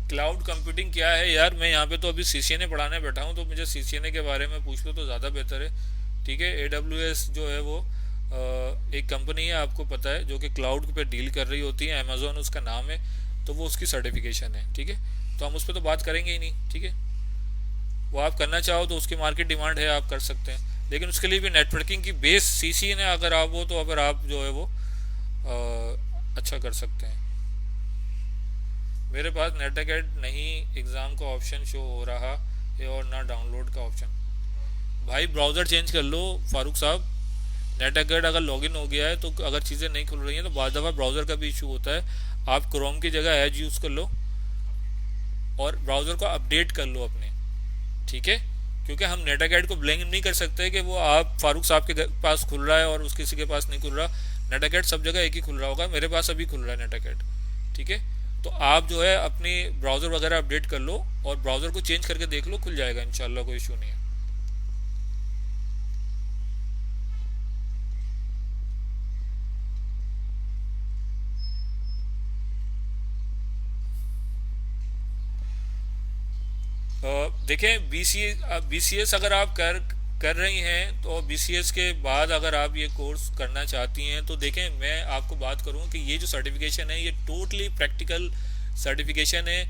क्लाउड कंप्यूटिंग क्या है यार, मैं यहाँ पे तो अभी सीसीएनए पढ़ाने बैठा हूँ, तो मुझे सीसीएनए के बारे में पूछ लो तो ज़्यादा बेहतर है। ठीक है, AWS जो है वो एक कंपनी है, आपको पता है, जो कि क्लाउड पे डील कर रही होती है, अमेजोन उसका नाम है। तो वो उसकी सर्टिफिकेशन है। ठीक है, तो हम उस पर तो बात करेंगे ही नहीं। ठीक है, वो आप करना चाहो तो उसकी मार्केट डिमांड है, आप कर सकते हैं, लेकिन उसके लिए भी नेटवर्किंग की बेस सीसीएनए अगर आप हो, तो अगर आप जो है वो अच्छा कर सकते हैं। मेरे पास नेटगेट नहीं एग्ज़ाम का ऑप्शन शो हो रहा है और ना डाउनलोड का ऑप्शन। भाई ब्राउज़र चेंज कर लो फारूक साहब। नेटगेट अगर लॉगिन हो गया है तो अगर चीज़ें नहीं खुल रही हैं तो बाद दफ़ा ब्राउज़र का भी इशू होता है। आप क्रोम की जगह एज यूज़ कर लो और ब्राउज़र को अपडेट कर लो अपने। ठीक है, क्योंकि हम नेटागेट को ब्लेम नहीं कर सकते कि वो आप फारूक साहब के पास खुल रहा है और उस किसी के पास नहीं खुल रहा। नेटागेट सब जगह एक ही खुल रहा होगा, मेरे पास अभी खुल रहा है नेटागेट। ठीक है, तो आप जो है अपनी ब्राउज़र वगैरह अपडेट कर लो और ब्राउज़र को चेंज करके देख लो, खुल जाएगा इंशाल्लाह, कोई इशू नहीं है। देखें, BCS अगर आप कर कर रही हैं तो BCS के बाद अगर आप ये कोर्स करना चाहती हैं तो देखें, मैं आपको बात करूं कि ये जो सर्टिफिकेशन है ये टोटली प्रैक्टिकल सर्टिफिकेशन है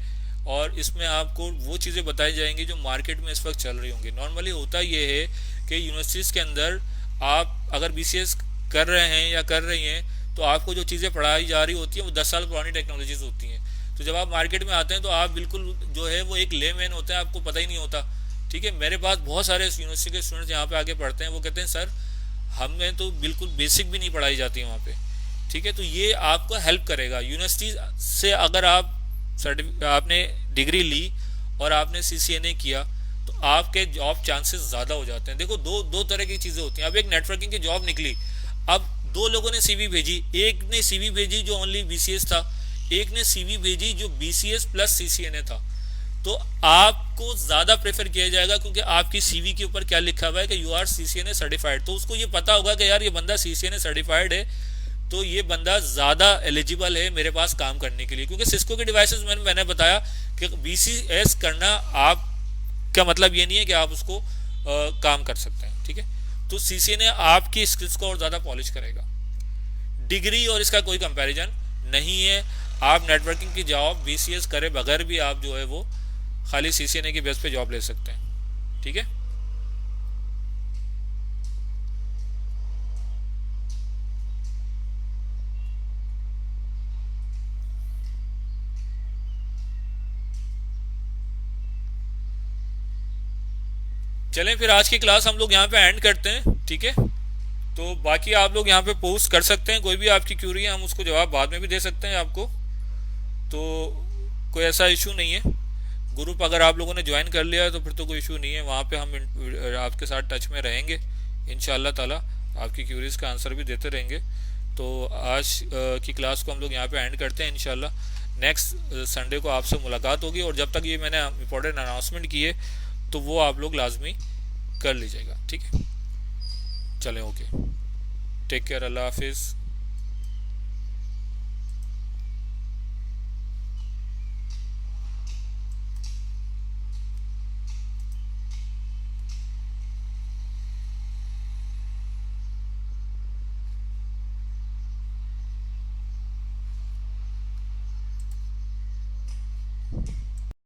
और इसमें आपको वो चीज़ें बताई जाएंगी जो मार्केट में इस वक्त चल रही होंगी। नॉर्मली होता ये है कि यूनिवर्सिटीज़ के अंदर आप अगर BCS कर रहे हैं या कर रही हैं तो आपको जो चीज़ें पढ़ाई जा रही होती हैं वो 10 साल पुरानी टेक्नोलॉजीज होती हैं। तो जब आप मार्केट में आते हैं तो आप बिल्कुल जो है वो एक लेमैन होता है, आपको पता ही नहीं होता। ठीक है, मेरे पास बहुत सारे यूनिवर्सिटी के स्टूडेंट्स यहाँ पे आके पढ़ते हैं, वो कहते हैं सर हमें तो बिल्कुल बेसिक भी नहीं पढ़ाई जाती है वहाँ पे। ठीक है, तो ये आपको हेल्प करेगा। यूनिवर्सिटी से अगर आप आपने डिग्री ली और आपने CCNA किया तो आपके जॉब चांसेस ज़्यादा हो जाते हैं। देखो, दो दो तरह की चीज़ें होती हैं। अब एक नेटवर्किंग की जॉब निकली, अब दो लोगों ने CV भेजी, एक ने CV भेजी जो ओनली BCS था, एक ने CV भेजी जो BCS प्लस CCNA था। तो आपको ज़्यादा प्रेफर किया जाएगा क्योंकि आपकी CV के ऊपर क्या लिखा हुआ है कि यू आर CCNA सर्टिफाइड। तो उसको ये पता होगा कि यार ये बंदा CCNA सर्टिफाइड है, तो ये बंदा ज़्यादा एलिजिबल है मेरे पास काम करने के लिए। क्योंकि सिस्को के डिवाइसेस मैंने बताया कि BCS करना आप का मतलब ये नहीं है कि आप उसको काम कर सकते हैं। ठीक है, तो CCNA आपकी स्किल्स को और ज़्यादा पॉलिश करेगा। डिग्री और इसका कोई कंपैरिजन नहीं है। आप नेटवर्किंग की जॉब BCS करे बगैर भी आप जो है वो खाली CCNA की बेस पे जॉब ले सकते हैं। ठीक है, चलें फिर आज की क्लास हम लोग यहाँ पे एंड करते हैं। ठीक है, तो बाकी आप लोग यहाँ पे पोस्ट कर सकते हैं, कोई भी आपकी क्यूरी है हम उसको जवाब बाद में भी दे सकते हैं आपको, तो कोई ऐसा इशू नहीं है। ग्रुप अगर आप लोगों ने ज्वाइन कर लिया है तो फिर तो कोई इशू नहीं है, वहाँ पे हम आपके साथ टच में रहेंगे इंशाल्लाह ताला, आपकी क्यूरीज का आंसर भी देते रहेंगे। तो आज की क्लास को हम लोग यहाँ पे एंड करते हैं। इंशाल्लाह नेक्स्ट संडे को आपसे मुलाकात होगी, और जब तक ये मैंने इम्पोर्टेंट अनाउंसमेंट किए तो वो आप लोग लाजमी कर लीजिएगा। ठीक है, चलें, ओके, टेक केयर, अल्लाह हाफिज़।